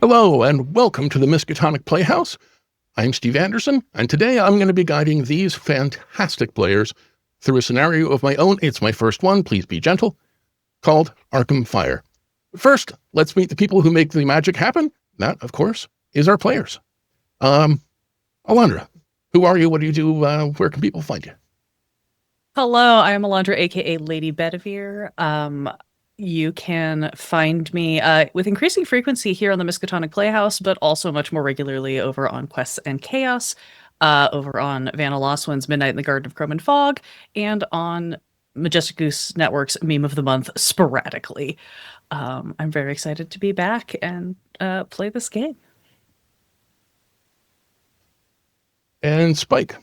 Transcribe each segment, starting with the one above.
Hello, and welcome to the Miskatonic Playhouse. I'm Steve Anderson, and today I'm going to be guiding these fantastic players through a scenario of my own. It's my first one, please be gentle, called Arkham Fire. First, let's meet the people who make the magic happen. That, of course, is our players. Alana, who are you? What do you do? Where can people find you? Hello, I am Alana, aka Lady Bedivere. You can find me with increasing frequency here on the Miskatonic Playhouse, but also much more regularly over on Quests and Chaos, over on Vanna Loswin's Midnight in the Garden of Chrome and Fog, and on Majestic Goose Network's Meme of the Month sporadically. I'm very excited to be back and play this game. And Spike.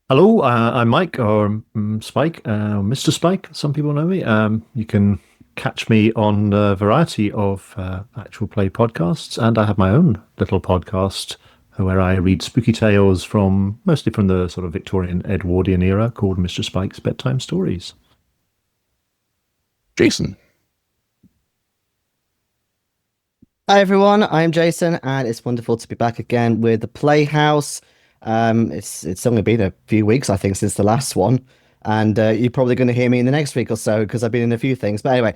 Hello, I'm Mike, or Spike, Mr. Spike, some people know me. You can catch me on a variety of actual play podcasts, and I have my own little podcast where I read spooky tales mostly from the sort of Victorian Edwardian era called Mr. Spike's Bedtime Stories. Jayson. Hi everyone, I'm Jayson, and it's wonderful to be back again with the Playhouse. It's only been a few weeks, I think, since the last one, and you're probably going to hear me in the next week or so because I've been in a few things. But anyway,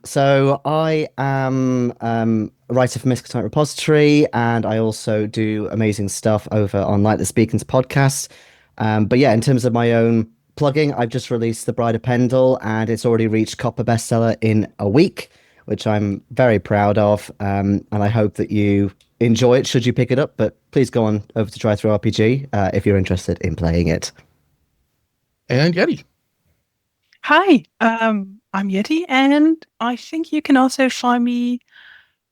so I am a writer for Miskatonic Repository, and I also do amazing stuff over on Like the Speaking's podcast. But yeah, in terms of my own plugging, I've just released The Bride of Pendle, and it's already reached copper bestseller in a week, which I'm very proud of, and I hope that you enjoy it should you pick it up, but please go on over to Try Through RPG if you're interested in playing it. And Yeti. Hi, I'm Yeti, and I think you can also find me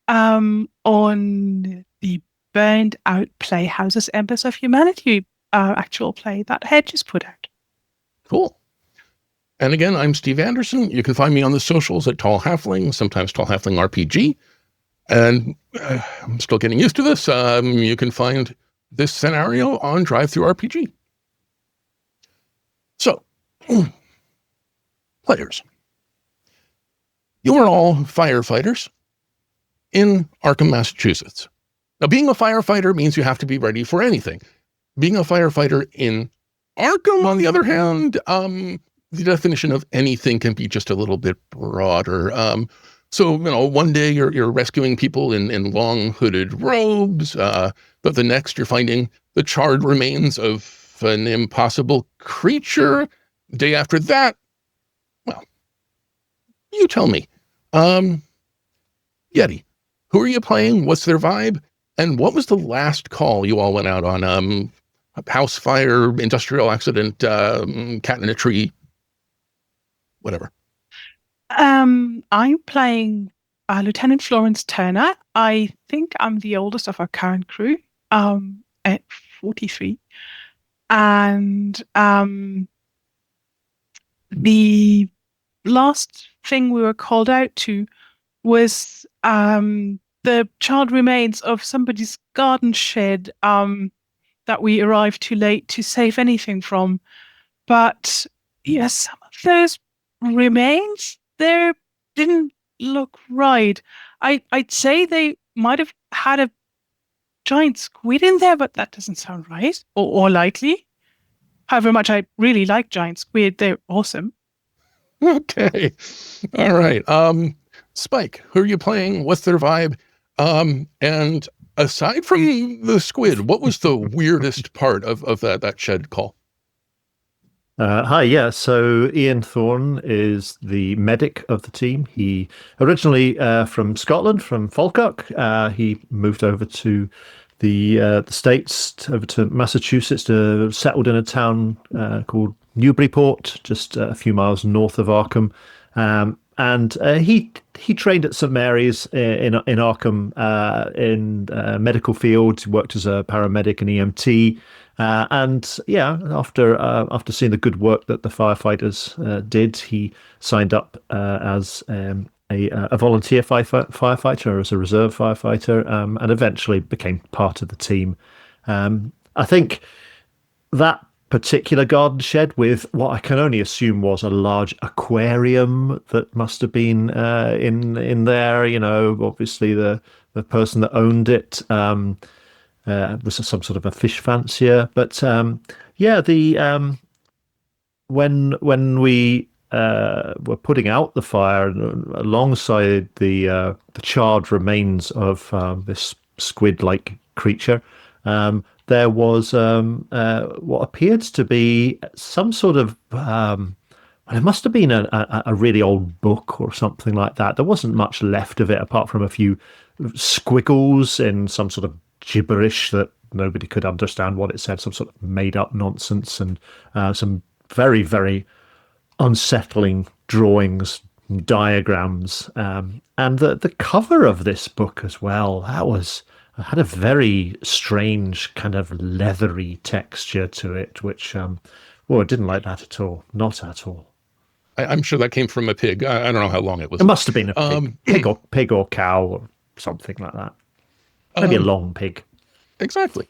on the Burned Out Playhouse's Embers of Humanity actual play that Hedge just put out. Cool. And again, I'm Steve Anderson. You can find me on the socials at Tall Halfling, sometimes Tall Halfling RPG. And I'm still getting used to this. You can find this scenario on Drive-Thru-RPG. So, players, you are all firefighters in Arkham, Massachusetts. Now, being a firefighter means you have to be ready for anything. Being a firefighter in Arkham, on the other hand, the definition of anything can be just a little bit broader. So, one day you're rescuing people in long hooded robes, but the next you're finding the charred remains of an impossible creature. The day after that, well, you tell me. Yeti, who are you playing? What's their vibe? And what was the last call you all went out on? House fire, industrial accident, cat in a tree, whatever. I'm playing Lieutenant Florence Turner. I think I'm the oldest of our current crew, at 43. And the last thing we were called out to was the charred remains of somebody's garden shed that we arrived too late to save anything from. But yes, some of those remains there didn't look right. I'd say they might have had a giant squid in there, but that doesn't sound right or likely. However much I really like giant squid, they're awesome. Okay. All right. Spike, who are you playing? What's their vibe? And aside from the squid, what was the weirdest part of that shed call? Hi, yeah. So Iain Thorne is the medic of the team. He originally from Scotland, from Falkirk. He moved over to the States, over to Massachusetts, settled in a town called Newburyport, just a few miles north of Arkham. And he trained at St Mary's in Arkham in medical field. He worked as a paramedic and EMT. And yeah, after seeing the good work that the firefighters did, he signed up as a volunteer firefighter, as a reserve firefighter, and eventually became part of the team. I think that particular garden shed with what I can only assume was a large aquarium that must have been in there. You know, obviously the person that owned it was some sort of a fish fancier. But yeah, the when we were putting out the fire alongside the charred remains of this squid-like creature, there was what appeared to be some sort of well, it must have been a really old book or something like that. There wasn't much left of it apart from a few squiggles in some sort of gibberish that nobody could understand what it said, some sort of made-up nonsense, and some very, very unsettling drawings, diagrams, and the cover of this book as well. Had a very strange kind of leathery texture to it, which I didn't like that at all. Not at all. I'm sure that came from a pig. I don't know how long it was. It must have been a pig or cow or something like that. Maybe a long pig. Exactly.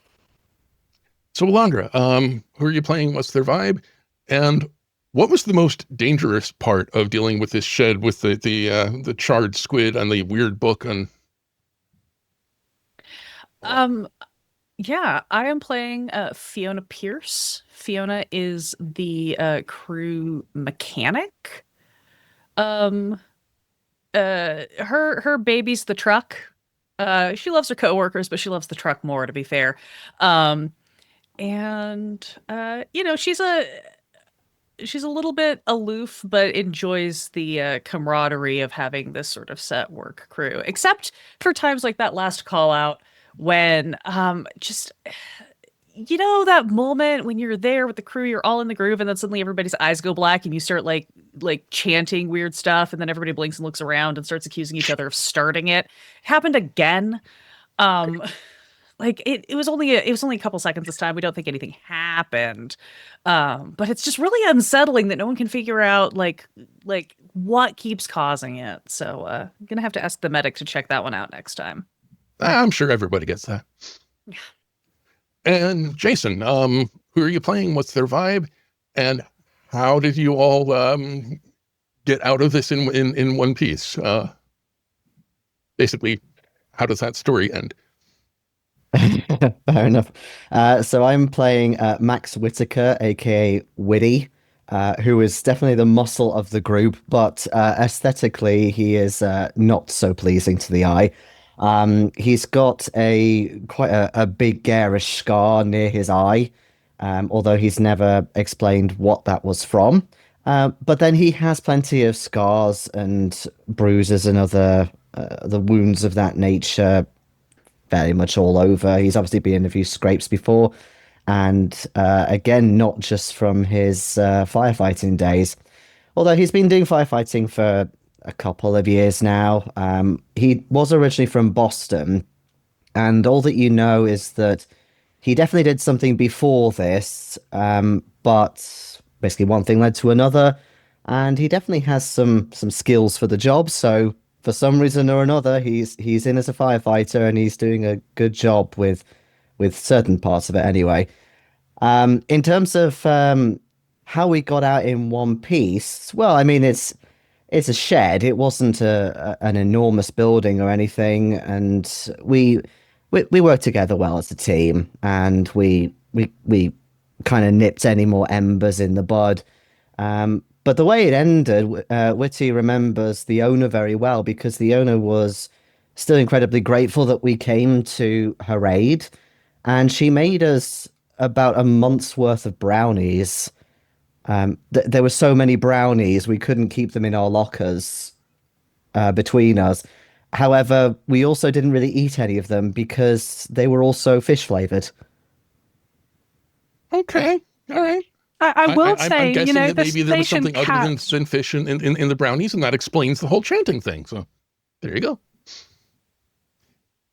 So, Alondra, who are you playing? What's their vibe? And what was the most dangerous part of dealing with this shed with the charred squid and the weird book? And yeah, I am playing Fiona Pierce. Fiona is the crew mechanic. Her baby's the truck. She loves her coworkers, but she loves the truck more, to be fair. And you know, she's a little bit aloof, but enjoys the camaraderie of having this sort of set work crew, except for times like that last call out when just, you know, that moment when you're there with the crew, you're all in the groove, and then suddenly everybody's eyes go black and you start like chanting weird stuff, and then everybody blinks and looks around and starts accusing each other of starting it. It happened again. Like it was only a couple seconds this time. We don't think anything happened. But it's just really unsettling that no one can figure out like what keeps causing it. So I'm gonna have to ask the medic to check that one out next time. I'm sure everybody gets that. Yeah. And Jayson, who are you playing? What's their vibe? And how did you all get out of this in one piece? Basically, how does that story end? Fair enough. So I'm playing Max Whittaker, aka Whitty, who is definitely the muscle of the group, but aesthetically he is not so pleasing to the eye. He's got quite a big garish scar near his eye, although he's never explained what that was from. But then he has plenty of scars and bruises and other the wounds of that nature very much all over. He's obviously been in a few scrapes before, and again, not just from his firefighting days, although he's been doing firefighting for a couple of years now. He was originally from Boston, and all that you know is that he definitely did something before this, but basically one thing led to another, and he definitely has some skills for the job. So for some reason or another, he's in as a firefighter, and he's doing a good job with certain parts of it anyway. In terms of how we got out in one piece, well, I mean, it's a shed. It wasn't an enormous building or anything, and we worked together well as a team, and we kind of nipped any more embers in the bud. But the way it ended, Whitty remembers the owner very well, because the owner was still incredibly grateful that we came to her aid, and she made us about a month's worth of brownies. There were so many brownies, we couldn't keep them in our lockers between us. However, we also didn't really eat any of them because they were also fish flavored. Okay, all right. I will say, I'm guessing you know, that the maybe there was something station other cat. than fish in the brownies, and that explains the whole chanting thing. So there you go.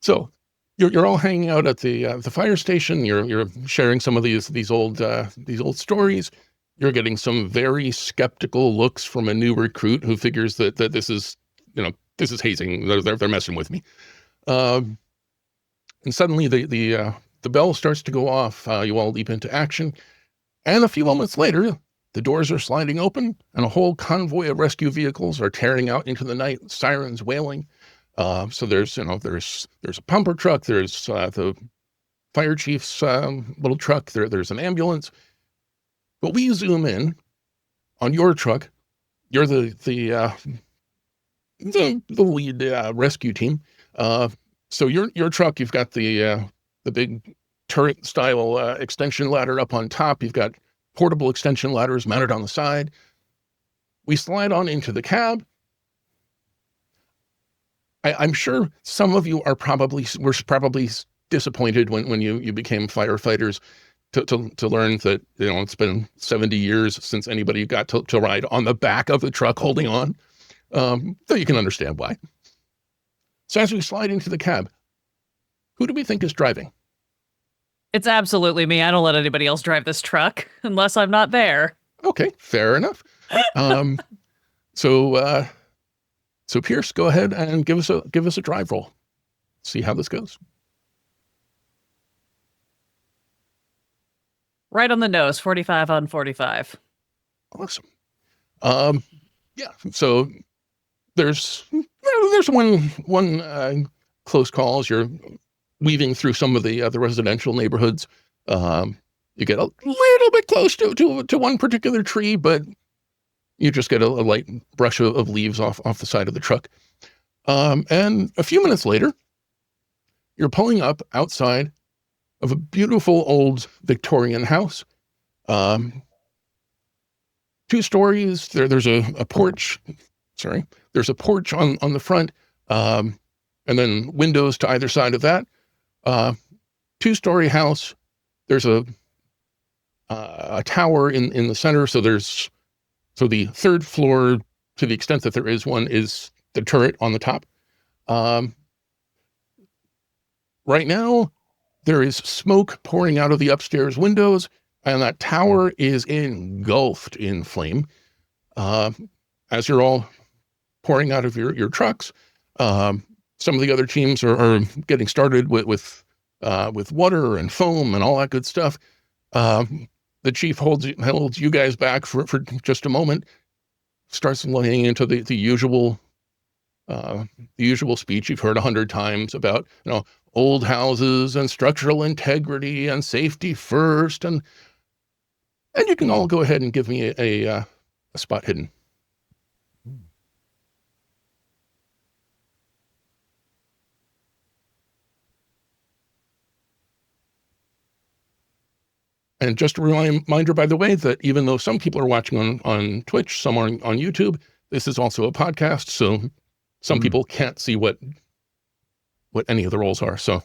So you're all hanging out at the fire station. You're sharing some of these old stories. You're getting some very skeptical looks from a new recruit who figures that this is, you know, this is hazing. They're messing with me. And suddenly the bell starts to go off. You all leap into action. And a few moments later, the doors are sliding open and a whole convoy of rescue vehicles are tearing out into the night, sirens wailing. So there's a pumper truck, there's the fire chief's little truck, there's an ambulance. But we zoom in on your truck. You're the lead rescue team. So your truck, you've got the big turret style extension ladder up on top. You've got portable extension ladders mounted on the side. We slide on into the cab. I'm sure some of you were probably disappointed when you became firefighters to learn that it's been 70 years since anybody got to ride on the back of the truck holding on. So you can understand why. So as we slide into the cab, who do we think is driving? It's absolutely me. I don't let anybody else drive this truck unless I'm not there. Okay, fair enough. So Pierce, go ahead and give us a drive roll. See how this goes. Right on the nose, 45 on 45. Awesome. Yeah. So there's one close call as you're weaving through some of the residential neighborhoods. You get a little bit close to one particular tree, but you just get a light brush of leaves off the side of the truck. And a few minutes later, you're pulling up outside of a beautiful old Victorian house. 2 stories. There's a porch. Sorry, there's a porch on the front, and then windows to either side of that. 2-story house. There's a tower in the center. So the 3rd floor, to the extent that there is one, is the turret on the top. Right now, there is smoke pouring out of the upstairs windows, and that tower is engulfed in flame. As you're all pouring out of your trucks, some of the other teams are getting started with water and foam and all that good stuff. The chief holds you guys back for just a moment, starts laying into the usual speech you've heard 100 times about, old houses and structural integrity and safety first, and you can all go ahead and give me a spot hidden. And just a reminder, by the way, that even though some people are watching on Twitch, some are on YouTube, this is also a podcast, so some people can't see what any of the roles are. So,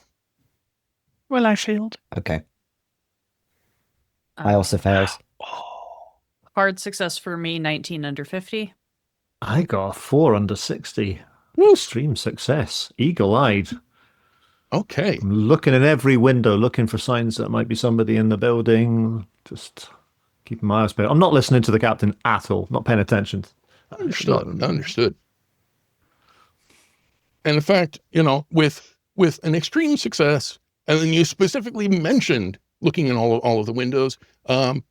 Well, I failed. Okay. I also failed. Hard success for me, 19 under 50. I got a 4 under 60. Extreme success. Eagle-eyed. Okay. I'm looking in every window, looking for signs that might be somebody in the building. Just keeping my eyes peeled. I'm not listening to the captain at all. Not paying attention. Understood. And in fact, with an extreme success, and then you specifically mentioned looking in all of the windows, I'm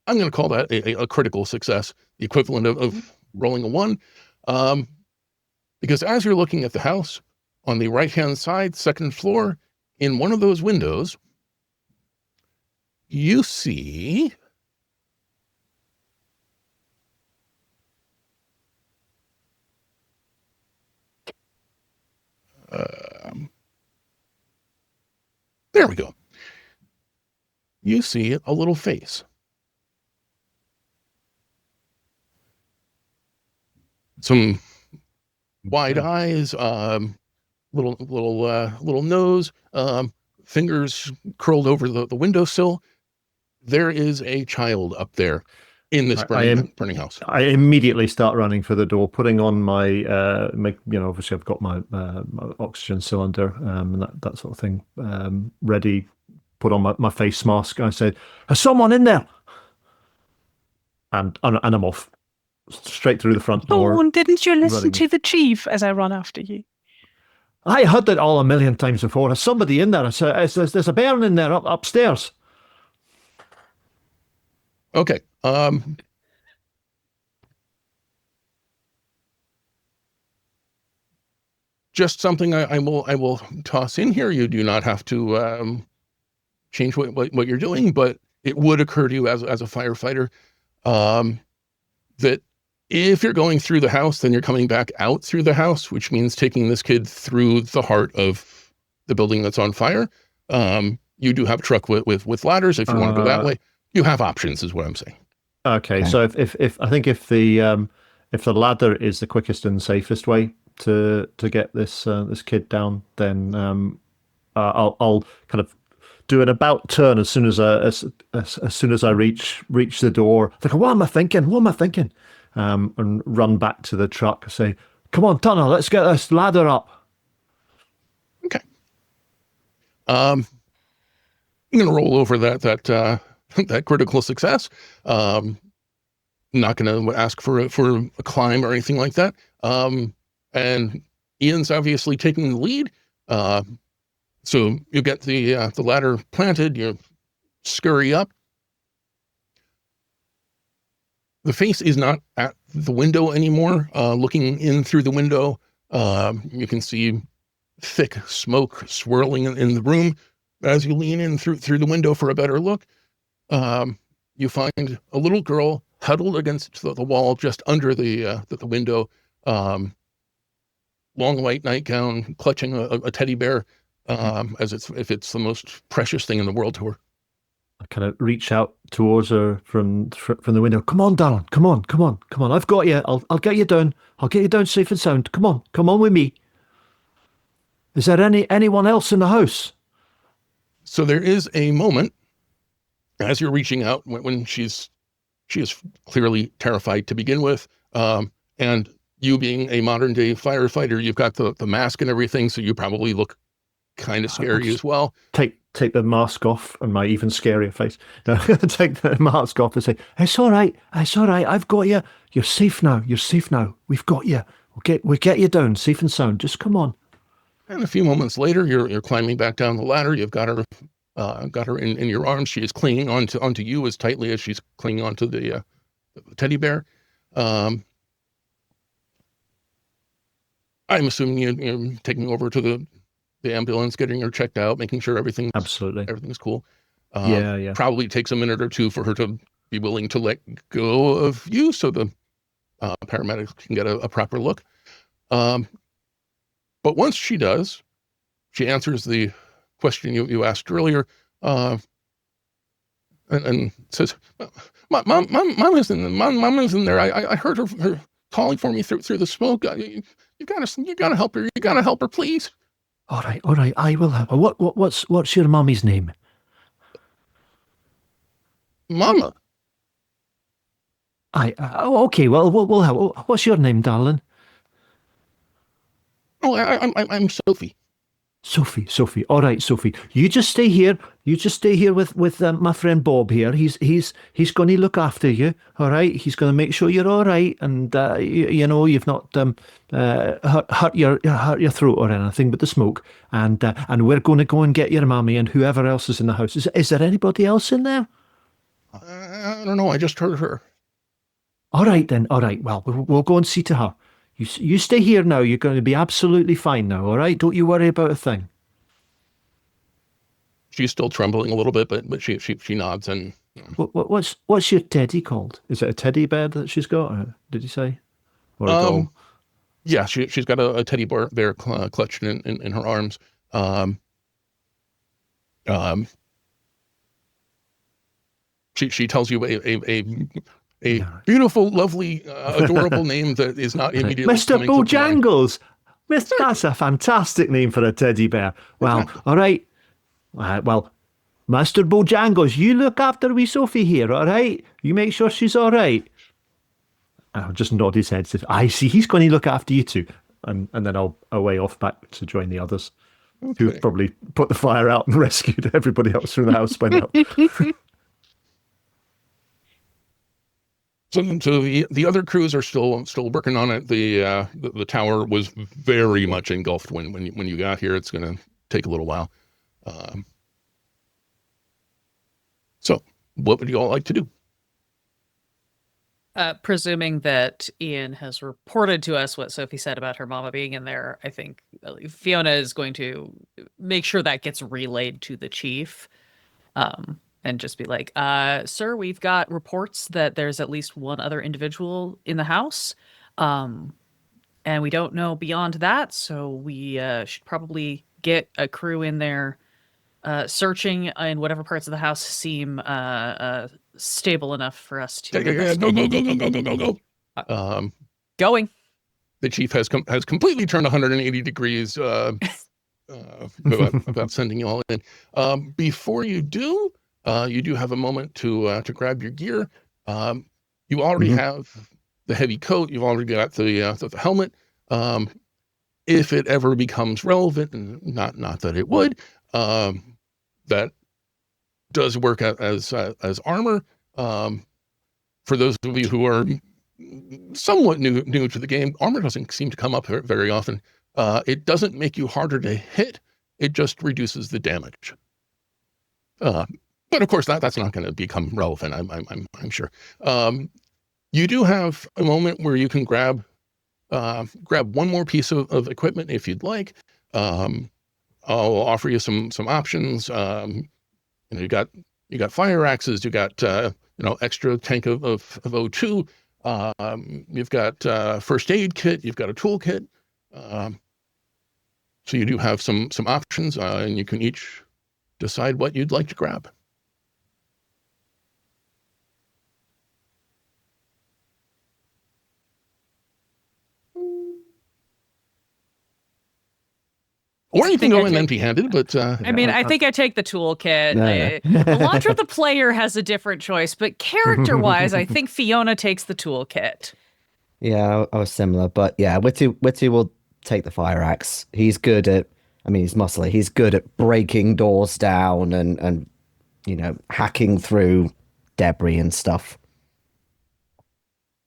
going to call that a critical success, the equivalent of rolling a 1. Because as you're looking at the house, on the right-hand side, 2nd floor, in one of those windows, you see there we go. You see a little face. Some wide eyes, little nose, fingers curled over the windowsill. There is a child up there in this burning house. I immediately start running for the door, putting on my obviously I've got my oxygen cylinder and that sort of thing ready. Put on my face mask. I said, "There's someone in there," and I'm off straight through the front door. Oh, and didn't you listen to the chief as I run after you? I heard it all a million times before. There's somebody in there. There's a bairn in there upstairs. Okay. Just something I will toss in here. You do not have to change what you're doing, but it would occur to you as a firefighter that if you're going through the house, then you're coming back out through the house, which means taking this kid through the heart of the building that's on fire. You do have a truck with ladders. If you want to go that way, you have options, is what I'm saying. Okay, so if I think if the ladder is the quickest and safest way to get this kid down, then I'll kind of do an about turn as soon as I reach the door. Like, what am I thinking? What am I thinking? And run back to the truck and say, "Come on, Tunnel, let's get this ladder up." Okay. I'm gonna roll over that critical success. Not gonna ask for a climb or anything like that. And Iain's obviously taking the lead. So you get the ladder planted. You scurry up. The face is not at the window anymore. Looking in through the window, you can see thick smoke swirling in the room. As you lean in through the window for a better look, you find a little girl huddled against the wall just under the window. Long white nightgown, clutching a teddy bear, as if it's the most precious thing in the world to her. I kind of reach out towards her from the window. "Come on, darling. Come on. I've got you. I'll get you down. I'll get you down safe and sound. Come on with me. Is there anyone else in the house?" So there is a moment as you're reaching out when she is clearly terrified to begin with, and you being a modern day firefighter, you've got the mask and everything, so you probably look kind of scary as well. Take the mask off and my even scarier face. No, take the mask off and say, It's all right. I've got you. You're safe now. We've got you. We'll get you down safe and sound. Just come on." And a few moments later, you're climbing back down the ladder. You've got her in your arms. She is clinging onto you as tightly as she's clinging onto the teddy bear. I'm assuming you're taking over to the ambulance, getting her checked out, making sure everything's cool. Yeah. Probably takes a minute or two for her to be willing to let go of you, so the paramedics can get a proper look. But once she does, she answers the question you asked earlier, and says, "Mom is in there. I heard her calling for me through the smoke. You gotta help her. You gotta help her, please." All right. I will help her. What's your mommy's name? Mama. Okay. Well, we'll help. What's your name, darling? Oh, I'm Sophie. Sophie. All right, Sophie. You just stay here. with my friend Bob here. He's going to look after you. All right. He's going to make sure you're all right, and you've not hurt your throat or anything with the smoke. And we're going to go and get your mommy and whoever else is in the house. Is there anybody else in there? I don't know. I just heard her. All right then. All right. Well, we'll go and see to her. You stay here now. You're going to be absolutely fine now, all right? Don't you worry about a thing. She's still trembling a little bit, but she nods and. What's your teddy called? Is it a teddy bear that she's got? Or did you say? Or a doll? Yeah, she's got a teddy bear clutched in her arms. She tells you a beautiful, lovely, adorable name that is not immediately Mr. Bojangles. That's a fantastic name for a teddy bear. Well, all right. Well, Mr. Bojangles, you look after wee Sophie here, all right? You make sure she's all right. I'll just nod his head. Says, "I see. He's going to look after you too." And then I'll away off back to join the others, who've probably put the fire out and rescued everybody else from the house by now. So the other crews are still working on it. The tower was very much engulfed when you got here. It's going to take a little while. So what would you all like to do? Presuming that Iain has reported to us what Sophie said about her mama being in there, I think Fiona is going to make sure that gets relayed to the chief. And just be like, sir, we've got reports that there's at least one other individual in the house. And we don't know beyond that, so we should probably get a crew in there searching in whatever parts of the house seem stable enough for us to Go. going. The chief has completely turned 180 degrees about sending you all in. Before you do have a moment to grab your gear. You already have the heavy coat. You've already got the helmet. If it ever becomes relevant, and not that it would, that does work as armor. For those of you who are somewhat new to the game, armor doesn't seem to come up very often. It doesn't make you harder to hit. It just reduces the damage. But of course, that's not going to become relevant. I'm sure. You do have a moment where you can grab one more piece of equipment if you'd like. I'll offer you some options. You got fire axes. You got extra tank of O2. You've got first aid kit. You've got a tool kit. So you do have some options, and you can each decide what you'd like to grab. Or you can go in empty-handed, but... I mean, I think I take the toolkit. Alondra the player has a different choice, but character-wise, I think Fiona takes the toolkit. Yeah, I was similar, but yeah, Whittaker will take the fire axe. He's good at, he's muscly. He's good at breaking doors down and hacking through debris and stuff.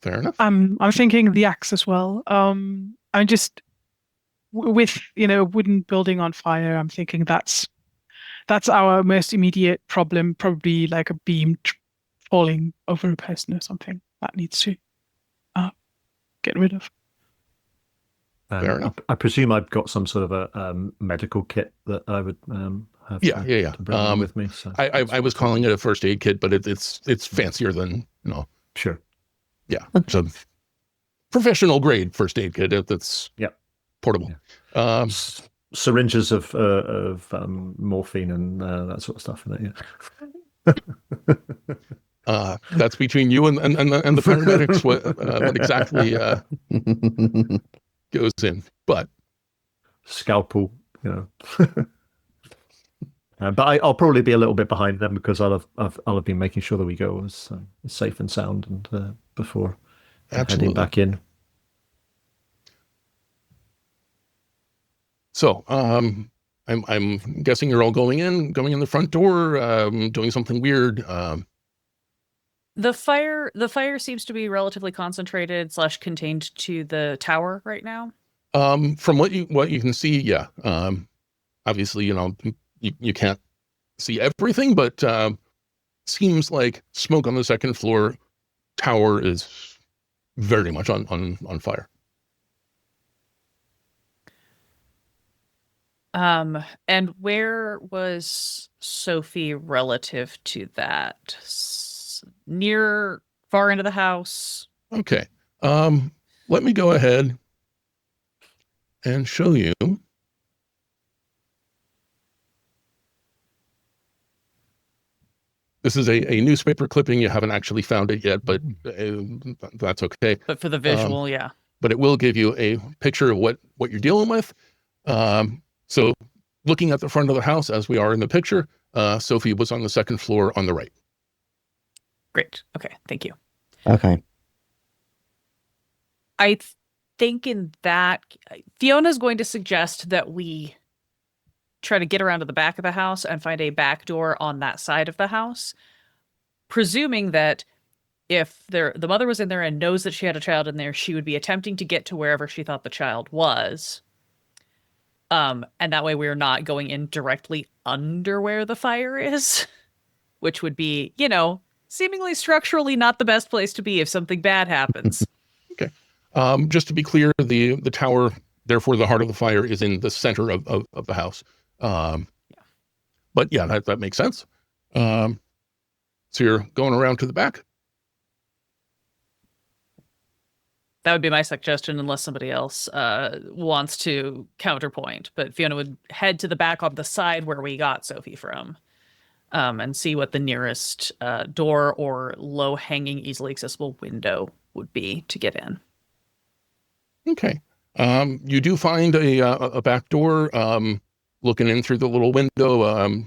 Fair enough. I'm thinking the axe as well. I'm just with a wooden building on fire. I'm thinking that's our most immediate problem. Probably like a beam falling over a person or something that needs to get rid of. Fair enough. I presume I've got some sort of a medical kit that I would have to bring with me. So I was calling it a first aid kit, but it's fancier than Sure. Yeah, it's a professional grade first aid kit. That's portable. Yeah. Syringes of morphine and that sort of stuff in it. Yeah. That's between you and the paramedics. What exactly goes in, but scalpel, but I'll probably be a little bit behind them because I'll have been making sure that we go as safe and sound and before heading back in. So, I'm guessing you're all going in the front door, doing something weird. The fire seems to be relatively concentrated / contained to the tower right now. From what you can see, yeah. Obviously, you can't see everything, but seems like smoke on the second floor. Tower is very much on fire. And where was Sophie relative to that? Near far into the house? Okay. Let me go ahead and show you. This is a newspaper clipping. You haven't actually found it yet, but that's okay. But for the visual, yeah. But it will give you a picture of what you're dealing with. So looking at the front of the house as we are in the picture, Sophie was on the second floor on the right. Great. Okay. Thank you. Okay. I think in that, Fiona's going to suggest that we try to get around to the back of the house and find a back door on that side of the house, presuming that if the mother was in there and knows that she had a child in there, she would be attempting to get to wherever she thought the child was. And that way we're not going in directly under where the fire is, which would be, seemingly structurally not the best place to be if something bad happens. Okay. Just to be clear, the tower, therefore the heart of the fire, is in the center of the house. But yeah, that makes sense. So you're going around to the back? That would be my suggestion, unless somebody else wants to counterpoint. But Fiona would head to the back on the side where we got Sophie from, and see what the nearest door or low-hanging, easily accessible window would be to get in. Okay. You do find a back door. Looking in through the little window,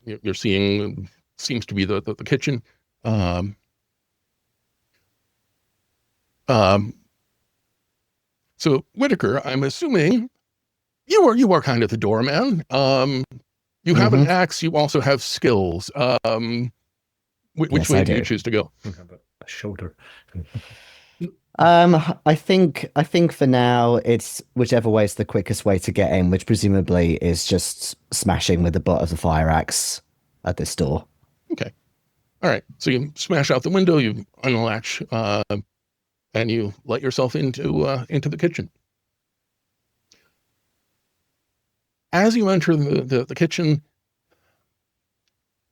you're seeing, seems to be the kitchen. So Whittaker, I'm assuming you are kind of the doorman. You have an axe. You also have skills. Which way do you choose to go? A shoulder. I think for now it's whichever way is the quickest way to get in, which presumably is just smashing with the butt of the fire axe at this door. Okay. All right. So you smash out the window, you unlatch, and you let yourself into the kitchen. As you enter the kitchen,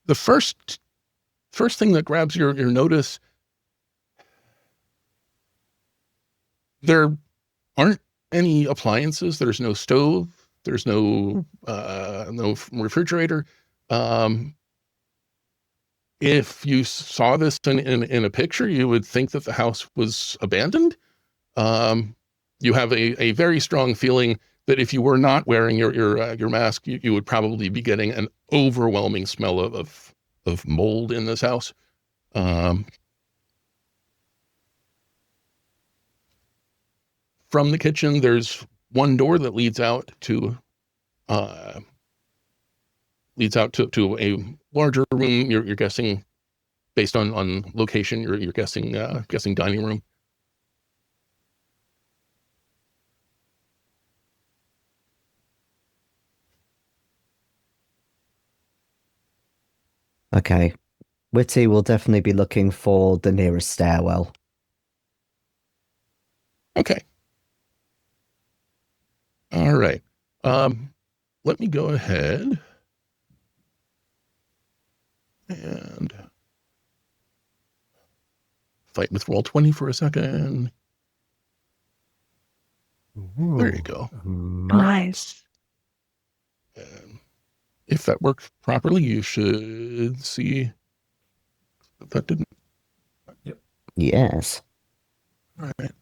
the first thing that grabs your notice, there aren't any appliances. There's no stove. There's no refrigerator. If you saw this in a picture, you would think that the house was abandoned. You have a very strong feeling that if you were not wearing your mask, you would probably be getting an overwhelming smell of mold in this house. From the kitchen, there's one door that leads out to a larger room. You're guessing, based on location, you're guessing dining room. Okay. Whitty will definitely be looking for the nearest stairwell. Okay. All right. Let me go ahead and fight with Roll20 for a second. Ooh, there you go. Nice. And if that worked properly, you should see that didn't. Yep. Yes. All right.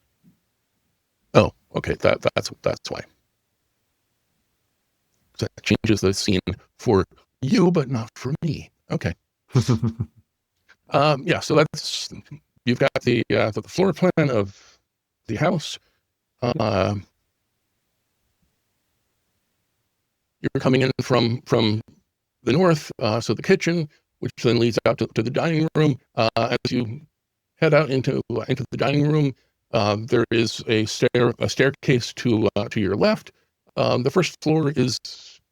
Oh, okay. That's why. That changes the scene for you, but not for me. Okay. Yeah. So that's, you've got the floor plan of the house. You're coming in from the north, so the kitchen, which then leads out to the dining room. As you head out into the dining room, there is a staircase to your left. The first floor is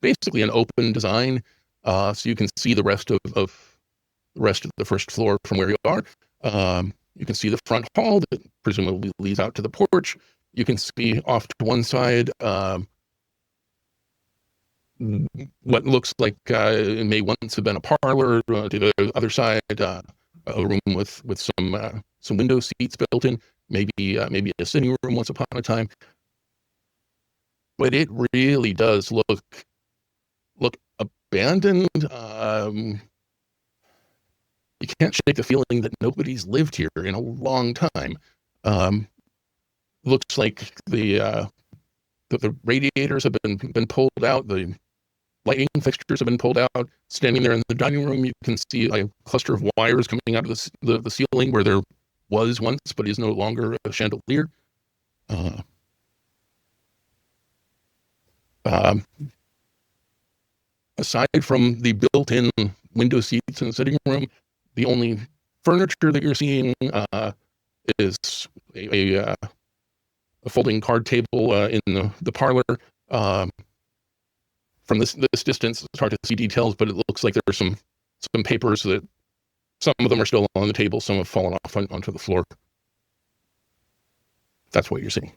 basically an open design, so you can see the rest of the first floor from where you are. You can see the front hall that presumably leads out to the porch. You can see off to one side what looks like it may once have been a parlor. To the other side, a room with some window seats built in, maybe a sitting room once upon a time. But it really does look abandoned. You can't shake the feeling that nobody's lived here in a long time. Looks like the radiators have been pulled out. The lighting fixtures have been pulled out. Standing there in the dining room, you can see a cluster of wires coming out of the ceiling where there was once, but is no longer a chandelier. Aside from the built-in window seats in the sitting room, the only furniture that you're seeing is a folding card table in the parlor. From this distance, it's hard to see details, but it looks like there's some papers that Some of them are still on the table. Some have fallen off onto the floor. That's what you're seeing.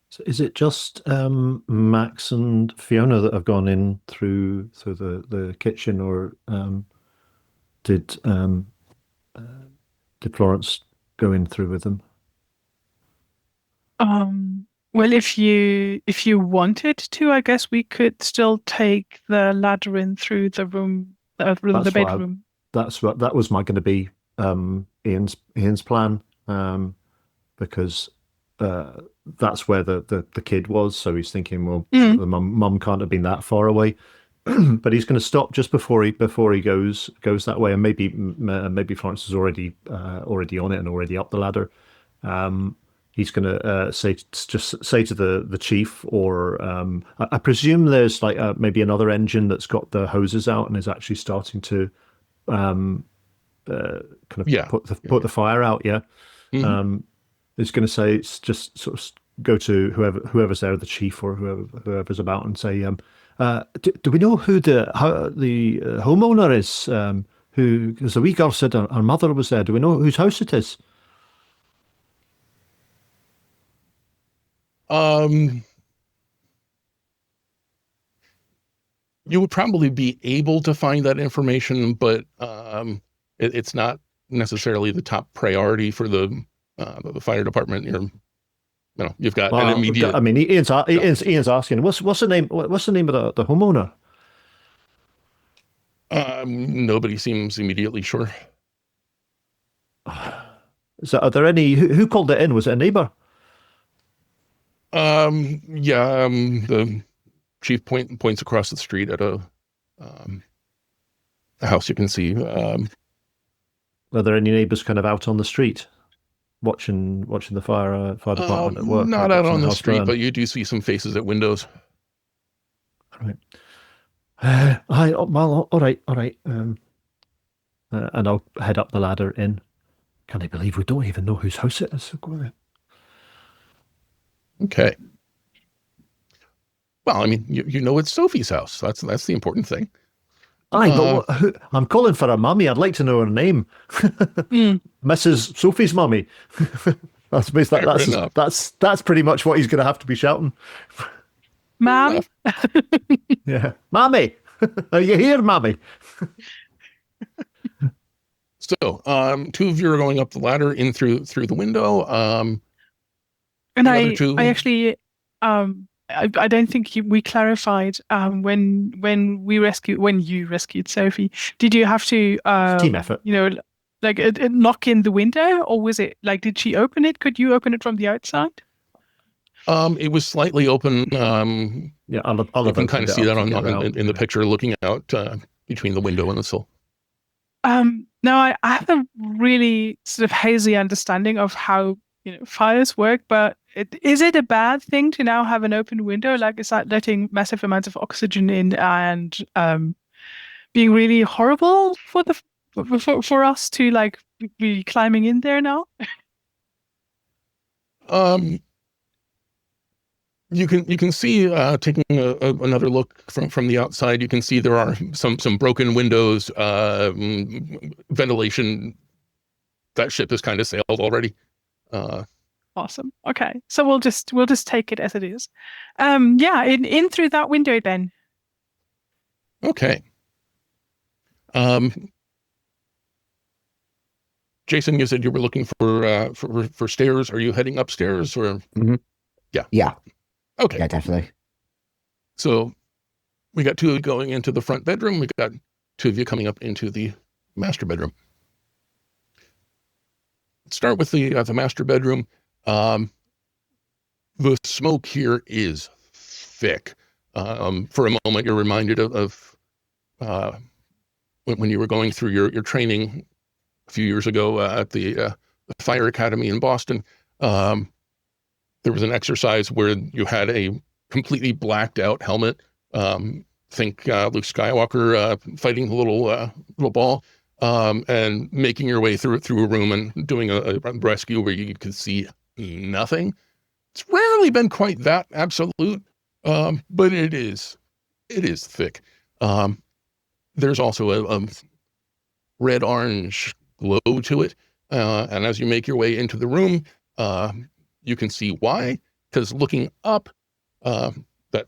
So is it just Max and Fiona that have gone in through the kitchen, or did Florence go in through with them? Well, if you wanted to, I guess we could still take the ladder in through the room, the bedroom. That was going to be Ian's plan, because that's where the kid was. So he's thinking, well, the mum can't have been that far away. But he's going to stop just before he goes that way, and maybe Florence is already on it and already up the ladder. He's going to say to the chief, or I presume there's like maybe another engine that's got the hoses out and is actually starting to put the fire out. Yeah. Mm-hmm. He's going to say, it's just sort of go to whoever's there, the chief or whoever's about, and say, do we know who the homeowner is? Who, because the wee girl said her mother was there. Do we know whose house it is? You would probably be able to find that information, but it's not necessarily the top priority for the fire department. You've got an immediate. I mean, Ian's asking, what's the name? What's the name of the homeowner? Nobody seems immediately sure. So, are there any? Who called it in? Was it a neighbor? The chief points across the street at a house you can see. Are there any neighbors kind of out on the street watching the fire department at work? Not out on the street, but you do see some faces at windows. Right. All right. And I'll head up the ladder in. Can't I believe we don't even know whose house it is? So go ahead. Okay. Well, I mean, you know it's Sophie's house. That's the important thing. But I'm calling for a mummy. I'd like to know her name. Mrs. Sophie's mummy. That's pretty much what he's going to have to be shouting. Ma'am. Yeah, mommy. Are you here, mommy? So, two of you are going up the ladder in through the window. And I actually, I don't think we clarified when you rescued Sophie. Did you have to team effort? Like knock in the window, or was it like, did she open it? Could you open it from the outside? It was slightly open. Yeah, you can kind of see that in the picture, looking out between the window and the sill. No, I have a really sort of hazy understanding of how fires work, but is it a bad thing to now have an open window? Like, is that letting massive amounts of oxygen in and being really horrible for us to like be climbing in there now? You can see, taking another look from the outside, you can see there are some broken windows, ventilation. That ship has kind of sailed already. Awesome. Okay, so we'll just take it as it is. In through that window then. Okay. Jayson, you said you were looking for stairs. Are you heading upstairs or? Mm-hmm. Yeah. Okay. Yeah, definitely. So we got two of you going into the front bedroom. We got two of you coming up into the master bedroom. Let's start with the master bedroom. The smoke here is thick. For a moment, you're reminded of when you were going through your training a few years ago at the Fire Academy in Boston. There was an exercise where you had a completely blacked out helmet. Think Luke Skywalker fighting the little ball, and making your way through a room and doing a rescue where you could see nothing. It's rarely been quite that absolute, but it is thick. There's also a red-orange glow to it. And as you make your way into the room, you can see why, because looking up, that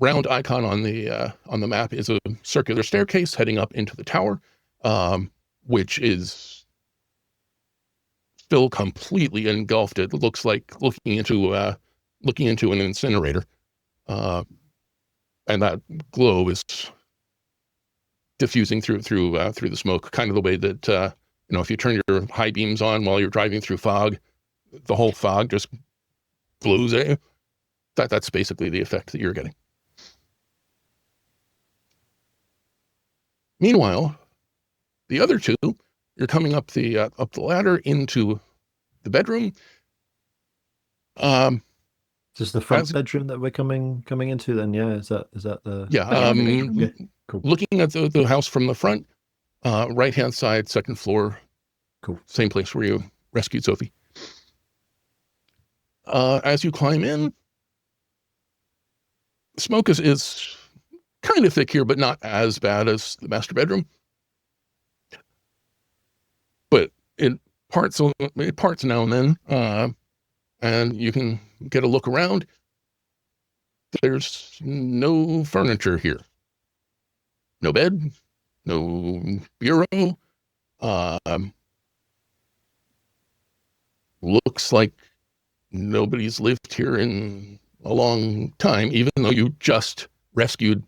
round icon on the map is a circular staircase heading up into the tower, which is still completely engulfed. It looks like looking into an incinerator, and that glow is diffusing through the smoke, kind of the way that if you turn your high beams on while you're driving through fog, the whole fog just glows at you. That's basically the effect that you're getting. Meanwhile, the other two, you're coming up the ladder into the bedroom. Is this the front bedroom that we're coming into then? Yeah, is that the yeah? Cool. Looking at the house from the front, right hand side, second floor. Cool. Same place where you rescued Sophie. As you climb in, smoke is kind of thick here, but not as bad as the master bedroom. But it parts now and then, and you can get a look around. There's no furniture here. No bed, no bureau. Looks like nobody's lived here in a long time, even though you just rescued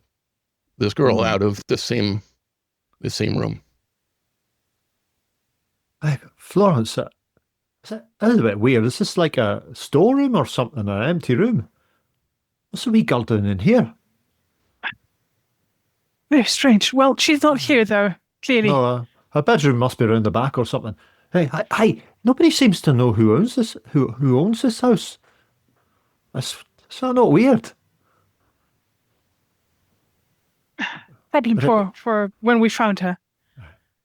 this girl out of the same room. Hey, Florence, that is a bit weird. Is this like a storeroom or something, an empty room? What's a wee girl doing in here? Very strange. Well, she's not here, though, clearly. No, her bedroom must be around the back or something. Hey, nobody seems to know who owns this. Who owns this house? Is that not weird? Problem for when we found her.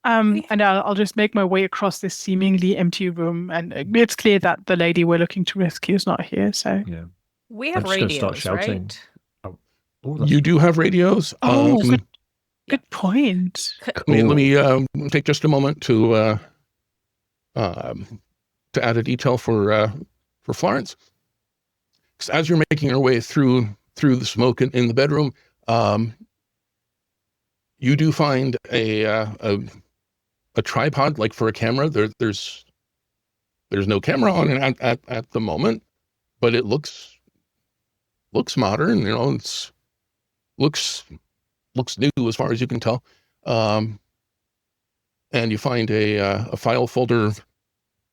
And I'll just make my way across this seemingly empty room, and it's clear that the lady we're looking to rescue is not here. So yeah, we have I'm just gonna radios, start shouting. right? You do have radios. Good point. Let me take just a moment to add a detail for Florence. Because as you're making your way through the smoke in the bedroom, you do find a tripod, like for a camera. There's no camera on it at the moment, but it looks modern. It's looks new as far as you can tell. And you find a file folder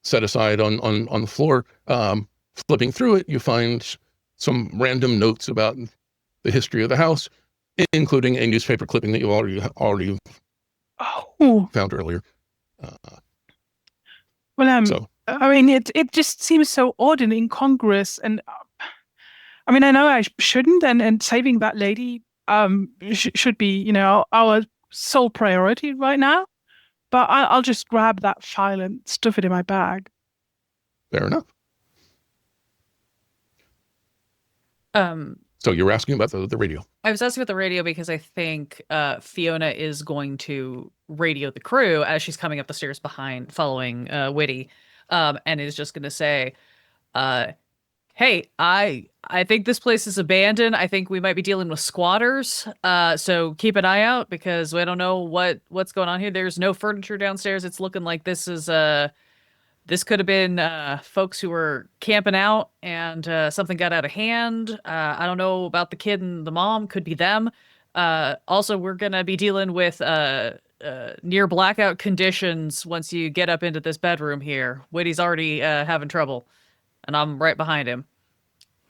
set aside on the floor. Flipping through it, you find some random notes about the history of the house, including a newspaper clipping that you already found earlier. I mean, it just seems so odd and incongruous, and I mean, I know I shouldn't, and saving that lady should be, our sole priority right now. But I'll just grab that file and stuff it in my bag. Fair enough. So you were asking about the radio. I was asking about the radio because I think Fiona is going to radio the crew as she's coming up the stairs following Whitty, and is just going to say, hey, I think this place is abandoned. I think we might be dealing with squatters. So keep an eye out because we don't know what's going on here. There's no furniture downstairs. It's looking like this could have been folks who were camping out and something got out of hand. I don't know about the kid and the mom. Could be them. Also, we're going to be dealing with near blackout conditions once you get up into this bedroom here. Whitty's already having trouble, and I'm right behind him.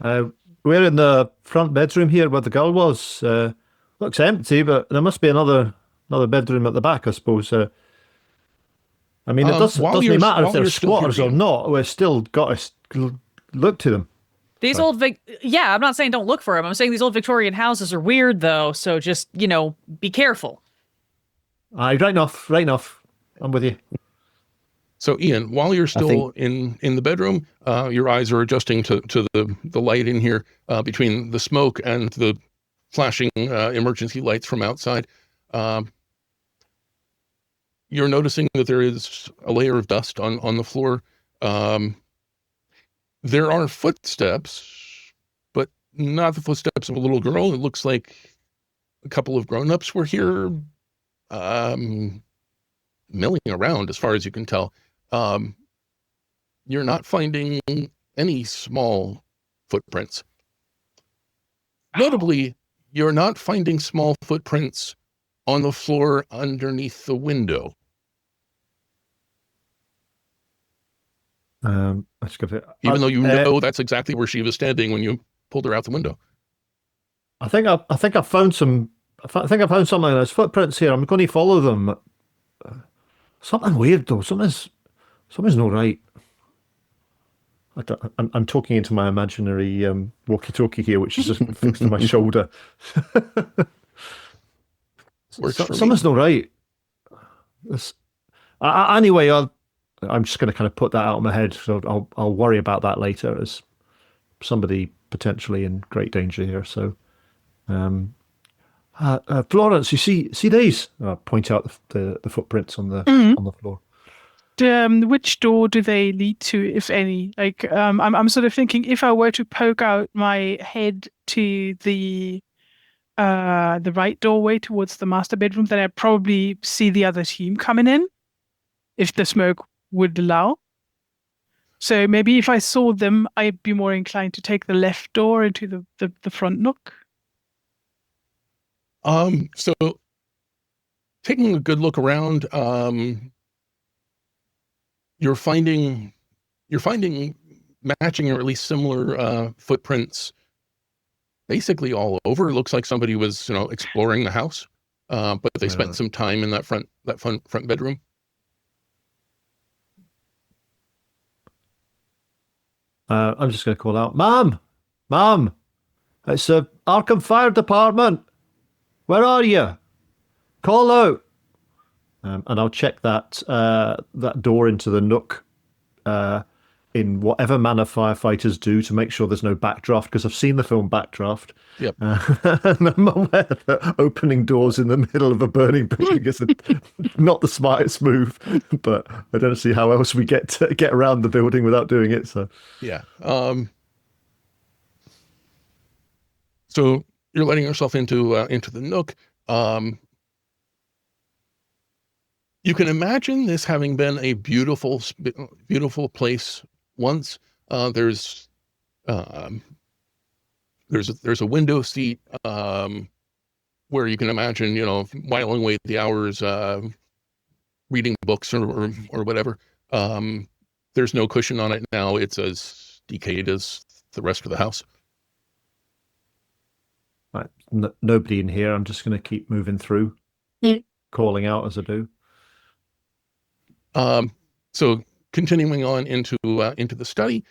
We're in the front bedroom here where the girl was. Looks empty, but there must be another bedroom at the back, I suppose. I mean, it doesn't matter if they're squatters or not. We've still got to look to them. These old I'm not saying don't look for them. I'm saying these old Victorian houses are weird, though. So just, be careful. Right enough. I'm with you. So, Iain, while you're still in the bedroom, your eyes are adjusting to the light in here between the smoke and the flashing emergency lights from outside. You're noticing that there is a layer of dust on the floor. There are footsteps, but not the footsteps of a little girl. It looks like a couple of grown-ups were here, milling around as far as you can tell. You're not finding any small footprints. Notably, you're not finding small footprints on the floor underneath the window. That's good. Even though you know that's exactly where she was standing when you pulled her out the window. I think I found some. I think I found something. There's footprints here. I'm going to follow them. Something weird though. Something's not right. I'm talking into my imaginary walkie-talkie here, which is just fixed to my shoulder. Something's not right. Anyway, I'm just going to kind of put that out of my head. So I'll worry about that later as somebody potentially in great danger here. So, Florence, you see these? Point out the footprints on the floor. Which door do they lead to, if any? Like, I'm sort of thinking if I were to poke out my head to the right doorway towards the master bedroom, then I'd probably see the other team coming in, if the smoke would allow. So maybe if I saw them, I'd be more inclined to take the left door into the front nook. So taking a good look around, you're finding matching or at least similar footprints basically all over. It looks like somebody was, exploring the house, but they spent some time in that front bedroom. I'm just going to call out, Mom, it's the Arkham Fire Department. Where are you? Call out. And I'll check that door into the nook in whatever manner firefighters do to make sure there's no backdraft, because I've seen the film Backdraft. Yep. And I'm aware that opening doors in the middle of a burning building is not the smartest move, but I don't see how else we get around the building without doing it. So yeah. So you're letting yourself into the nook. You can imagine this having been a beautiful place once. There's a window seat where you can imagine, whiling away the hours, reading books or whatever. There's no cushion on it now. It's as decayed as the rest of the house. Right. Nobody in here. I'm just going to keep moving through, calling out as I do. So continuing on into the study,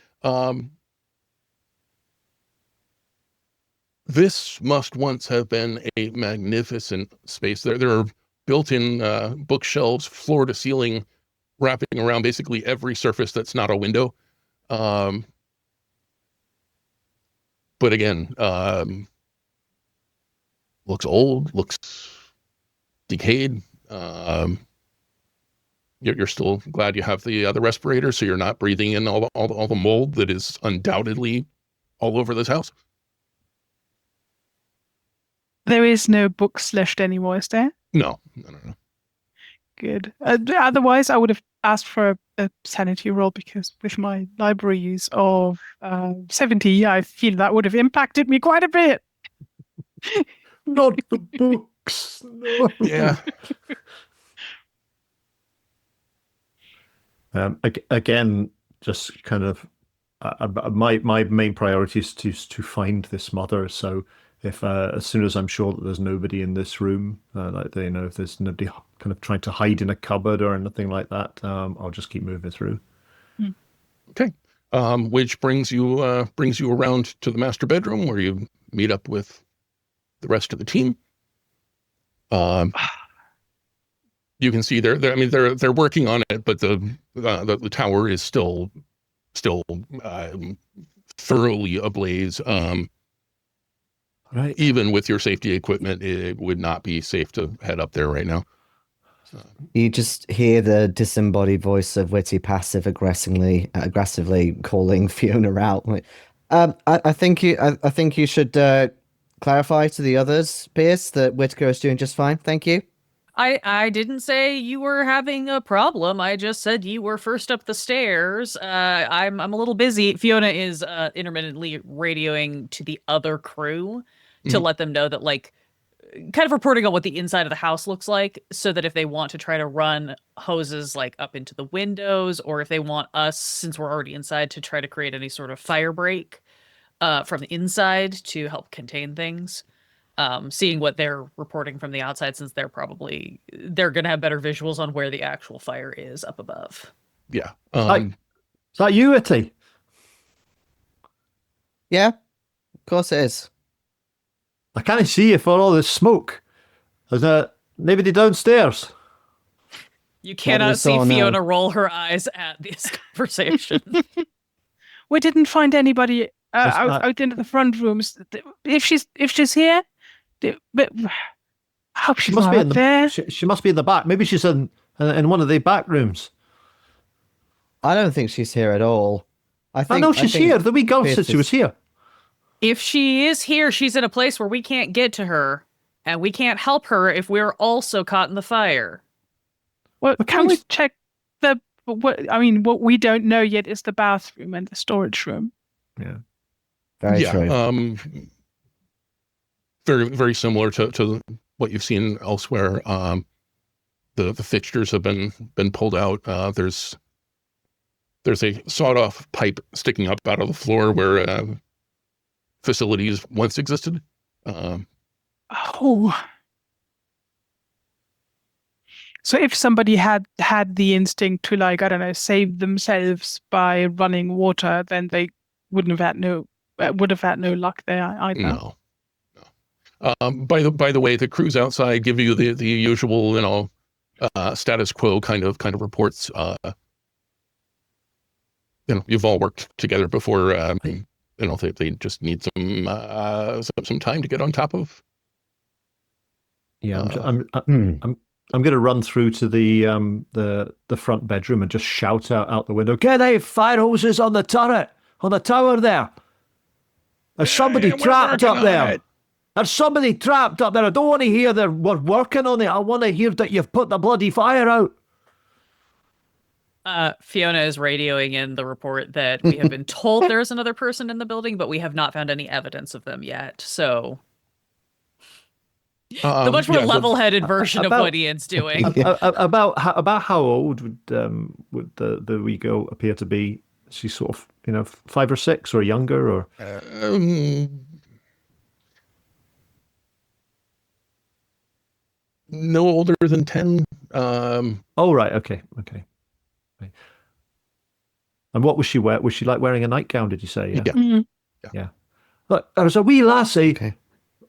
this must once have been a magnificent space. There are built-in bookshelves, floor to ceiling, wrapping around basically every surface that's not a window. But again, looks old, looks decayed. You're still glad you have the respirator, so you're not breathing in all the mold that is undoubtedly all over this house. There is no books left anymore, is there? No. Good. Otherwise, I would have asked for a sanity roll, because with my library use of 70, I feel that would have impacted me quite a bit. Not the books. No. Yeah. Again, just kind of my main priority is to find this mother. So if as soon as I'm sure that there's nobody in this room, if there's nobody kind of trying to hide in a cupboard or anything like that, I'll just keep moving through. Okay. Which brings you around to the master bedroom where you meet up with the rest of the team. You can see they're working on it, but the tower is still thoroughly ablaze. Right. even with your safety equipment, it would not be safe to head up there right now. You just hear the disembodied voice of Witty passive aggressively calling Fiona out. Like, I think you should clarify to the others, Pierce, that Whittaker is doing just fine. Thank you. I didn't say you were having a problem. I just said you were first up the stairs. I'm a little busy. Fiona is intermittently radioing to the other crew to let them know that, like, kind of reporting on what the inside of the house looks like, so that if they want to try to run hoses like up into the windows, or if they want us, since we're already inside, to try to create any sort of fire break from the inside to help contain things. Seeing what they're reporting from the outside, since they're gonna have better visuals on where the actual fire is up above. Yeah. Is that you, Yeti? Yeah, of course it is. I can't see you for all this smoke. There's nobody downstairs. You cannot see saw, no. Fiona roll her eyes at this conversation. We didn't find anybody out into the front rooms. If she's here, but I hope She she's must not be up in the. there. She must be in the back. Maybe she's in one of the back rooms. I don't think she's here at all. I know she's here. The wee girl said she was here. If she is here, she's in a place where we can't get to her, and we can't help her if we're also caught in the fire. Well, But can can we we- check what we don't know yet is the bathroom and the storage room. Yeah. Very yeah. true. Very, very similar to what you've seen elsewhere. The fixtures have been pulled out. There's a sawed-off pipe sticking up out of the floor where facilities once existed. Oh. So if somebody had the instinct to, like, I don't know, save themselves by running water, then they would have had no luck there either. No. By the way, the crews outside give you the usual, status quo kind of reports. You've all worked together before. They just need some time to get on top of. Yeah, I'm going to run through to the front bedroom and just shout out the window, "Get out fire hoses on the turret, on the tower there. There's somebody trapped up there. There's somebody trapped up there. I don't want to hear that we're working on it. I want to hear that you've put the bloody fire out." Fiona is radioing in the report that we have been told there's another person in the building, but we have not found any evidence of them yet. So the much more level-headed version of what Ian's doing. About how old would the wee girl appear to be? She's sort of 5 or 6 or younger, or no older than 10. Oh right, okay. Right. And what was she wearing? Was she like wearing a nightgown? Did you say? Yeah. Mhm. Yeah. Look, there's a wee lassie Okay.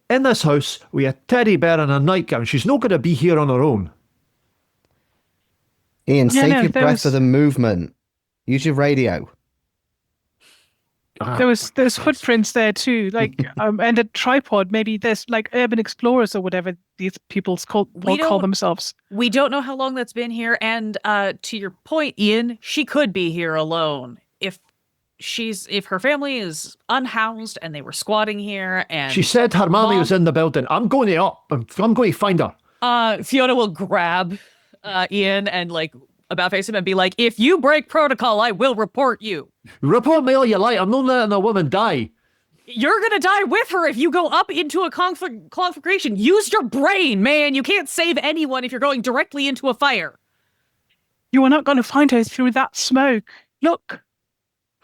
in this house with a teddy bear and a nightgown. She's not going to be here on her own. Ian, Yeah, save no, your there breath was- for the movement. Use your radio. There's footprints there too, like and a tripod. Maybe there's like urban explorers or whatever these people call don't- themselves. We don't know how long that's been here, and to your point, Ian, she could be here alone. If her family is unhoused and they were squatting here, and She said her mommy was in the building. I'm going up. I'm going to find her. Fiona will grab Ian and about face him and be like, "If you break protocol, I will report you. Report me all you like. I'm not letting a woman die. You're gonna die with her if you go up into a conflagration. Use your brain, man. You can't save anyone if you're going directly into a fire." You are not going to find her through that smoke. Look,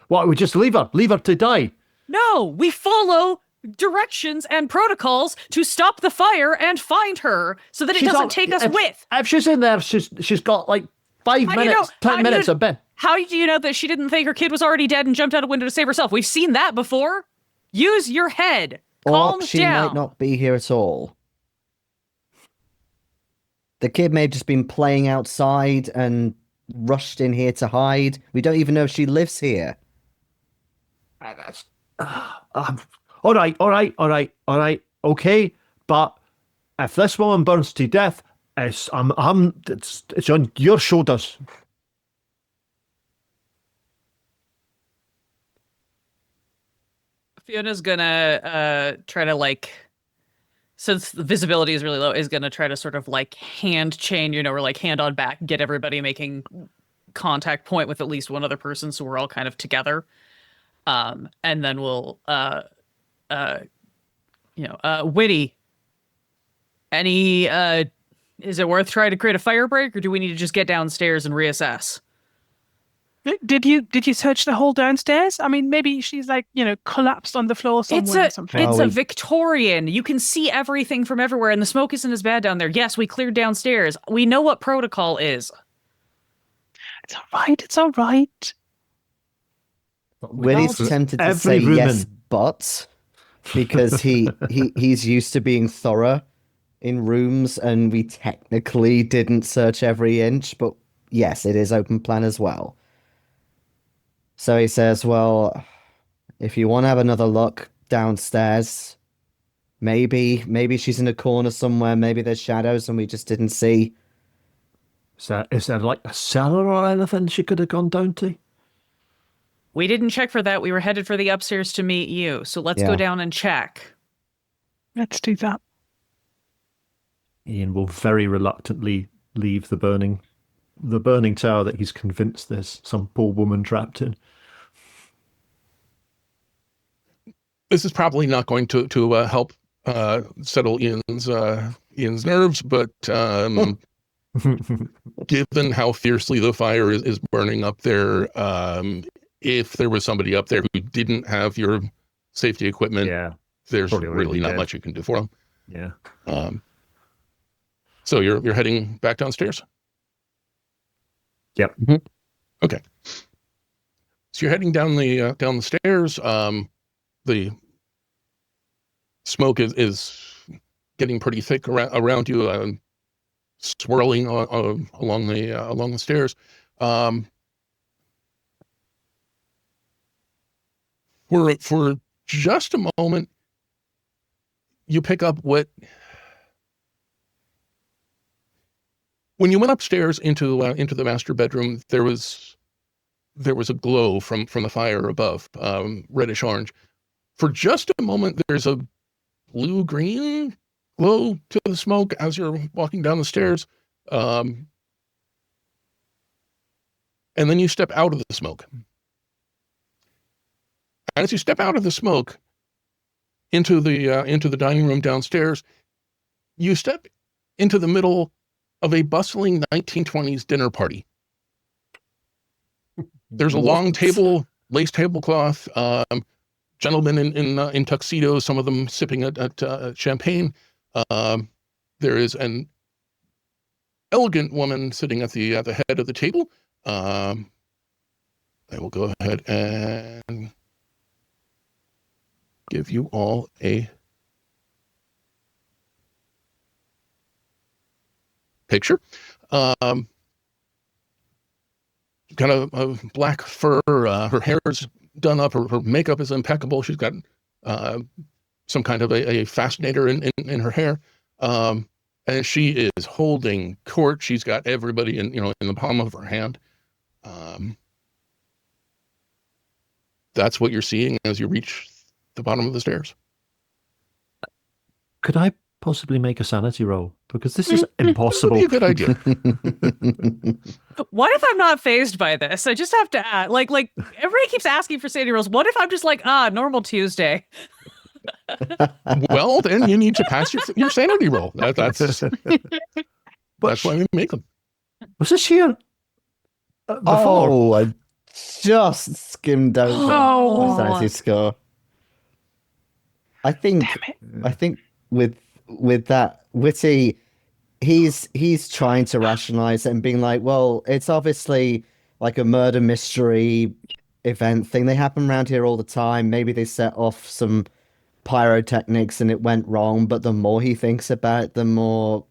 What, we just leave her to die? No, we follow directions and protocols to stop the fire and find her so that it She's doesn't all- take us if- with. If she's in there, she's got like 5 How do you minutes, know- 10 how do you- minutes of bed. How do you know that she didn't think her kid was already dead and jumped out a window to save herself? We've seen that before. Use your head. Calm Or she down. might not be here at all. The kid may have just been playing outside and rushed in here to hide. We don't even know if she lives here. all right, okay, but if this woman burns to death, it's on your shoulders. Fiona's gonna try to, like, since the visibility is really low, is gonna try to sort of like hand chain, or like hand on back, get everybody making contact point with at least one other person, so we're all kind of together. And then we'll Witty, any is it worth trying to create a fire break, or do we need to just get downstairs and reassess? Did you search the whole downstairs? I mean, maybe she's like, collapsed on the floor somewhere or something. It's a Victorian. You can see everything from everywhere, and the smoke isn't as bad down there. Yes, we cleared downstairs. We know what protocol is. It's all right. It's all right. Willie's tempted to say yes, but because he's used to being thorough in rooms, and we technically didn't search every inch, but yes, it is open plan as well. So he says, well, if you want to have another look downstairs, maybe she's in a corner somewhere, maybe there's shadows and we just didn't see. Is there like a cellar or anything she could have gone down to? We didn't check for that. We were headed for the upstairs to meet you, so let's go down and check. Let's do that. Iain will very reluctantly leave the burning tower that he's convinced there's some poor woman trapped in. This is probably not going to help settle Iain's nerves, but given how fiercely the fire is burning up there, if there was somebody up there who didn't have your safety equipment, there's really not much you can do for them. Yeah. So you're heading back downstairs? Yep. Mm-hmm. Okay. So you're heading down the stairs. The smoke is getting pretty thick around you, swirling along the stairs. For just a moment, you pick up what. When you went upstairs into the master bedroom, there was a glow from the fire above, reddish orange. For just a moment, there's a blue-green glow to the smoke as you're walking down the stairs, and then you step out of the smoke. And as you step out of the smoke into the dining room downstairs, you step into the middle of a bustling 1920s dinner party. There's a long table, lace tablecloth, gentlemen in tuxedos, some of them sipping at champagne. There is an elegant woman sitting at the head of the table. I will go ahead and give you all a picture. Got a black fur. Her hair is done up. Her makeup is impeccable. She's got some kind of a fascinator in her hair, and she is holding court. She's got everybody in the palm of her hand. That's what you're seeing as you reach the bottom of the stairs. Could I possibly make a sanity roll? Because this is impossible. That would be a good idea. What if I'm not phased by this? I just have to add, like everybody keeps asking for sanity rolls. What if I'm just like, normal Tuesday? Well, then you need to pass your sanity roll. That's why we make them. Was this here before? Oh, I just skimmed over the sanity score. I think with that, Witty, he's trying to rationalize it and being like, well, it's obviously like a murder mystery event thing. They happen around here all the time. Maybe they set off some pyrotechnics and it went wrong, but the more he thinks about it, the more,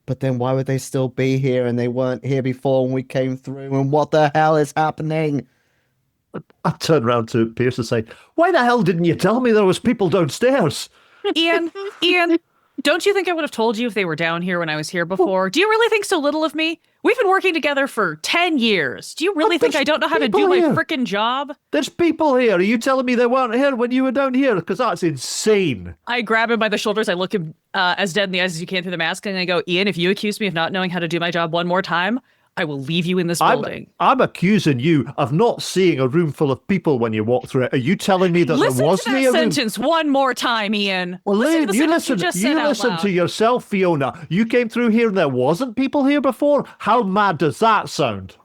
but then why would they still be here and they weren't here before when we came through, and what the hell is happening? I turn around to Pierce and say, "Why the hell didn't you tell me there was people downstairs?" Iain, don't you think I would have told you if they were down here when I was here before? Do you really think so little of me? We've been working together for 10 years. Do you really think I don't know how to do my frickin' job? There's people here. Are you telling me they weren't here when you were down here? Because that's insane. I grab him by the shoulders. I look him as dead in the eyes as you can through the mask, and I go, Iain, if you accuse me of not knowing how to do my job one more time, I will leave you in this building. I'm accusing you of not seeing a room full of people when you walk through it. Are you telling me that there wasn't a room? Listen to that sentence one more time, Iain. Well, listen you listen to yourself, Fiona. You came through here and there wasn't people here before? How mad does that sound?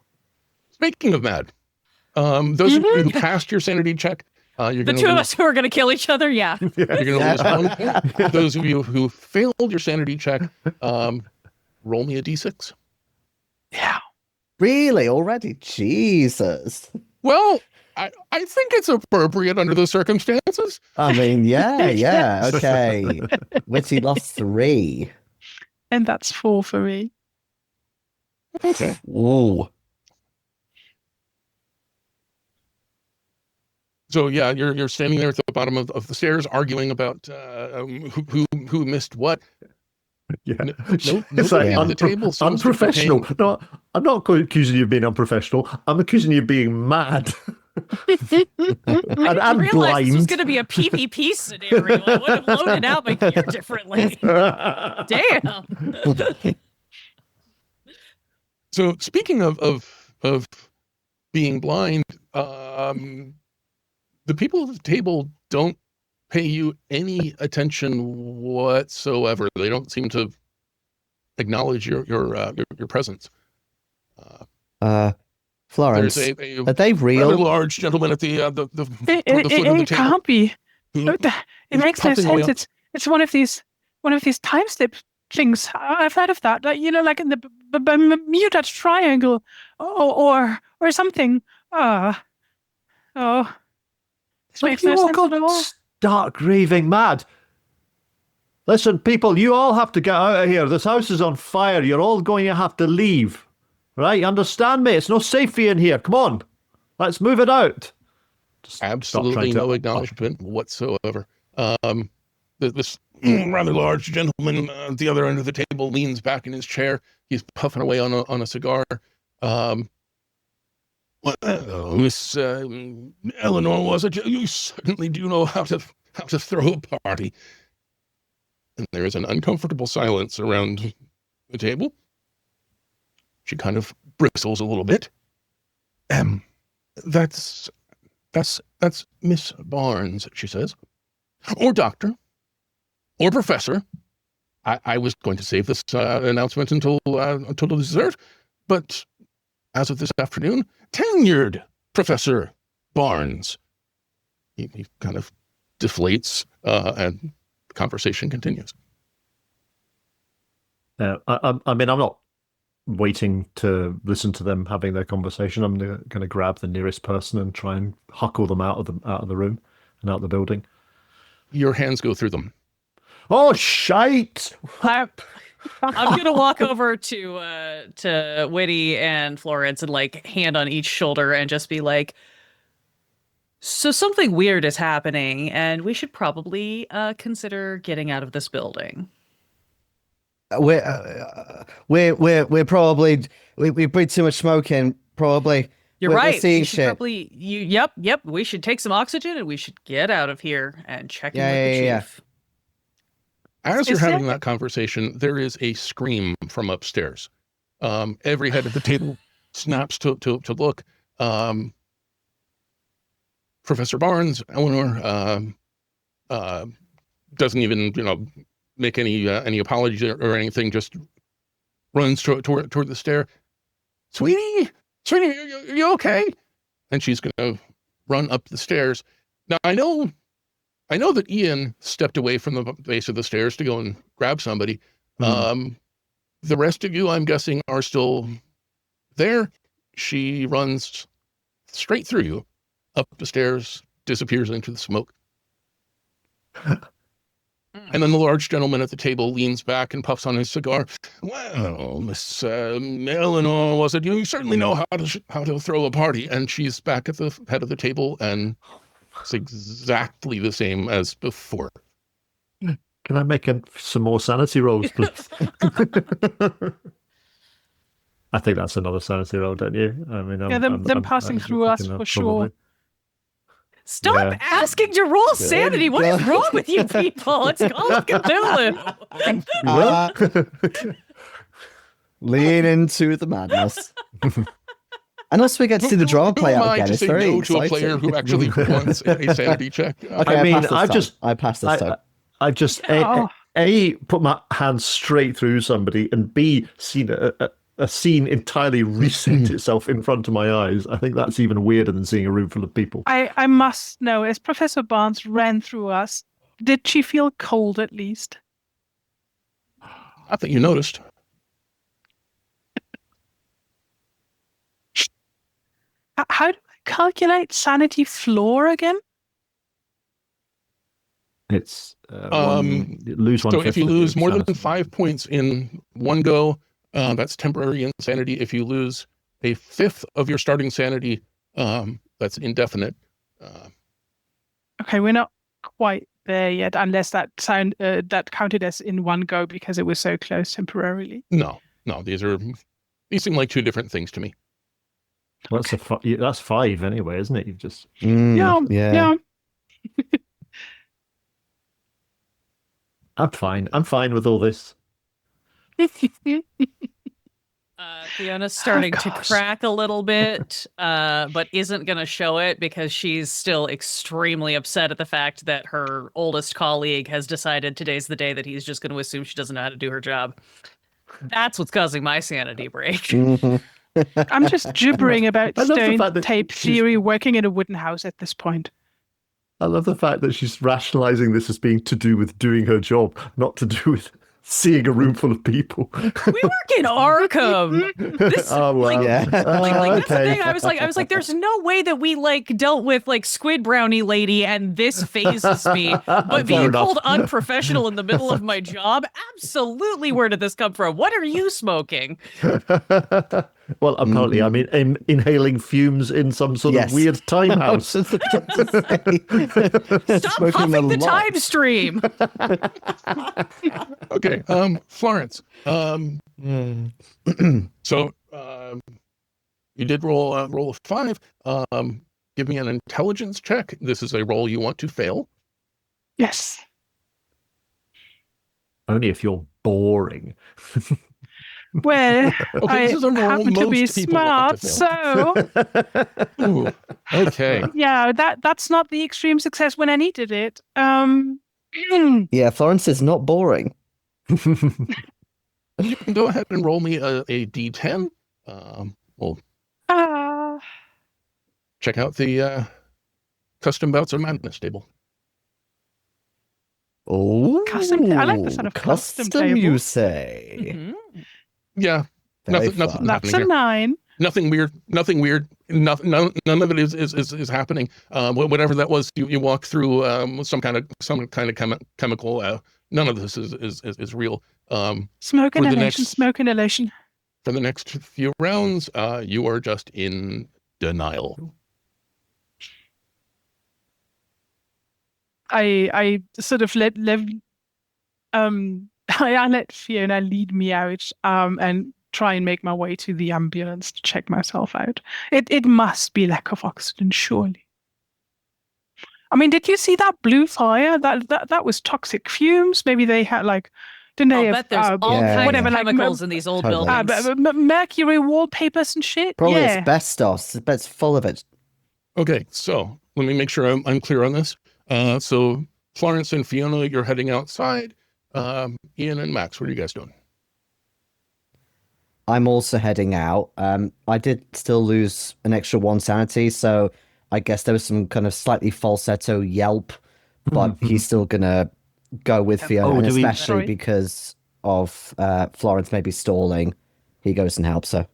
Speaking of mad, those of you who passed your sanity check, you're the two of us who are going to kill each other, yeah. You're going to lose 1 point. Those of you who failed your sanity check, roll me a d6. Yeah. Really? Already? Jesus. Well, I think it's appropriate under the circumstances. I mean, yeah. Okay. Witty lost 3. And that's 4 for me. Okay. Ooh. So yeah, you're standing there at the bottom of the stairs, arguing about who missed what. Yeah, It's like at the table unprofessional. No, I'm not accusing you of being unprofessional. I'm accusing you of being mad. I realized blind. this was going to be a PvP scenario. I would have loaded out my gear differently. Damn. So speaking of being blind, the people at the table don't pay you any attention whatsoever. They don't seem to acknowledge your presence. Florence, there's are they real? Rather large gentleman at the foot of the table. It can't be. It makes no sense. It's one of these time slip things. I've heard of that. Like, like in the Bermuda Triangle, or something. This makes no sense at all. Start raving mad. Listen, people, you all have to get out of here. This house is on fire. You're all going to have to leave. Right? Understand me? It's not safe for you in here. Come on. Let's move it out. Just absolutely no acknowledgement whatsoever. This rather large gentleman at the other end of the table leans back in his chair. He's puffing away on a cigar. Miss Eleanor, was it? You certainly do know how to throw a party. And there is an uncomfortable silence around the table. She kind of bristles a little bit. That's Miss Barnes, she says, or doctor, or professor. I was going to save this announcement until the dessert, but as of this afternoon, tenured Professor Barnes. He kind of deflates, and the conversation continues. I mean, I'm not waiting to listen to them having their conversation. I'm going to grab the nearest person and try and huckle them out of the room and out of the building. Your hands go through them. Oh, shite! I'm gonna walk over to Whitty and Florence and like hand on each shoulder and just be like, so something weird is happening and we should probably consider getting out of this building. We're probably we breathe too much smoke in. Probably. You're right. We're seeing we should shit. probably yep. We should take some oxygen and we should get out of here and check in with the chief. As you're having that conversation, there is a scream from upstairs. Every head at the table snaps to look. Professor Barnes, Eleanor, doesn't even make any apology or anything. Just runs toward the stair. Sweetie, are you okay? And she's gonna run up the stairs. Now I know that Iain stepped away from the base of the stairs to go and grab somebody. The rest of you, I'm guessing, are still there. She runs straight through you, up the stairs, disappears into the smoke. And then the large gentleman at the table leans back and puffs on his cigar. Well, Miss Eleanor, was it? You certainly know how to throw a party. And she's back at the head of the table, and it's exactly the same as before. Can I make some more sanity rolls, please? I think that's another sanity roll, don't you? I mean, them passing through us for sure. Stop asking to roll sanity. What is wrong with you people? It's called Cthulhu. Lean into the madness. And also we get to see the drama play out again. It's very exciting. To a player who actually wants a sanity check. Okay, I passed this time. I just A, put my hand straight through somebody, and B, seen a scene entirely reset itself in front of my eyes. I think that's even weirder than seeing a room full of people. I must know, as Professor Barnes ran through us, did she feel cold at least? I think you noticed. How do I calculate sanity floor again? It's lose one. So if you lose more than 5 points in one go, that's temporary insanity. If you lose a fifth of your starting sanity, that's indefinite. Okay, we're not quite there yet, unless that counted as in one go because it was so close temporarily. No, these seem like two different things to me. Well, that's 5 anyway, isn't it? You've just Yeah. I'm fine. I'm fine with all this. Fiona's starting to crack a little bit, but isn't going to show it because she's still extremely upset at the fact that her oldest colleague has decided today's the day that he's just going to assume she doesn't know how to do her job. That's what's causing my sanity break. I'm just gibbering about stone tape theory working in a wooden house at this point. I love the fact that she's rationalizing this as being to do with doing her job, not to do with seeing a room full of people. We work in Arkham. That's the thing. I was like, there's no way that we dealt with Squid Brownie Lady and this phases me. But being called unprofessional in the middle of my job, absolutely. Where did this come from? What are you smoking? Well, apparently, I'm inhaling fumes in some sort of weird time house. Stop huffing the time stream. Okay, Florence. So you did roll a 5. Give me an intelligence check. This is a roll you want to fail. Yes. Only if you're boring. Well, okay, this is a roll happen to be smart, so... Ooh, okay. Yeah, that's not the extreme success when I needed it. Yeah, Florence is not boring. You can go ahead and roll me a D10. We'll check out the Custom Bouts of Madness table. Oh, custom. I like the sound of custom table. You say? Mm-hmm. Yeah, nothing That's a 9. Nothing weird. None of it is happening. Whatever that was, you walk through some kind of chemical. None of this is real. Smoke inhalation. For the next few rounds, you are just in denial. I sort of I let Fiona lead me out and try and make my way to the ambulance to check myself out. It must be lack of oxygen, surely. I mean, did you see that blue fire? That was toxic fumes. Maybe they had didn't they have? Bet there's all kinds of chemicals in these old buildings. Mercury wallpapers and shit. Probably asbestos. It's full of it. Okay, so let me make sure I'm clear on this. So Florence and Fiona, you're heading outside. Iain and Max, what are you guys doing? I'm also heading out. I did still lose an extra 1 sanity, so I guess there was some kind of slightly falsetto yelp, but he's still gonna go with Fiona, and especially because of Florence maybe stalling, he goes and helps her.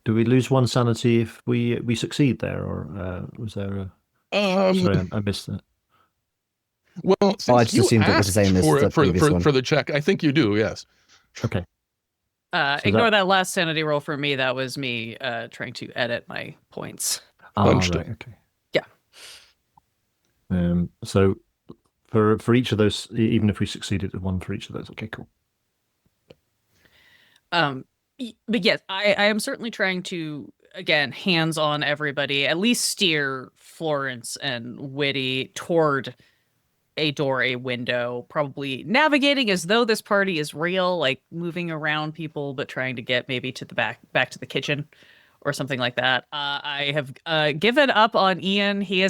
Do we lose 1 sanity if we succeed there, or was there a... sorry, I missed that. Well, Oh, I since just you assumed it was the asked same as for, the previous one. for the check, I think you do, yes. Okay. Ignore that last sanity roll for me. That was me trying to edit my points. Understood. Right, okay. Yeah. So for each of those, even if we succeeded at one for each of those, okay, cool. But yes, I am certainly trying to, again, hands on everybody, at least steer Florence and Witty toward a door, a window, probably navigating as though this party is real, like moving around people, but trying to get maybe to the back to the kitchen or something like that. I have given up on Iain. He,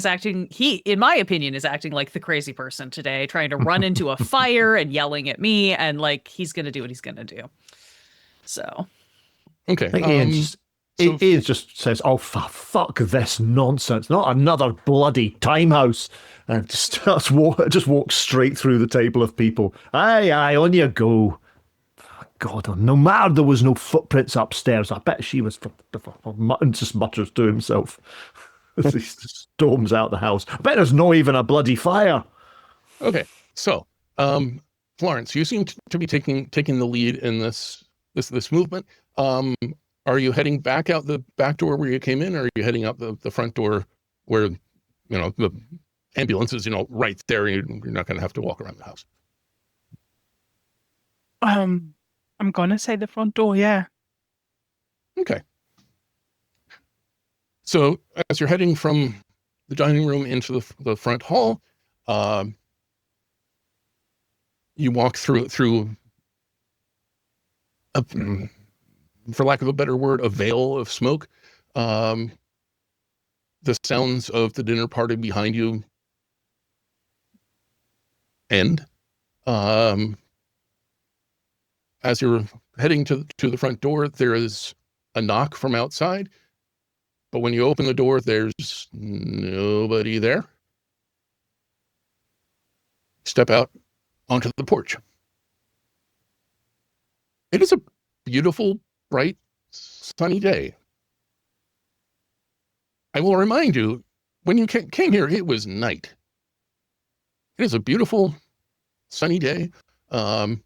in my opinion, is acting like the crazy person today, trying to run into a fire and yelling at me, and like he's gonna do what he's gonna do. So, Okay. Ian just says, "Oh, for fuck this nonsense! Not another bloody time house!" And just walks straight through the table of people. Aye, on you go. God, no matter there was no footprints upstairs, I bet she was and just mutters to himself as he storms out the house. I bet there's no even a bloody fire. Okay. So, Florence, you seem to be taking the lead in this movement. Are you heading back out the back door where you came in, or are you heading out the front door where, the ambulance is, right there, and you're not going to have to walk around the house? I'm gonna say the front door, yeah. Okay. So as you're heading from the dining room into the front hall, you walk through for lack of a better word, a veil of smoke. The sounds of the dinner party behind you end. As you're heading to the front door, there is a knock from outside. But when you open the door, there's nobody there. Step out onto the porch. It is a beautiful, bright, sunny day. I will remind you, when you came here, it was night. It is a beautiful, sunny day. The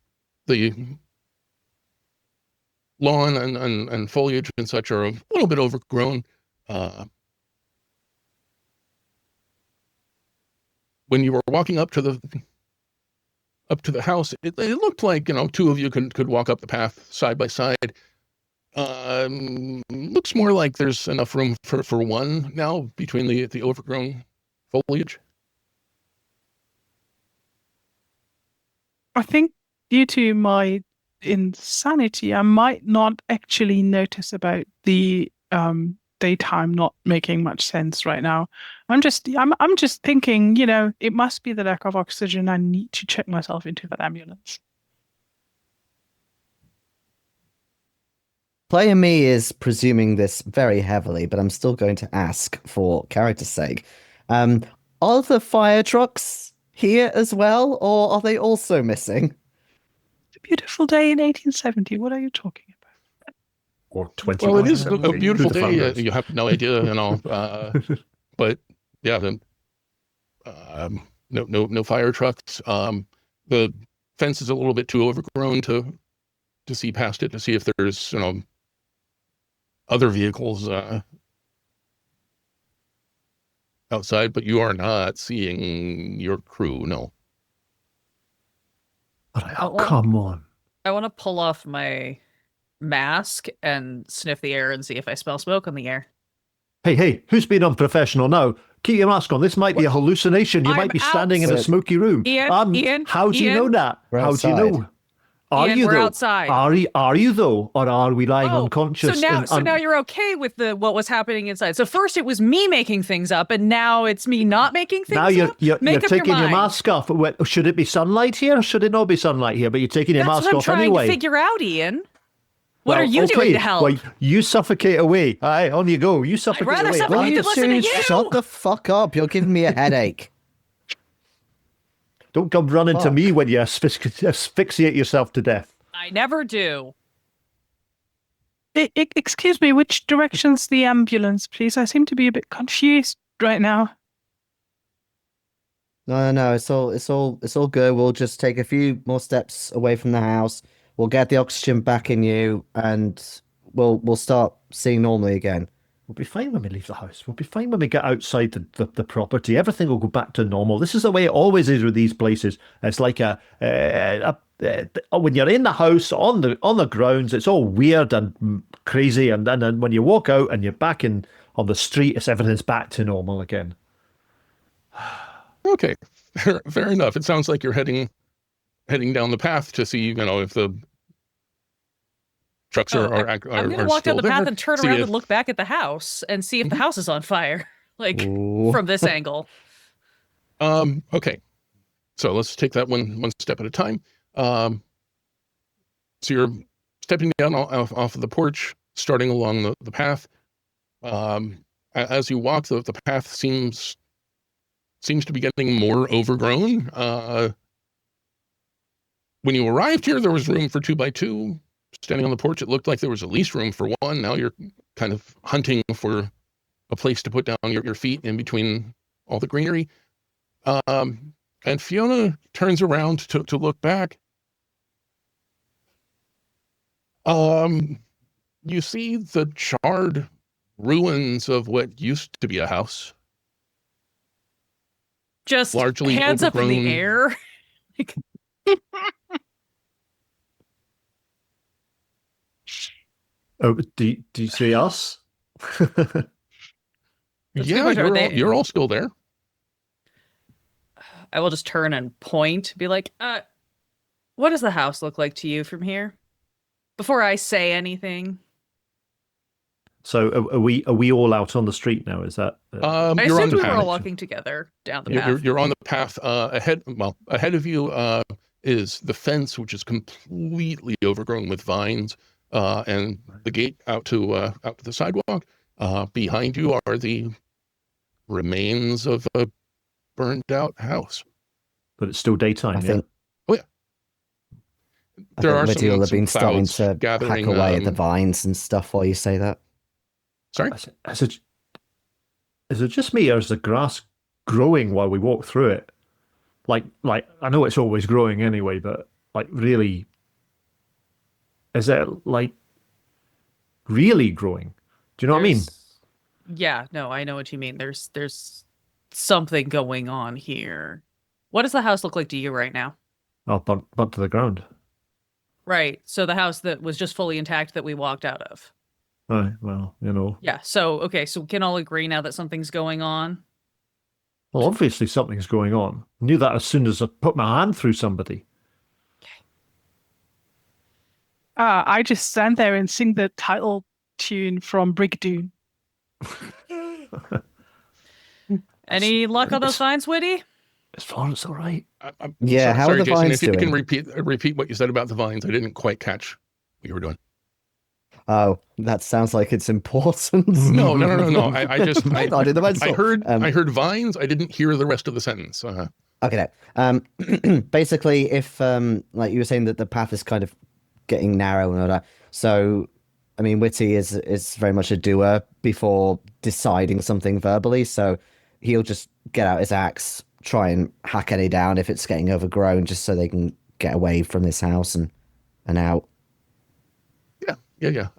lawn and foliage and such are a little bit overgrown. When you were walking up to the house, it looked like, two of you could walk up the path side by side. Looks more like there's enough room for one now between the overgrown foliage. I think due to my insanity, I might not actually notice about the daytime not making much sense right now. I'm just thinking, it must be the lack of oxygen. I need to check myself into that ambulance. Player me is presuming this very heavily, but I'm still going to ask for character's sake. Are the fire trucks here as well, or are they also missing? It's a beautiful day in 1870. What are you talking about? Or 20. Well, it is a beautiful Who the fuck day. knows? You have no idea, but yeah, no fire trucks. The fence is a little bit too overgrown to see past it, to see if there's other vehicles outside, but you are not seeing your crew. No. All right, come on. I want to pull off my mask and sniff the air and see if I smell smoke on the air. Hey, who's being unprofessional now? Keep your mask on. This might be a hallucination. You might be standing in a smoky room. Ian, how do you know that? We're How do you know? Are Ian, you we're though? outside. Are you though, or are we lying unconscious? So now you're okay with what was happening inside. So first it was me making things up, and now it's me not making things up. Now you're taking your mind. mask off. Should it be sunlight here? Or should it not be sunlight here? But you're taking your mask off anyway. That's what I'm trying to figure out, Ian. What are you doing to help? Well, you suffocate away. Aye, on you go. You suffocate I'd rather away. suffocate than listen to you. Shut the fuck up. You're giving me a headache. Don't come running to me when you asphyxiate yourself to death. I never do. Excuse me, which direction's the ambulance, please? I seem to be a bit confused right now. No. It's all good. We'll just take a few more steps away from the house. We'll get the oxygen back in you, and we'll start seeing normally again. We'll be fine when we leave the house. We'll be fine when we get outside the property. Everything will go back to normal. This is the way it always is with these places. It's like when you're in the house on the grounds, it's all weird and crazy, and then when you walk out and you're back on the street, everything's back to normal again. Okay, fair enough. It sounds like you're heading down the path to see, if the trucks are I'm going to walk down the path and turn around and look back at the house and see if the house is on fire, from this angle. Okay, so let's take that one step at a time. So you're stepping down off of the porch, starting along the path. As you walk, the path seems to be getting more overgrown. When you arrived here, there was room for 2x2. Standing on the porch, it looked like there was at least room for one. Now you're kind of hunting for a place to put down your feet in between all the greenery. And Fiona turns around to look back. You see the charred ruins of what used to be a house. Just largely hands up in overgrown. the air. Oh, do you see us? Yeah, you're all still there. I will just turn and point, be like, what does the house look like to you from here? Before I say anything. So are we all out on the street now? Is that? I You're on assumed the we were all path. walking together down the path. You're on the path ahead. Well, ahead of you is the fence, which is completely overgrown with vines, and the gate out to the sidewalk. Behind you are the remains of a burned out house. But it's still daytime. I think. Oh yeah. There are Whitty will have been starting clouds to hack gathering, away at the vines and stuff while you say that. Sorry? Is it just me, or is the grass growing while we walk through it? Like I know it's always growing anyway, but really, is it really growing? Do you know what I mean? Yeah, no, I know what you mean. There's something going on here. What does the house look like to you right now? Oh, burnt to the ground. Right. So the house that was just fully intact that we walked out of. Right. Well, Yeah. So, okay. So we can all agree now that something's going on. Well, obviously something's going on. I knew that as soon as I put my hand through somebody. I just stand there and sing the title tune from Brigadoon. Any luck on those vines, Whitty? Is Florence all right? Yeah, how are the Jayson, vines if you can doing? repeat what you said about the vines. I didn't quite catch what you were doing. Oh, that sounds like it's important. No. I just I thought it was I heard vines. I didn't hear the rest of the sentence. Okay. Basically, if like you were saying that the path is kind of getting narrow and all that. So, I mean, Whitty is very much a doer before deciding something verbally. So he'll just get out his axe, try and hack any down if it's getting overgrown, just so they can get away from this house and out. Yeah.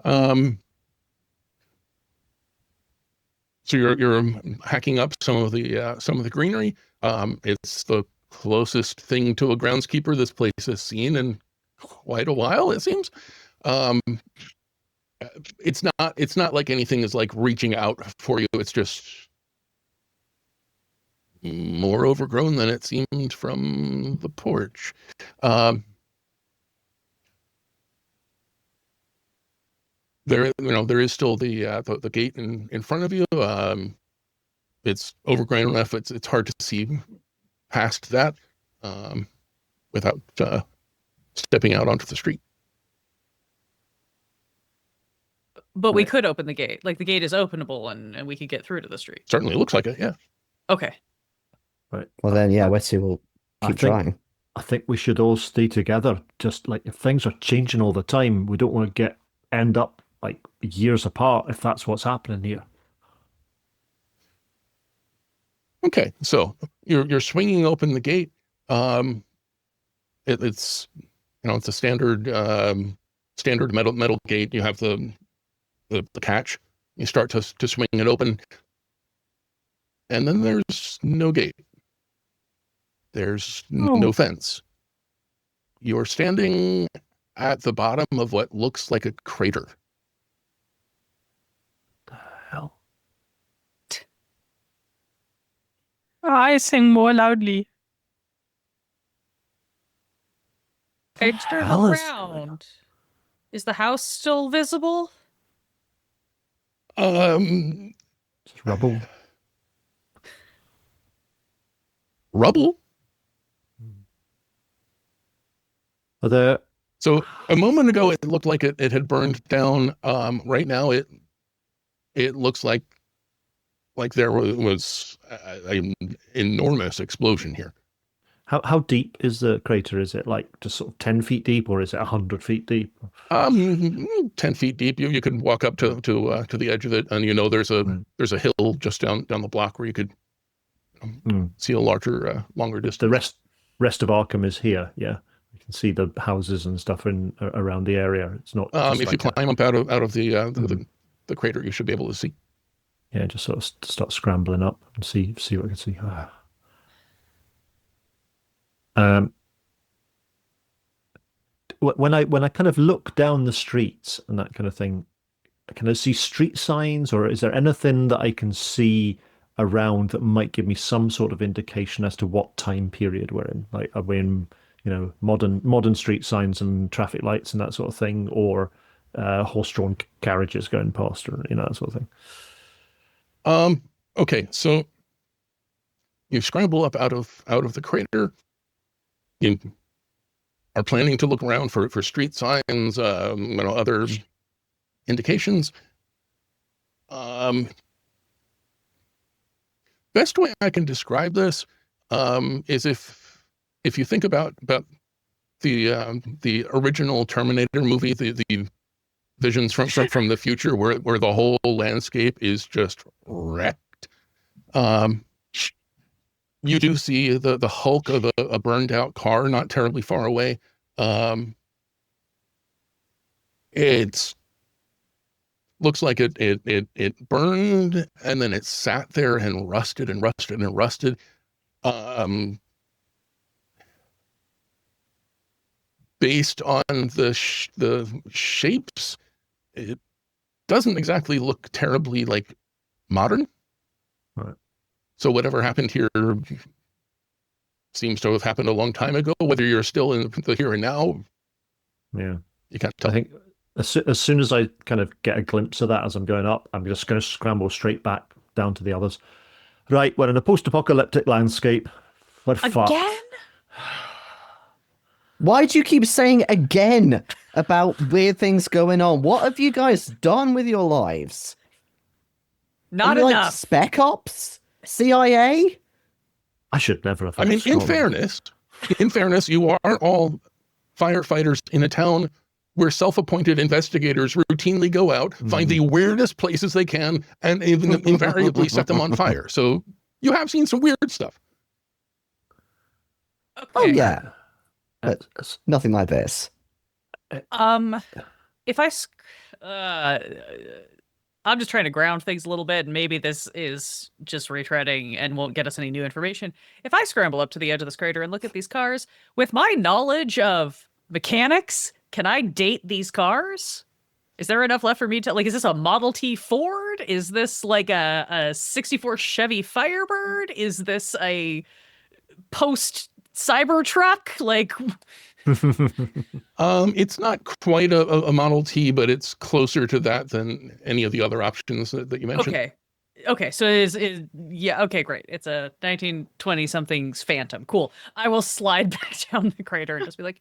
So you're hacking up some of the greenery. It's the closest thing to a groundskeeper this place has seen in quite a while, it seems. It's not like anything is like reaching out for you. It's just more overgrown than it seemed from the porch. There is still the gate in front of you. It's overgrown enough. It's hard to see past that without stepping out onto the street. But we could open the gate. Like the gate is openable and we could get through to the street. Certainly looks like it. Yeah. Okay. Right. Well, then, yeah, Whitty will keep trying. I think we should all stay together. Just like if things are changing all the time, we don't want to end up like years apart if that's what's happening here. Okay, so you're swinging open the gate. It's it's a standard metal gate. You have the catch. You start to swing it open, and then there's no gate. There's no fence. You're standing at the bottom of what looks like a crater. The hell? I sing more loudly. I turn hell is around. Is the house still visible? Just rubble. Rubble. Are there? So a moment ago, it looked like it had burned down. Right now, it looks like there was an enormous explosion here. How deep is the crater? Is it like just sort of 10 feet deep, or is it 100 feet deep? 10 feet deep. You could walk up to the edge of it, and there's a hill just down the block where you could see a longer distance. The rest of Arkham is here. Yeah, you can see the houses and stuff around the area. It's not. If you climb up out of the crater, you should be able to see. Yeah, just sort of start scrambling up and see what I can see. When I kind of look down the streets and that kind of thing, can I see street signs, or is there anything that I can see around that might give me some sort of indication as to what time period we're in? Like, are we in, modern street signs and traffic lights and that sort of thing, or horse-drawn carriages going past, or that sort of thing? Okay, so you scramble up out of the crater. You are planning to look around for street signs, other indications. Best way I can describe this is if you think about the original Terminator movie, the visions from the future, where the whole landscape is just wrecked. You do see the hulk of a burned out car not terribly far away. It looks like it burned, and then it sat there and rusted and rusted and rusted. Based on the shapes, it doesn't exactly look terribly like modern. Right. So whatever happened here seems to have happened a long time ago. Whether you're still in the here and now, yeah, you can't tell. I think as soon as I kind of get a glimpse of that as I'm going up, I'm just going to scramble straight back down to the others. Right, we're in a post-apocalyptic landscape. We're fucked. Again? Why do you keep saying again about weird things going on? What have you guys done with your lives? Not Are you enough. like Spec Ops? CIA? I should never have. I mean, in fairness, you are all firefighters in a town where self-appointed investigators routinely go out, find the weirdest places they can, and invariably set them on fire. So you have seen some weird stuff. Okay. Oh yeah, but nothing like this. If I'm just trying to ground things a little bit, and maybe this is just retreading and won't get us any new information. If I scramble up to the edge of this crater and look at these cars, with my knowledge of mechanics, can I date these cars? Is there enough left for me to, is this a Model T Ford? Is this like a 64 Chevy Firebird? Is this a post Cybertruck? It's not quite a Model T, but it's closer to that than any of the other options that you mentioned. Okay, so it is yeah, okay, great. It's a 1920 something's Phantom. Cool. I will slide back down the crater and just be like,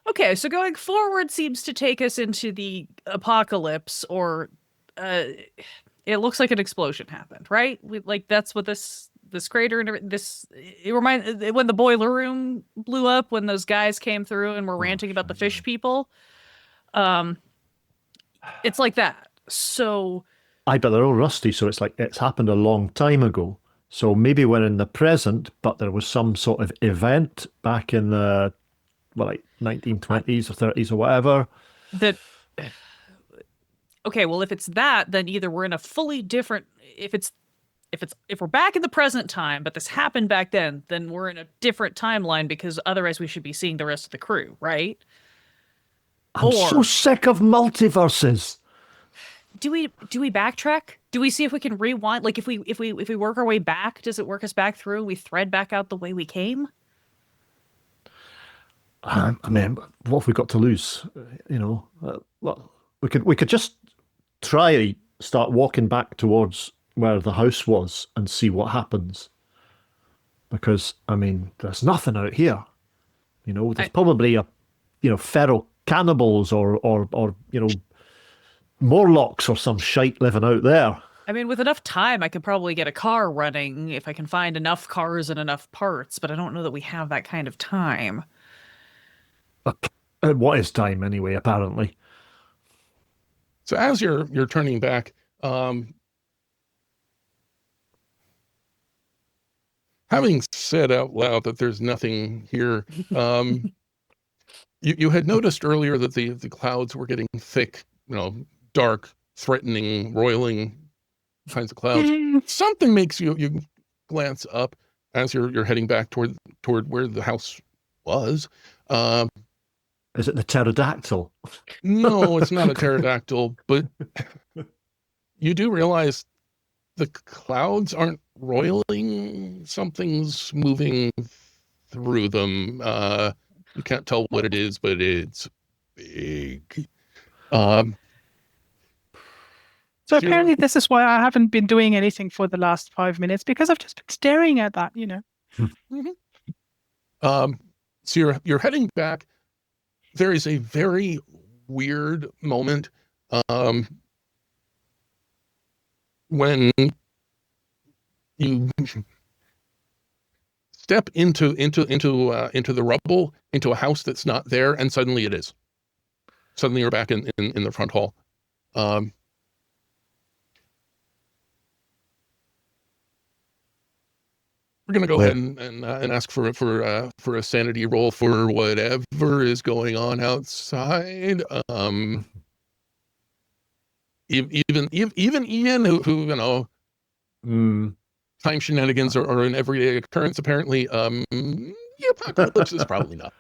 okay, so going forward seems to take us into the apocalypse, or it looks like an explosion happened, right? That's what this crater and this, it reminds, when the boiler room blew up, when those guys came through and were ranting about the fish people. It's like that. So I bet they're all rusty, so it's like it's happened a long time ago. So maybe we're in the present, but there was some sort of event back in the, well, like 1920s or 30s or whatever. That okay, well, if it's that, then either we're in a fully different. If we're back in the present time, but this happened back then we're in a different timeline because otherwise we should be seeing the rest of the crew, right? I'm so sick of multiverses. Do we backtrack? Do we see if we can rewind? Like if we work our way back, does it work us back through? And we thread back out the way we came? I mean, what have we got to lose? Well, we could just try start walking back towards where the house was and see what happens. Because I mean, there's nothing out here. There's probably feral cannibals or Morlocks or some shite living out there. I mean, with enough time, I could probably get a car running if I can find enough cars and enough parts, but I don't know that we have that kind of time. What is time anyway, apparently? So as you're turning back, having said out loud that there's nothing here, you had noticed earlier that the clouds were getting thick, dark, threatening, roiling kinds of clouds. Something makes you glance up as you're heading back toward where the house was. Is it the pterodactyl? No, it's not a pterodactyl, but you do realize the clouds aren't roiling. Something's moving through them. You can't tell what it is, but it's big. So apparently this is why I haven't been doing anything for the last 5 minutes, because I've just been staring at that, Mm-hmm. So you're heading back. There is a very weird moment when you step into the rubble, into a house that's not there, and suddenly it is. Suddenly you're back in the front hall. We're gonna go ahead and ask for a sanity roll for whatever is going on outside. Even Iain, who time shenanigans are an everyday occurrence. Apparently, the apocalypse is probably not.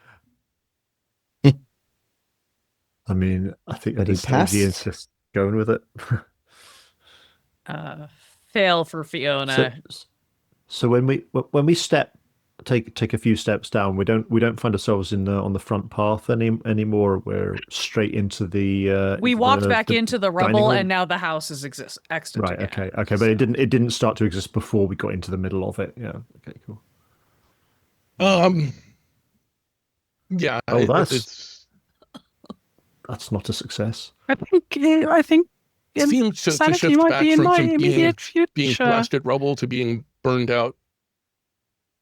I mean, I think at He this stage Iain's just going with it. Fail for Fiona. So when we take a few steps down, we don't find ourselves on the front path anymore. We're straight into the. We walked back into the rubble, room. And now the house is extant. Right. Again, Okay. But it didn't start to exist before we got into the middle of it. Yeah. Okay. Cool. Yeah. That's not a success. I think it seems to shift might back be in my from immediate future. being blasted rubble to being burned out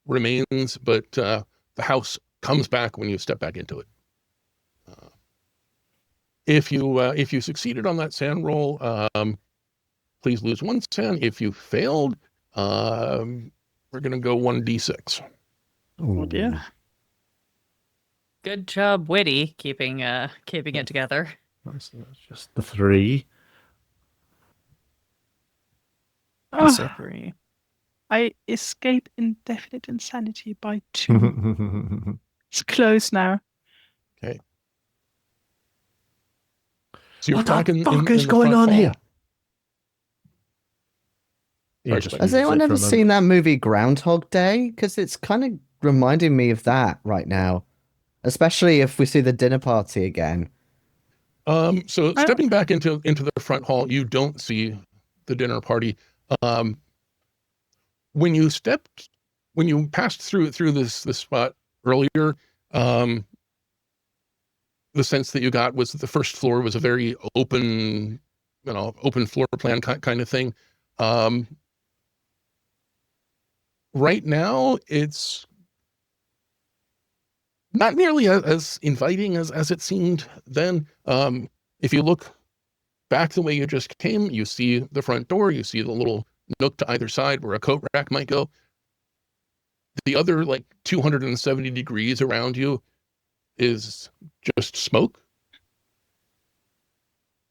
remains, but the house comes back when you step back into it. If you succeeded on that sand roll, please lose 1 sand. If you failed, we're gonna go 1d6. Oh dear. Good job, Witty, keeping it together. That's just the 3. That's a 3. I escape indefinite insanity by 2. It's close now. Okay. So you're What back the in fuck in is the going front on hall. here? Has anyone ever seen that movie Groundhog Day? Because it's kind of reminding me of that right now, especially if we see the dinner party again. So stepping back into the front hall, you don't see the dinner party. When you passed through this spot earlier, the sense that you got was that the first floor was a very open floor plan kind of thing. Right now, it's not nearly as inviting as it seemed then. If you look back the way you just came, you see the front door, you see the little nook to either side where a coat rack might go. The other, 270 degrees around you is just smoke.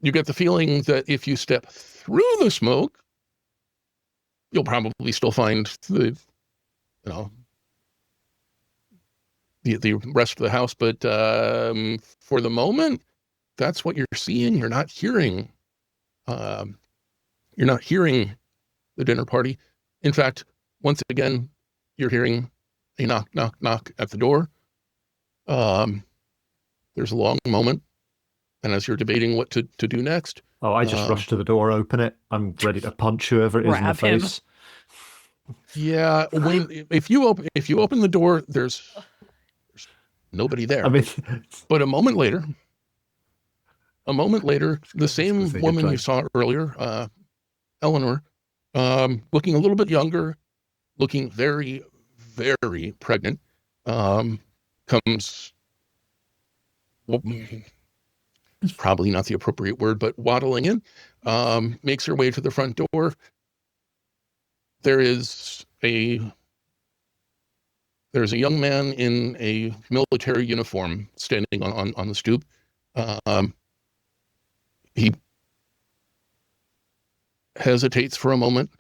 You get the feeling that if you step through the smoke, you'll probably still find the rest of the house. But for the moment, that's what you're seeing. You're not hearing. You're not hearing the dinner party. In fact, once again, you're hearing a knock, knock, knock at the door. There's a long moment. And as you're debating what to do next. Oh, I just rush to the door, open it. I'm ready to punch whoever it is in the face. Yeah, if you open the door, there's nobody there. I mean, but a moment later, the same woman you saw earlier, Eleanor, looking a little bit younger, looking very, very pregnant, comes. Well, it's probably not the appropriate word, but waddling in, makes her way to the front door. There's a young man in a military uniform standing on the stoop. He hesitates for a moment.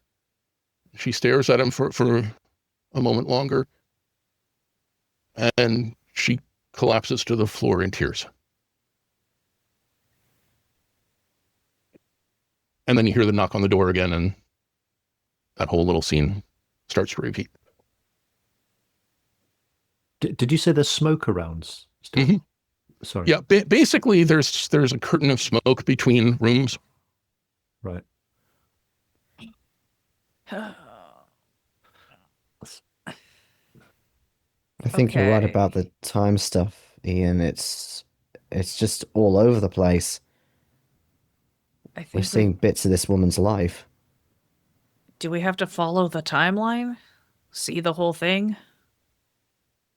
She stares at him for a moment longer, and she collapses to the floor in tears. And then you hear the knock on the door again, and that whole little scene starts to repeat. Did you say there's smoke around? Mm-hmm. Sorry. Yeah, basically there's a curtain of smoke between rooms. Right. I think you're right about the time stuff, Ian. It's just all over the place. We're seeing bits of this woman's life. Do we have to follow the timeline? See the whole thing?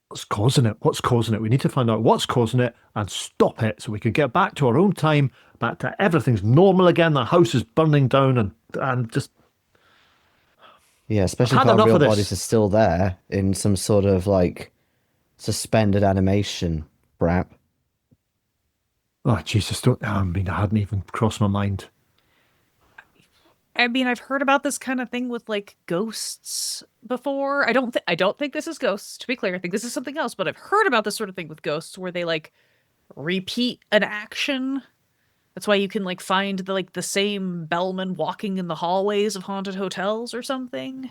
What's causing it? What's causing it? We need to find out what's causing it and stop it so we can get back to our own time, back to everything's normal again. The house is burning down and just... Yeah, especially if our real bodies are still there in some sort of suspended animation crap. Oh, Jesus, I hadn't even crossed my mind. I mean, I've heard about this kind of thing with ghosts before. I don't think this is ghosts, to be clear. I think this is something else, but I've heard about this sort of thing with ghosts where they repeat an action. That's why you can find the same bellman walking in the hallways of haunted hotels or something.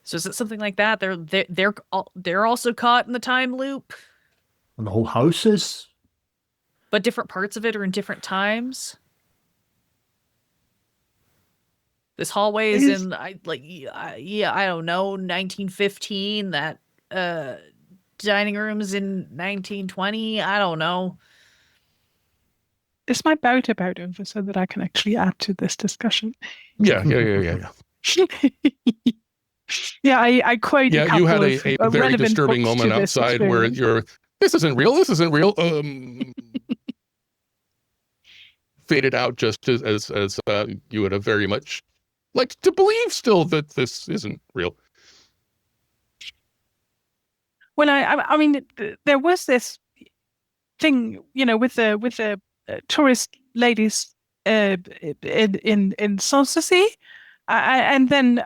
So is it something like that? They're also caught in the time loop. And the whole house is? But different parts of it are in different times. This hallway is in, I don't know, 1915. That dining room's in 1920. I don't know. Is my bout about over so that I can actually add to this discussion? Yeah. Yeah, I quote. Yeah, you had a very disturbing moment outside where this isn't real. Faded out just as you would have very much liked to believe still that this isn't real. Well, I mean, there was this thing, with the tourist ladies in Sanssouci, and then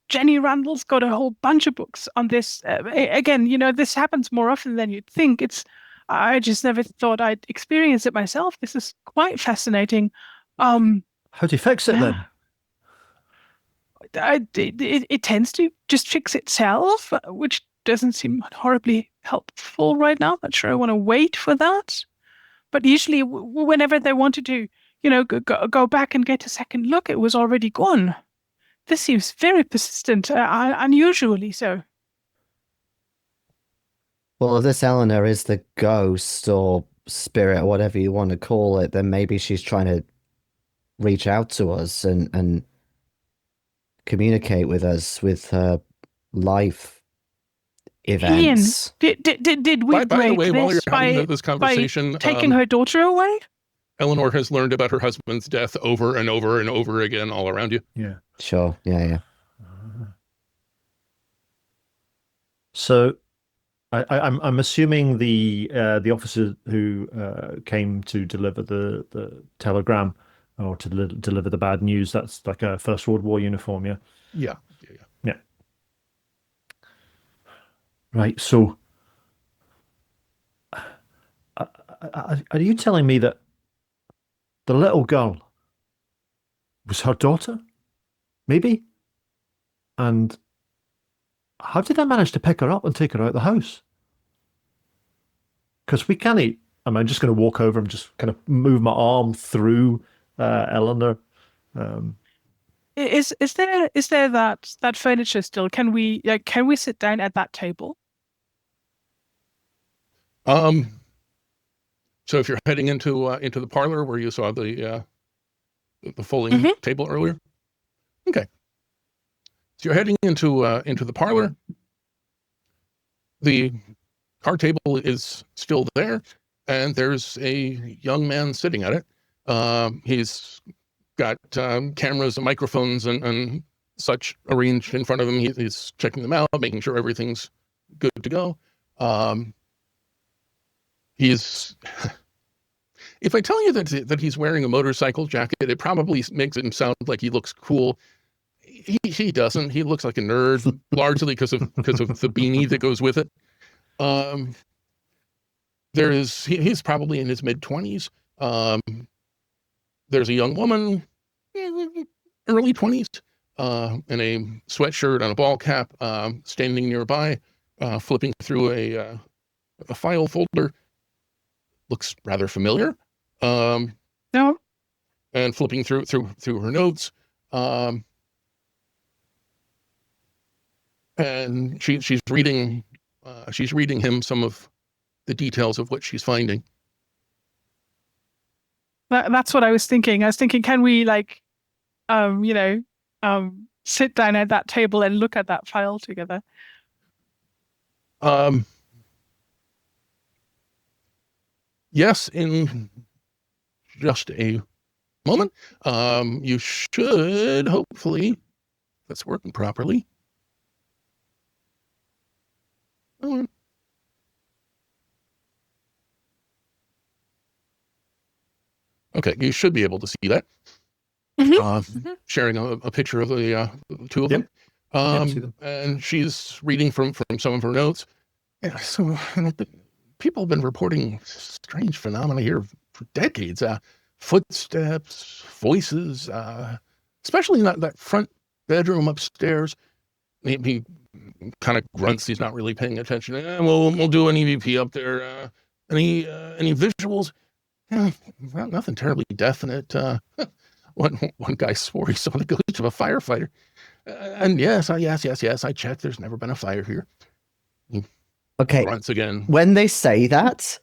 Jenny Randall's got a whole bunch of books on this. Again, this happens more often than you'd think. I just never thought I'd experience it myself. This is quite fascinating. How do you fix it then? It tends to just fix itself, which doesn't seem horribly helpful right now. Not sure I want to wait for that. But usually, whenever they wanted to, go back and get a second look, it was already gone. This seems very persistent, unusually so. Well, if this Eleanor is the ghost or spirit or whatever you want to call it, then maybe she's trying to reach out to us and communicate with us with her life events. Ian, did we break by the way, while this you're having this conversation, by taking her daughter away? Eleanor has learned about her husband's death over and over and over again all around you. Yeah. Sure. Yeah. So, I'm assuming the officer who came to deliver the telegram or to deliver the bad news, that's like a First World War uniform, yeah? Yeah. Yeah. Right, so are you telling me that the little girl was her daughter? Maybe? And how did I manage to pick her up and take her out of the house? Because we can't. I'm just going to walk over and just kind of move my arm through Eleanor. Is there that furniture still? Can we sit down at that table? So if you're heading into the parlor where you saw the folding table earlier, okay. So you're heading into the parlor. The card table is still there, and there's a young man sitting at it. He's got cameras and microphones and such arranged in front of him. He's checking them out, making sure everything's good to go. He's if I tell you that he's wearing a motorcycle jacket, it probably makes him sound like he looks cool. He doesn't. He looks like a nerd, largely because of the beanie that goes with it. He's probably in his mid-20s. There's a young woman, early 20s, in a sweatshirt and a ball cap, standing nearby, flipping through a file folder. Looks rather familiar. No. And flipping through her notes. And she's reading him some of the details of what she's finding. That's what I was thinking. I was thinking, can we sit down at that table and look at that file together? Yes, in just a moment. You should hopefully that's working properly. Okay, you should be able to see that. Sharing a picture of the two of them. See them. And she's reading from some of her notes. Yeah, so people have been reporting strange phenomena here for decades. Footsteps, voices, especially in that front bedroom upstairs. He kind of grunts. He's not really paying attention. We'll do an EVP up there. Any visuals? Nothing terribly definite. One guy swore he saw the ghost of a firefighter. And yes, I checked. There's never been a fire here. Okay. Grunts again. When they say that,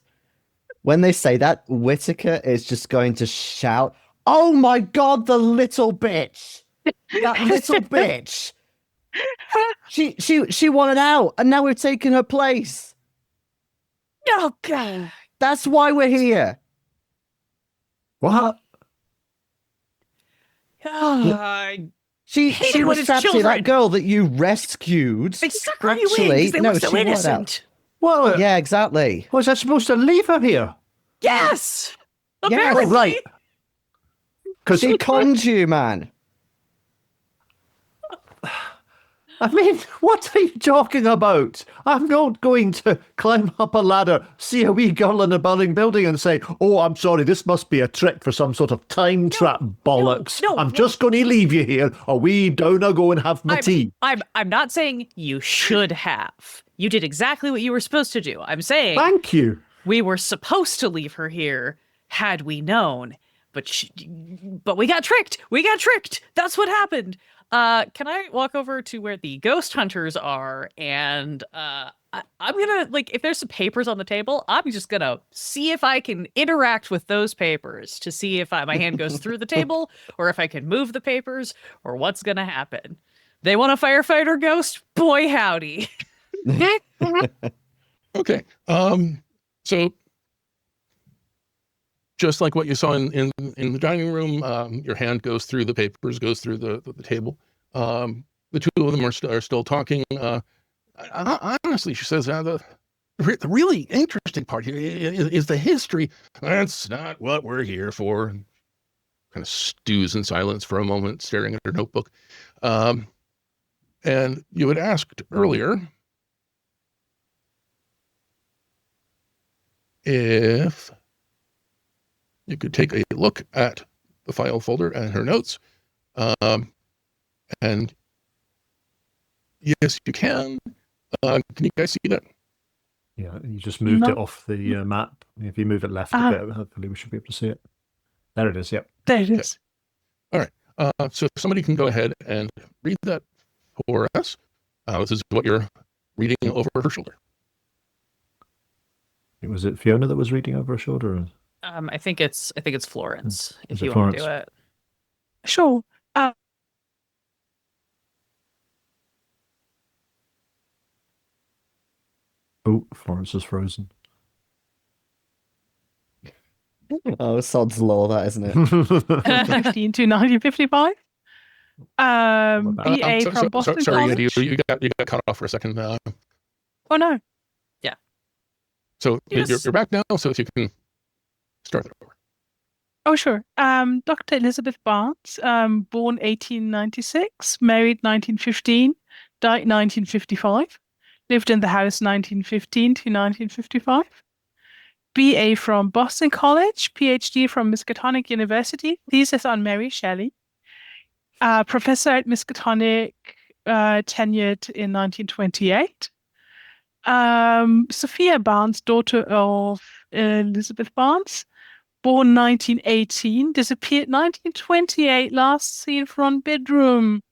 Whittaker is just going to shout, "Oh my God, the little bitch! That little bitch! She wanted out, and now we've taken her place. Oh God! That's why we're here." What? She hated was when trapped it's here. That children. girl that you rescued. They suck on you in 'cause they were so she wanted out. innocent. Well, Yeah, exactly. was I supposed to leave her here? Yes. Yeah, Apparently. Right. Because She conned you, man. I mean, what are you talking about? I'm not going to climb up a ladder, see a wee girl in a burning building and say, "Oh, I'm sorry, this must be a trick for some sort of time trap bollocks. no, I'm no. just going to leave you here, or we down I go and have my tea." I'm not saying you should have. You did exactly what you were supposed to do. I'm saying Thank you. we were supposed to leave her here had we known, but we got tricked. We got tricked. That's what happened. Can I walk over to where the ghost hunters are? And I'm gonna, if there's some papers on the table, I'm just gonna see if I can interact with those papers to see if my hand goes through the table or if I can move the papers or what's gonna happen. They want a firefighter ghost? Boy, howdy. Okay. So just like what you saw in the dining room. Your hand goes through the papers, goes through the table. The two of them are still talking. Honestly, she says, the really interesting part here is the history. That's not what we're here for. Kind of stews in silence for a moment, staring at her notebook. And you had asked earlier if you could take a look at the file folder and her notes. And yes, you can. Can you guys see that? Yeah, you just moved No. it off the map. If you move it left a bit, hopefully we should be able to see it. There it is, yep. There it is. So somebody can go ahead and read that for us. This is what you're reading over her shoulder. Was it Fiona that was reading over her shoulder? I think it's Florence. Is If it you want to do Florence? it. Sure. Oh, Florence is frozen. Oh, sod's law, that isn't it? 15 to 1955. BA from Boston sorry, College. you got cut off for a second. Oh no. So Yes. you're back now. So if you can start it over. Oh, sure. Dr. Elizabeth Barnes, born 1896, married 1915, died 1955, lived in the house 1915 to 1955. BA from Boston College, PhD from Miskatonic University, thesis on Mary Shelley. Professor at Miskatonic, tenured in 1928. Sophia Barnes, daughter of Elizabeth Barnes, born 1918, disappeared 1928, last seen front bedroom.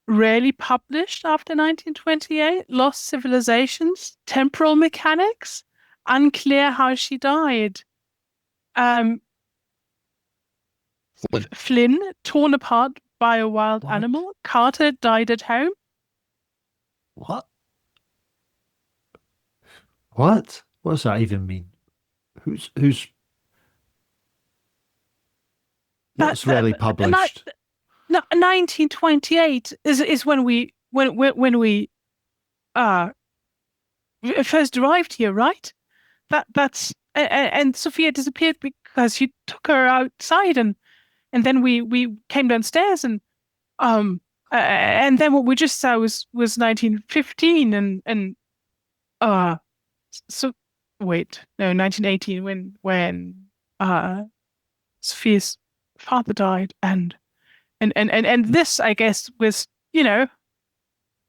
Rarely published after 1928, lost civilizations, temporal mechanics, unclear how she died. Flynn, torn apart by a wild What? animal. Carter died at home. What? What? What does that even mean? Who's what's rarely published? No, 1928 is when we first arrived here, right? That's and Sophia disappeared because you took her outside, and then we came downstairs, and then what we just saw was 1915, and so wait, no, 1918 when Sophia's father died, and this, I guess, was,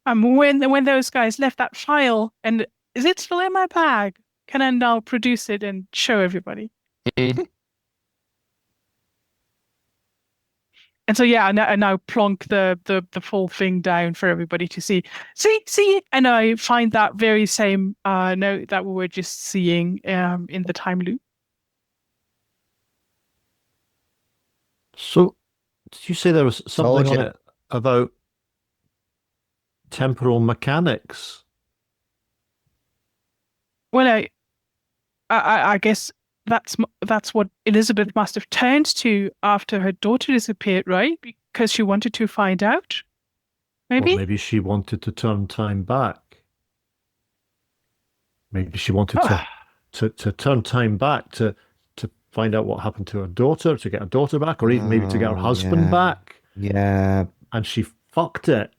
when those guys left that file, and is it still in my bag? Can I now produce it and show everybody? Mhm. And so I now plonk the full thing down for everybody to see. See, and I find that very same note that we were just seeing in the time loop. So, did you say there was something on you. it about temporal mechanics? Well, I guess that's what Elizabeth must have turned to after her daughter disappeared, right? Because she wanted to find out. Maybe. Or maybe she wanted to turn time back. Maybe she wanted to turn time back to find out what happened to her daughter, to get her daughter back, or even maybe to get her husband back. Yeah. And she fucked it.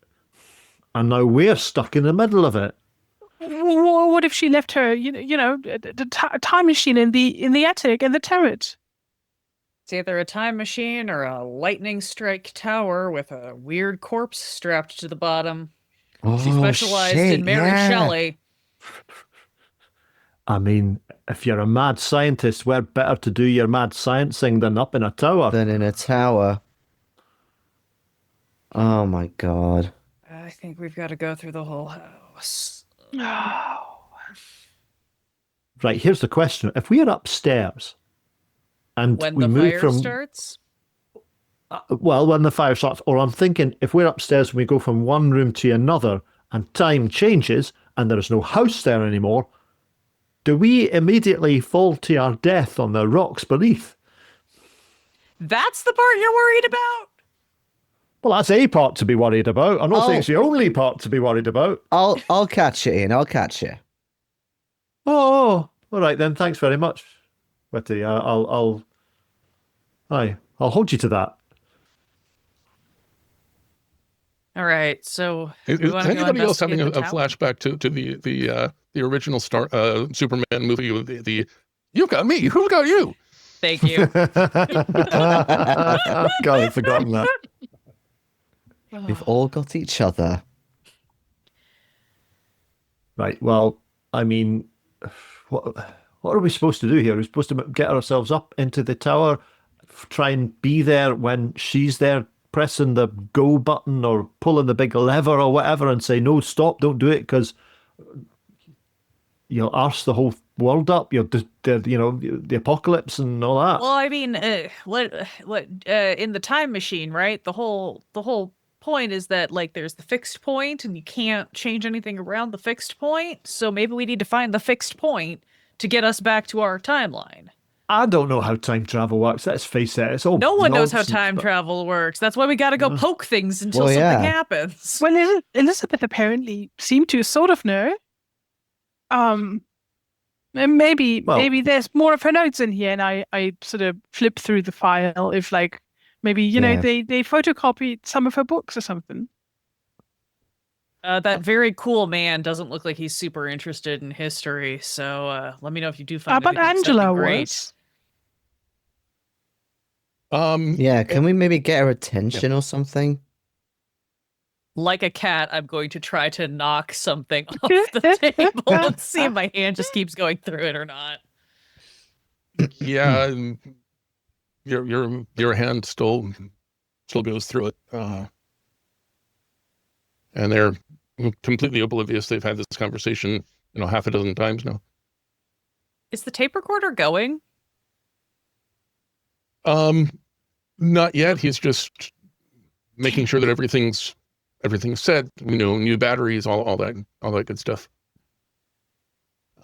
And now we're stuck in the middle of it. What if she left her, the time machine in the attic and the turret? It's either a time machine or a lightning strike tower with a weird corpse strapped to the bottom. She specialized in Mary Shelley. I mean, if you're a mad scientist, where better to do your mad sciencing than up in a tower? Than in a tower. Oh my god. I think we've got to go through the whole house. Right, here's the question. If we are upstairs and When we the move fire from... starts? Well, when the fire starts, or I'm thinking if we're upstairs and we go from one room to another and time changes and there is no house there anymore, do we immediately fall to our death on the rocks beneath? That's the part you're worried about? Well, that's a part to be worried about. I'm not saying it's the only part to be worried about. I'll catch you, Ian. I'll catch you. Oh, all right then. Thanks very much, Whitty. I'll hold you to that. All right, so Is we wanna go anybody else having a investigate the tower? flashback to the original Superman movie with the you got me, who got you? Thank you. God, I've forgotten that. We've all got each other. Right. Well, I mean, what are we supposed to do here? We're supposed to get ourselves up into the tower, try and be there when she's there, pressing the go button or pulling the big lever or whatever, and say, no, stop, don't do it, because you'll arse the whole world up. You'll, the apocalypse and all that. Well, I mean, what in the time machine, right? The whole point is that like there's the fixed point and you can't change anything around the fixed point. So maybe we need to find the fixed point to get us back to our timeline. I don't know how time travel works. Let's face it. It's all No one knows how nonsense, time but- travel works. That's why we got to go poke things until Well, yeah. something happens. Well, Elizabeth apparently seemed to sort of know. And maybe there's more of her notes in here, and I sort of flip through the file if like maybe Yeah. they photocopied some of her books or something. That very cool man doesn't look like he's super interested in history. So let me know if you do find But anything. That'd be Angela great. was. Yeah, can we maybe get her attention or something? Like a cat, I'm going to try to knock something off the table and see if my hand just keeps going through it or not. Yeah, your hand still goes through it, and they're completely oblivious. They've had this conversation, half a dozen times now. Is the tape recorder going? Not yet. He's just making sure that everything's set. New batteries, all that good stuff.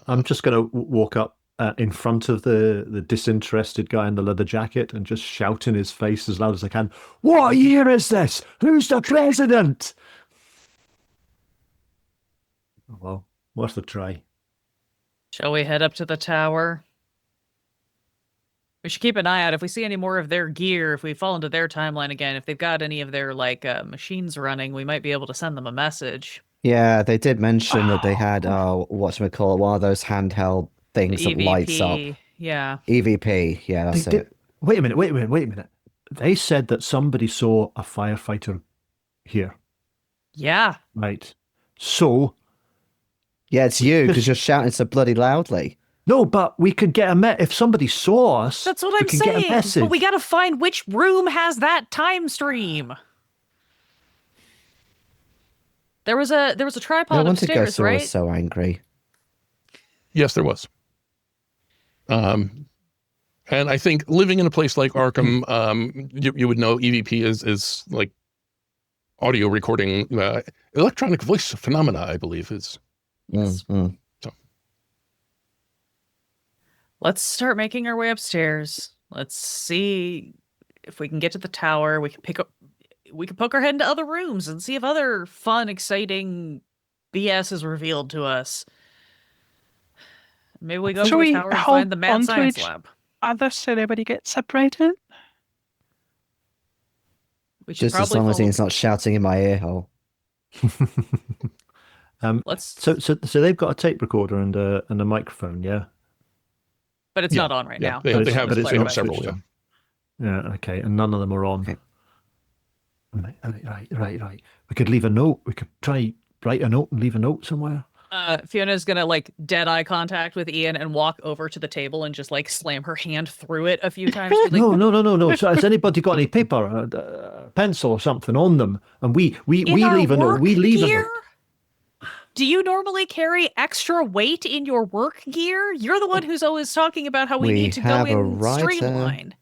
I'm just going to walk up in front of the disinterested guy in the leather jacket and just shout in his face as loud as I can, "What year is this? Who's the president?" Well, worth a try. Shall we head up to the tower? We should keep an eye out if we see any more of their gear, if we fall into their timeline again, if they've got any of their machines running, we might be able to send them a message. Yeah, they did mention that they had whatchamacallit, one of those handheld things that lights up. Yeah. EVP, yeah, that's it. Wait a minute. They said that somebody saw a firefighter here. Yeah. Right. So, Yeah, it's you because you're shouting so bloody loudly. no, but we could get if somebody saw us. That's what we I'm could get a saying. message. But we gotta find which room has that time stream. There was a tripod No wonder upstairs, Ghost right? was so angry. Yes, there was. And I think living in a place like Arkham, you would know EVP is like audio recording, electronic voice phenomena, I believe is. Yes. Mm. Let's start making our way upstairs. Let's see if we can get to the tower. We can poke our head into other rooms and see if other fun, exciting BS is revealed to us. Maybe we go to Shall the we tower and hold find the mad onto science each lab. Other so nobody gets separated. We should Just as probably long as follow- he's not shouting in my ear hole. Let's, So they've got a tape recorder and a microphone, yeah. but it's Yeah, not on right yeah, now. they But have it's they not have several. switched Yeah. on. Yeah, okay, and none of them are on. Okay. Right. We could leave a note. We could try write a note and leave a note somewhere. Fiona's gonna dead eye contact with Iain and walk over to the table and just slam her hand through it a few times. Be like, No. So has anybody got any paper, a pencil or something on them? And we in our leave a note. work We leave gear? a note. Do you normally carry extra weight in your work gear? You're the one who's always talking about how we We need to go have a in writer. streamline.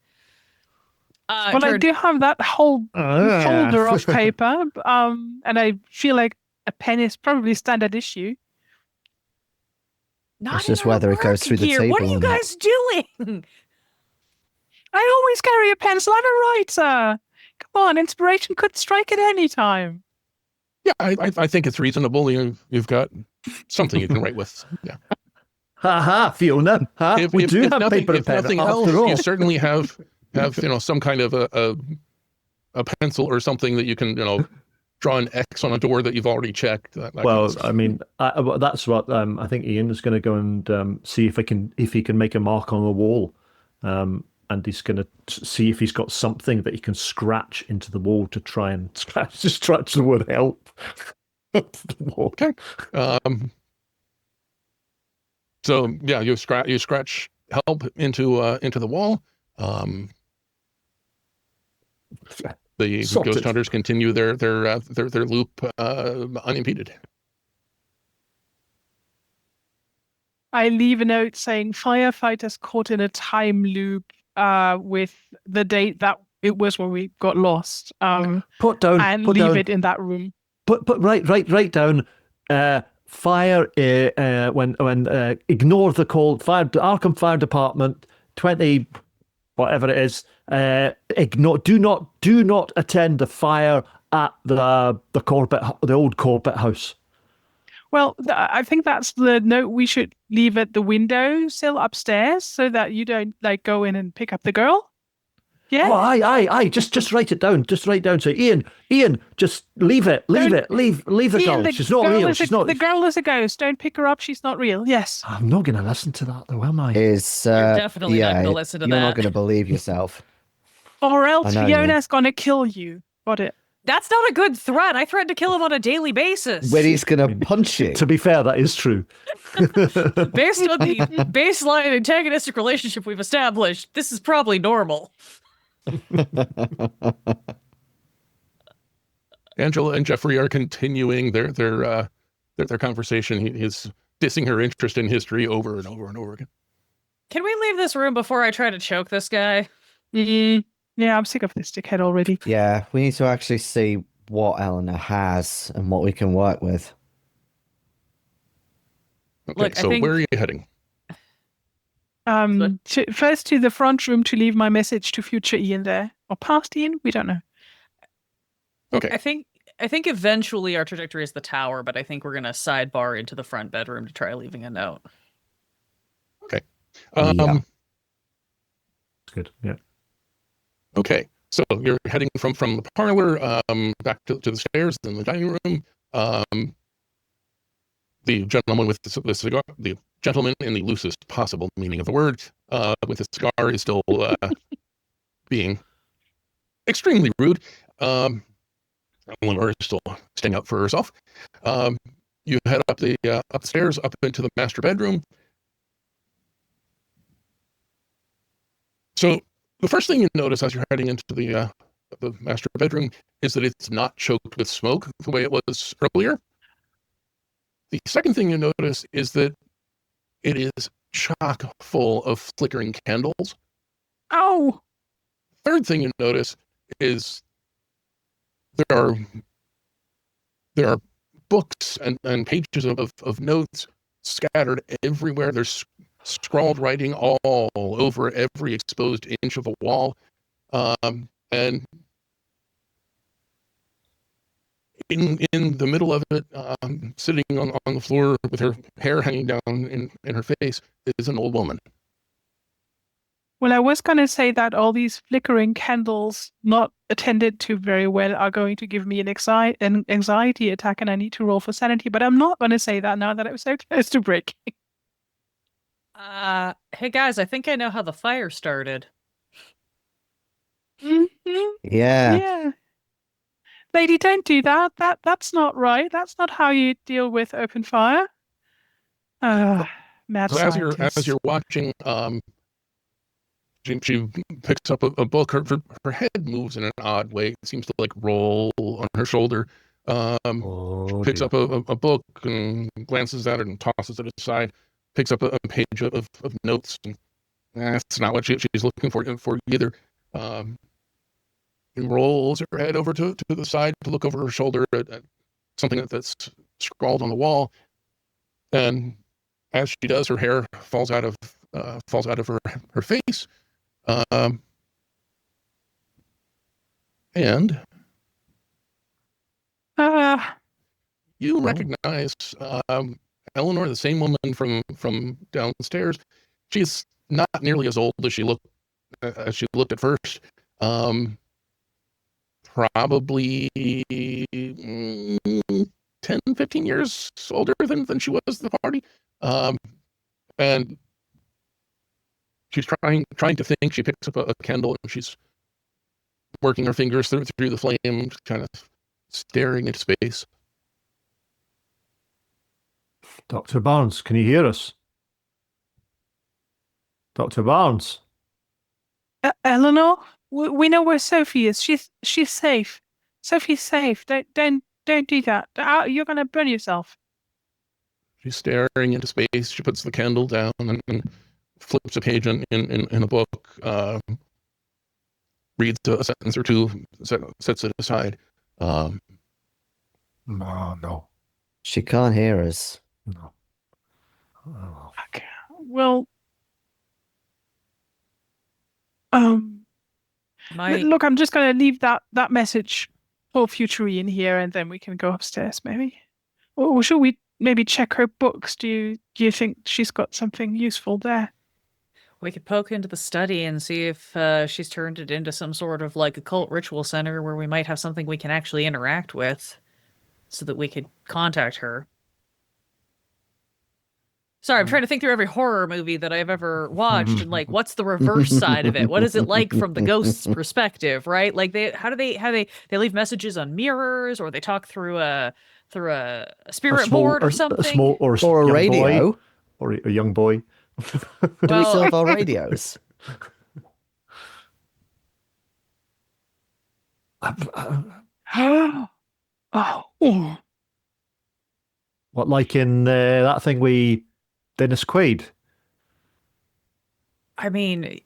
Well, I Turd, do have that whole folder of paper, and I feel like a pen is probably standard issue. Not It's just in our whether it goes work through the gear. What are table you or not. guys doing? I always carry a pencil. I'm a writer. Come on, inspiration could strike at any time. Yeah, I think it's reasonable. You've got something you can write with. Yeah. Ha ha, Fiona. Huh? We do have nothing, paper and if pen nothing after else, all. you certainly have some kind of a pencil or something that you can draw an X on a door that you've already checked. That kind of Well, stuff. I mean, that's what I think Iain is going to go and see if he can make a mark on the wall, and he's going to see if he's got something that he can scratch into the wall to try and scratch the word help. Okay. So yeah, you scratch help into the wall. The Sorted. ghost hunters continue their loop unimpeded. I leave a note saying firefighters caught in a time loop with the date that it was when we got lost. Put down. And put leave down, it in that room. Put write down. Fire when ignore the call. Arkham Fire Department 20 whatever it is. Ignore. Do not attend the fire at the old Corbett house. Well, I think that's the note we should leave at the windowsill upstairs so that you don't go in and pick up the girl. Yeah. Oh, aye. Just write it down. Just write down. Say, Iain, just leave it. Leave the Iain, girl. She's not real. She's not. The girl is a ghost. Don't pick her up. She's not real. Yes. I'm not going to listen to that, though, am I? You're definitely not going to listen to you're that. not going to believe yourself. Or else I know, Fiona's going to kill you. Got it. That's not a good threat. I threaten to kill him on a daily basis. Whitty's going to punch you. To be fair, that is true. Based on the baseline antagonistic relationship we've established, this is probably normal. Angela and Jeffrey are continuing their conversation. He's dissing her interest in history over and over and over again. Can we leave this room before I try to choke this guy? Yeah, I'm sick of this dickhead already. Yeah, we need to actually see what Alana has and what we can work with. Okay, Look, I so think- where are you heading? First to the front room to leave my message to future Iain there. Or past Iain, we don't know. Okay. I think eventually our trajectory is the tower, but I think we're gonna sidebar into the front bedroom to try leaving a note. Okay. Yeah. That's good. Yeah. Okay. So you're heading from the parlor back to the stairs in the dining room. The gentleman with the cigar, the gentleman in the loosest possible meaning of the word, with the cigar is still being extremely rude. Eleanor is still staying up for herself. You head up the upstairs, up into the master bedroom. So the first thing you notice as you're heading into the master bedroom is that it's not choked with smoke the way it was earlier. The second thing you notice is that it is chock full of flickering candles. Oh! Third thing you notice is there are books and pages of notes scattered everywhere. There's scrawled writing all over every exposed inch of the wall. And in the middle of it, sitting on the floor with her hair hanging down in her face, is an old woman. Well, I was going to say that all these flickering candles, not attended to very well, are going to give me an anxiety attack and I need to roll for sanity, but I'm not going to say that now that I'm so close to breaking. Hey guys, I think I know how the fire started. Mm-hmm. Yeah. Yeah. Lady, don't do that. That's not right. That's not how you deal with open fire. Mad So scientist. as you're watching, she picks up a book. Her head moves in an odd way. It seems to roll on her shoulder. Picks up a book and glances at it and tosses it aside. Picks up a page of notes. And that's not what she's looking for either. And rolls her head over to the side to look over her shoulder at something that's scrawled on the wall. And as she does, her hair falls out of her face. And you recognize Eleanor, the same woman from downstairs. She's not nearly as old as she looked at first. Probably 10, 15 years older than she was at the party. And she's trying to think. She picks up a candle and she's working her fingers through the flame, kind of staring into space. Dr. Barnes, can you hear us? Dr. Barnes? Eleanor, we know where Sophie is. She's safe. Sophie's safe. Don't do that. You're gonna burn yourself. She's staring into space. She puts the candle down and flips a page in a book, reads a sentence or two, sets it aside. No. She can't hear us. No. Oh. Okay. Well, look, I'm just gonna leave that message for future Iain here, and then we can go upstairs, maybe. Or should we maybe check her books? Do you think she's got something useful there? We could poke into the study and see if she's turned it into some sort of like occult ritual center where we might have something we can actually interact with so that we could contact her. Sorry, I'm trying to think through every horror movie that I've ever watched and like, what's the reverse side of it? What is it like from the ghost's perspective, right? Like how do they leave messages on mirrors, or they talk through a spirit board or something? Or a radio. Boy, or a young boy. Do we still have our radios? Oh. What, like in that thing we Dennis Quaid? I mean,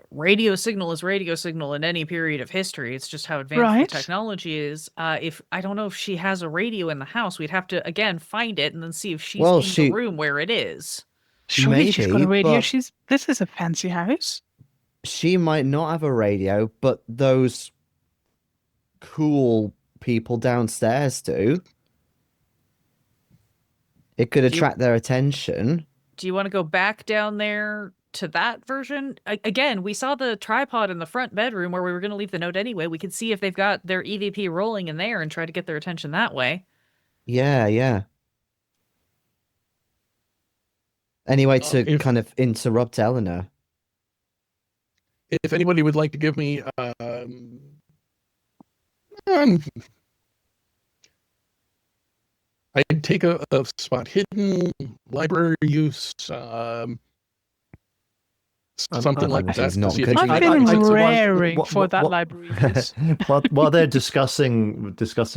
radio signal is radio signal in any period of history. It's just how advanced the technology is. If I don't know if she has a radio in the house, we'd have to again find it and then see if she's in the room where it is. Surely she's got a radio. This is a fancy house. She might not have a radio, but those cool people downstairs do. It could attract their attention. Do you want to go back down there to that version? Again, we saw the tripod in the front bedroom where we were going to leave the note anyway. We could see if they've got their EVP rolling in there and try to get their attention that way. Yeah. Anyway, to kind of interrupt Eleanor. If anybody would like to give me I'd take a spot hidden, library use, something like that. I've been raring for that library use. While they're discussing this, Ian's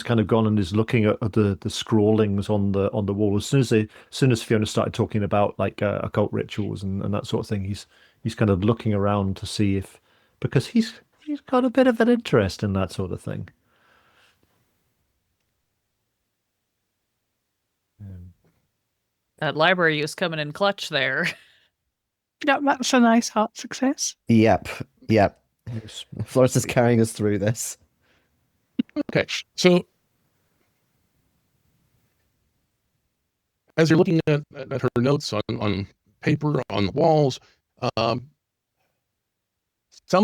kind of gone and is looking at the scrawlings on the wall. As soon as Fiona started talking about like occult rituals and that sort of thing, he's kind of looking around to see because he's got a bit of an interest in that sort of thing. That library use coming in clutch there. Yeah, that's a nice heart success. Yep. Florence is carrying us through this. Okay, so as you're looking at her notes on paper, on the walls, some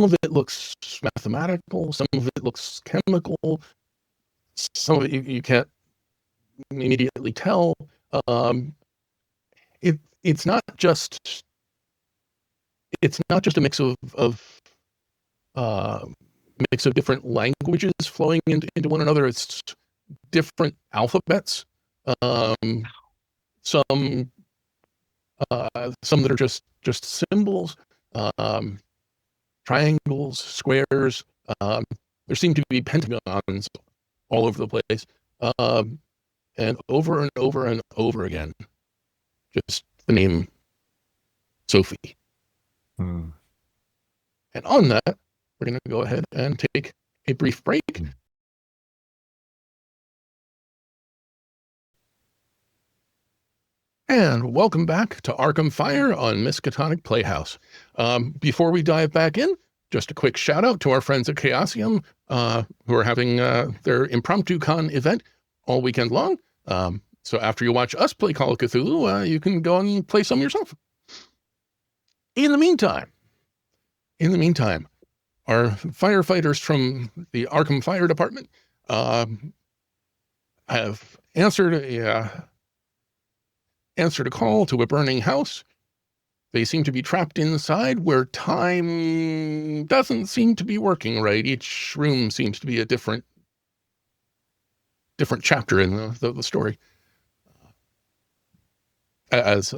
of it looks mathematical, some of it looks chemical, some of it you can't immediately tell. It's not just a mix of different languages flowing into one another. It's different alphabets. Some that are just symbols, triangles, squares. There seem to be pentagons all over the place, and over and over and over again. Just the name Sophie. And on that, we're going to go ahead and take a brief break. And welcome back to Arkham Fire on Miskatonic Playhouse. Before we dive back in, just a quick shout out to our friends at Chaosium, who are having their impromptu con event all weekend long. So after you watch us play Call of Cthulhu, you can go and play some yourself. In the meantime, our firefighters from the Arkham Fire Department have answered a call to a burning house. They seem to be trapped inside where time doesn't seem to be working right. Each room seems to be a different chapter in the story. As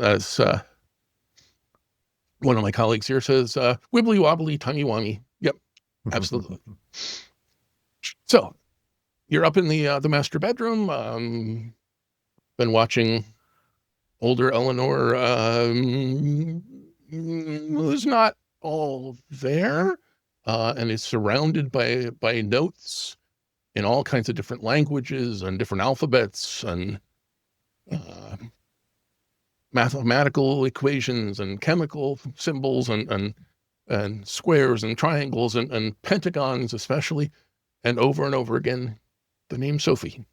one of my colleagues here says, wibbly wobbly, timey wimey. Yep, absolutely. So you're up in the master bedroom. Been watching older Eleanor, who's not all there, and is surrounded by notes in all kinds of different languages and different alphabets and mathematical equations and chemical symbols and squares and triangles and pentagons especially, and over again, the name Sophie.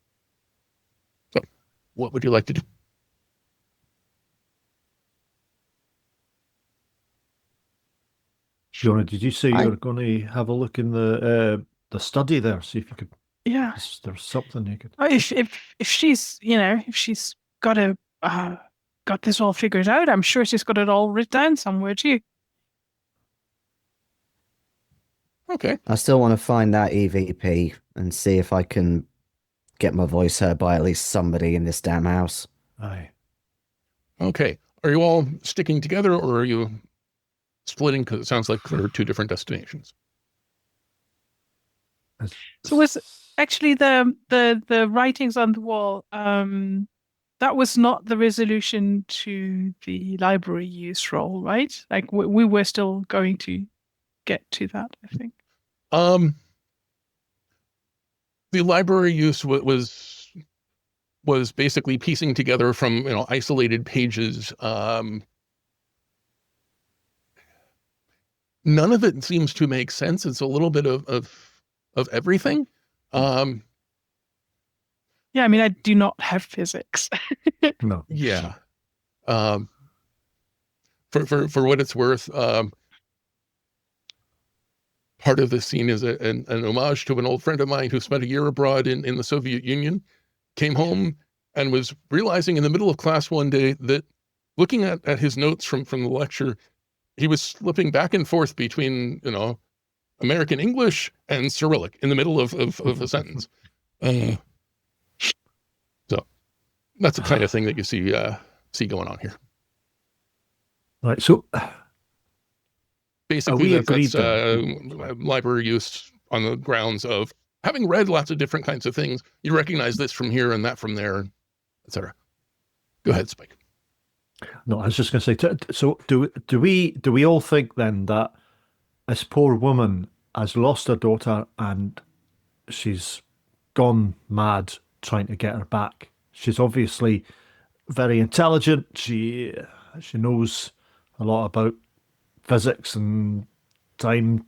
So, what would you like to do? Fiona, did you say you were going to have a look in the study there, see if you could? Yeah. There's something you could. If she's if she's got this all figured out, I'm sure she's got it all written down somewhere too. Okay. I still want to find that EVP and see if I can get my voice heard by at least somebody in this damn house. Aye. Okay. Are you all sticking together, or are you splitting? Because it sounds like there are two different destinations. So was actually the writings on the wall, that was not the resolution to the library use role, right? Like we were still going to get to that, I think. The library use was basically piecing together from isolated pages. None of it seems to make sense. It's a little bit of everything. Yeah, I mean, I do not have physics. No. Yeah. For what it's worth, part of this scene is an homage to an old friend of mine who spent a year abroad in the Soviet Union, came home and was realizing in the middle of class one day that looking at his notes from the lecture, he was slipping back and forth between, American English and Cyrillic in the middle of a sentence. So that's the kind of thing that you see going on here. Right. So basically, that's library use on the grounds of having read lots of different kinds of things. You recognize this from here and that from there, etc. Go ahead, Spike. No, I was just going to say. So, do we all think then that this poor woman has lost her daughter and she's gone mad trying to get her back? She's obviously very intelligent. She knows a lot about physics and time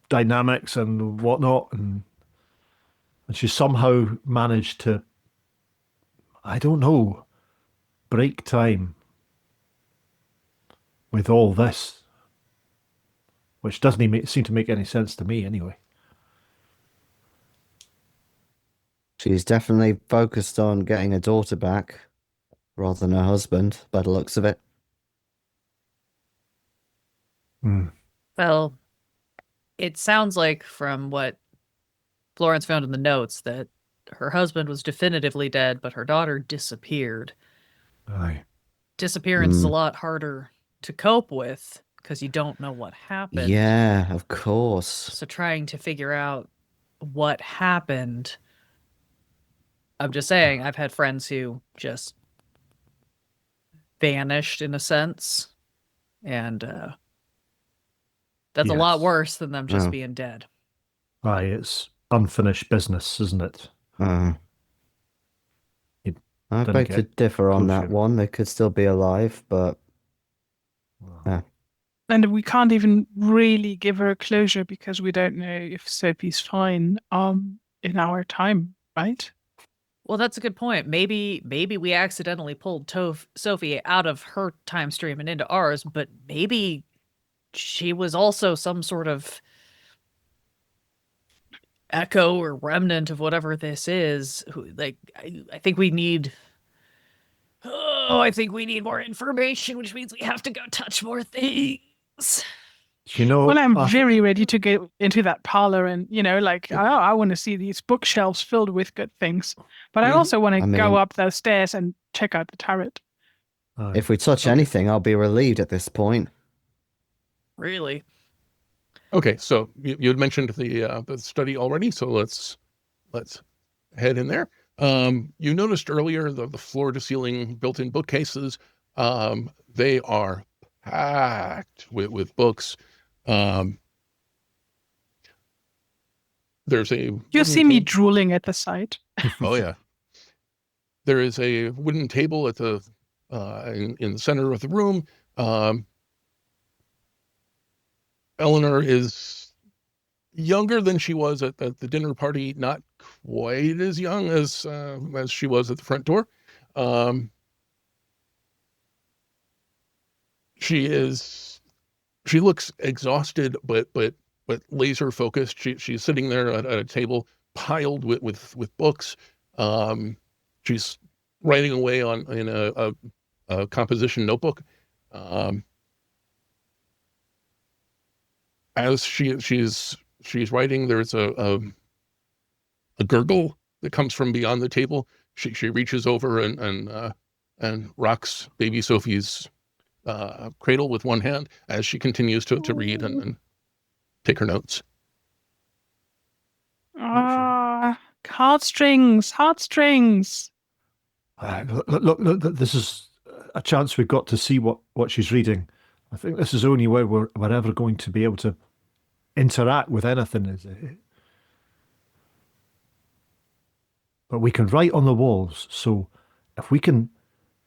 dynamics and whatnot, and she somehow managed to, I don't know, break time with all this, which doesn't even seem to make any sense to me anyway. She's definitely focused on getting her daughter back rather than her husband, by the looks of it. Well, it sounds like from what Florence found in the notes that her husband was definitively dead, but her daughter disappeared. Aye. Disappearance is a lot harder to cope with because you don't know what happened. Yeah, of course. So trying to figure out what happened. I'm just saying, I've had friends who just vanished in a sense. And that's a lot worse than them just being dead. Aye, it's unfinished business, isn't it? I Didn't beg get to differ on that closure. one. They could still be alive, but And we can't even really give her closure because we don't know if Sophie's fine in our time, right? Well, that's a good point. Maybe we accidentally pulled Sophie out of her time stream and into ours, but maybe she was also some sort of echo or remnant of whatever this is. I think we need. Oh, I think we need more information, which means we have to go touch more things. You know, Well, I'm very ready to go into that parlor and, I want to see these bookshelves filled with good things. But I Mhm. also want to I mean- go up those stairs and check out the turret. if we touch anything, I'll be relieved at this point. Really? Okay, so you had mentioned the study already, so let's head in there. You noticed earlier the floor to ceiling built-in bookcases. They are packed with books. There's a You wooden see me table. drooling at the sight. Oh yeah. There is a wooden table at the in the center of the room. Eleanor is younger than she was at the dinner party, not quite as young as she was at the front door. She looks exhausted, but laser focused. She's sitting there at a table piled with books. She's writing away in a composition notebook. As she's writing, there's a gurgle that comes from beyond the table. She reaches over and rocks baby Sophie's cradle with one hand as she continues to read and take her notes. Heartstrings. Look, this is a chance we've got to see what she's reading. I think this is the only way we're ever going to be able to interact with anything, is it? But we can write on the walls, so if we can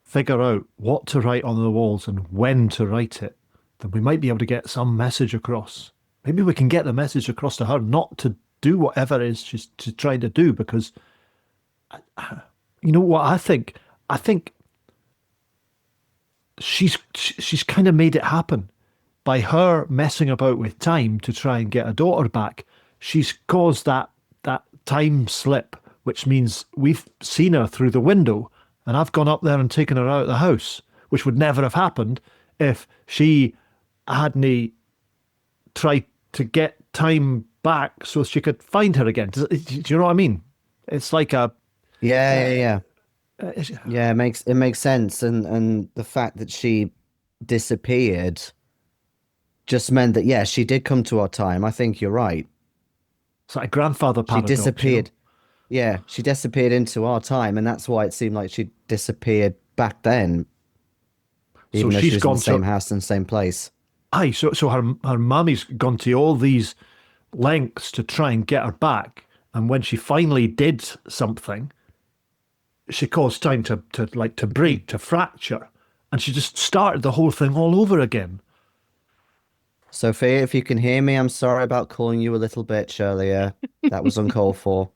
figure out what to write on the walls and when to write it, then we might be able to get some message across. Maybe we can get the message across to her not to do whatever it is she's trying to do, because you know what I think? I think she's kind of made it happen by her messing about with time to try and get her daughter back. She's caused that time slip, which means we've seen her through the window, and I've gone up there and taken her out of the house, which would never have happened if she hadn't tried to get time back so she could find her again. Do you know what I mean? It's like a Yeah. Yeah, it makes sense, and the fact that she disappeared just meant that she did come to our time. I think you're right. It's like a grandfather paradox. She disappeared. You know? Yeah, she disappeared into our time, and that's why it seemed like she disappeared back then. Even though she was in the same house and same place. Aye, so her mummy's gone to all these lengths to try and get her back, and when she finally did something, she caused time to break, to fracture, and she just started the whole thing all over again. Sophia, if you can hear me, I'm sorry about calling you a little bitch earlier. That was uncalled for.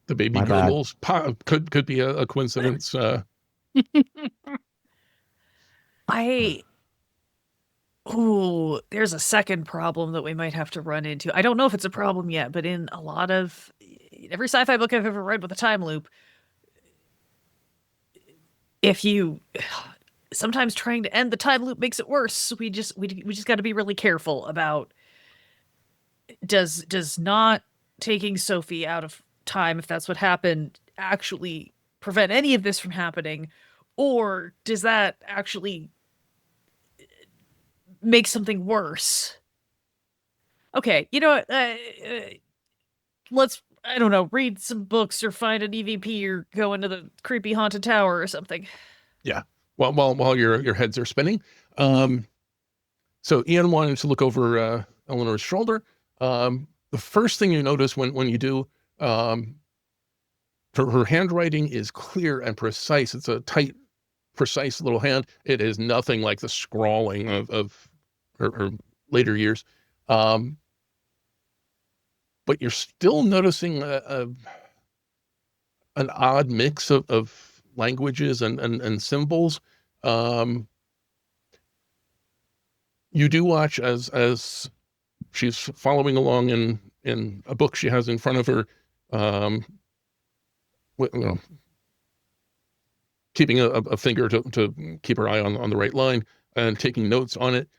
The baby My bad. gurgles could be a coincidence. There's a second problem that we might have to run into. I don't know if it's a problem yet, but in every sci-fi book I've ever read with a time loop, sometimes trying to end the time loop makes it worse. So we just got to be really careful about does not taking Sophie out of time, if that's what happened, actually prevent any of this from happening, or does that actually make something worse? Okay, let's, I don't know, read some books or find an EVP or go into the creepy haunted tower or something. Yeah. While your heads are spinning. So Iain wanted to look over Eleanor's shoulder. The first thing you notice when you do, her handwriting is clear and precise. It's a tight, precise little hand. It is nothing like the scrawling of her later years. But you're still noticing an odd mix of languages and symbols. You do watch as she's following along in a book she has in front of her, keeping a finger to keep her eye on the right line and taking notes on it.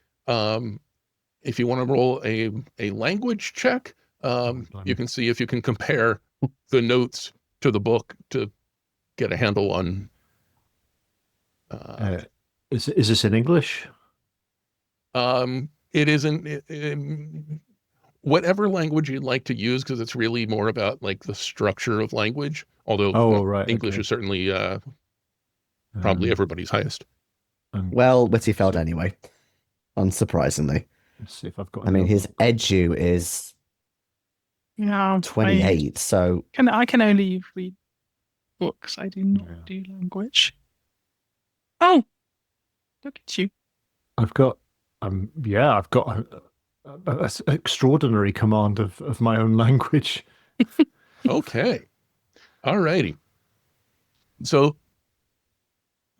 If you want to roll a language check, you can see if you can compare the notes to the book to get a handle on. Is this in English? It isn't. Whatever language you'd like to use, because it's really more about like the structure of language. Although English is certainly probably everybody's highest. Well, Whittyfeld anyway, unsurprisingly. Let's see if I've got. I mean, his edu is 28, so I can only read books. I do not do language. Oh, look at you! I've got an extraordinary command of my own language. Okay, all righty. So,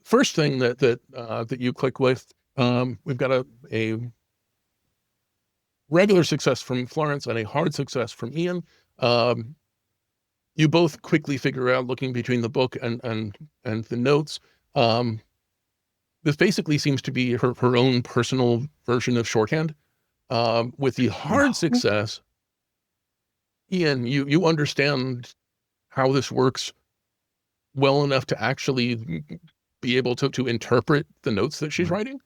first thing that you click with, we've got a regular success from Florence and a hard success from Iain. You both quickly figure out, looking between the book and the notes, this basically seems to be her own personal version of shorthand. With the hard success, Iain, you understand how this works well enough to actually be able to interpret the notes that she's writing.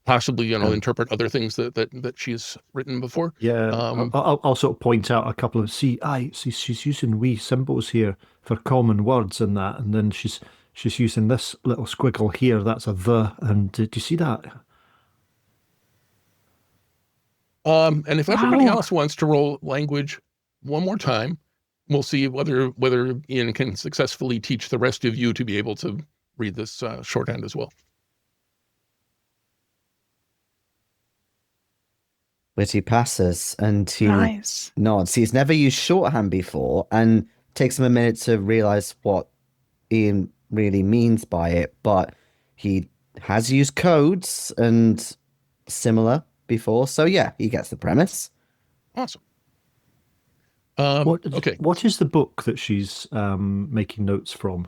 Possibly, interpret other things that she's written before. Yeah, I'll sort of point out a couple of see she's using wee symbols here for common words and that, and then she's using this little squiggle here. That's a the, and did you see that? And if everybody else wants to roll language one more time, we'll see whether Iain can successfully teach the rest of you to be able to read this shorthand as well. Whitty passes and he Nice. nods. He's never used shorthand before and takes him a minute to realize what Iain really means by it, but he has used codes and similar before, so yeah, he gets the premise. Awesome. Okay. What is the book that she's making notes from?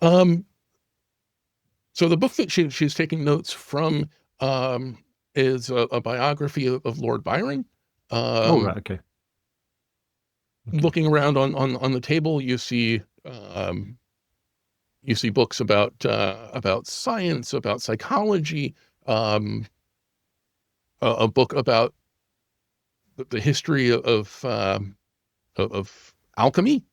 So the book that she's taking notes from is a biography of Lord Byron. Right, okay. Looking around on the table, you see books about science, about psychology, a book about the history of alchemy.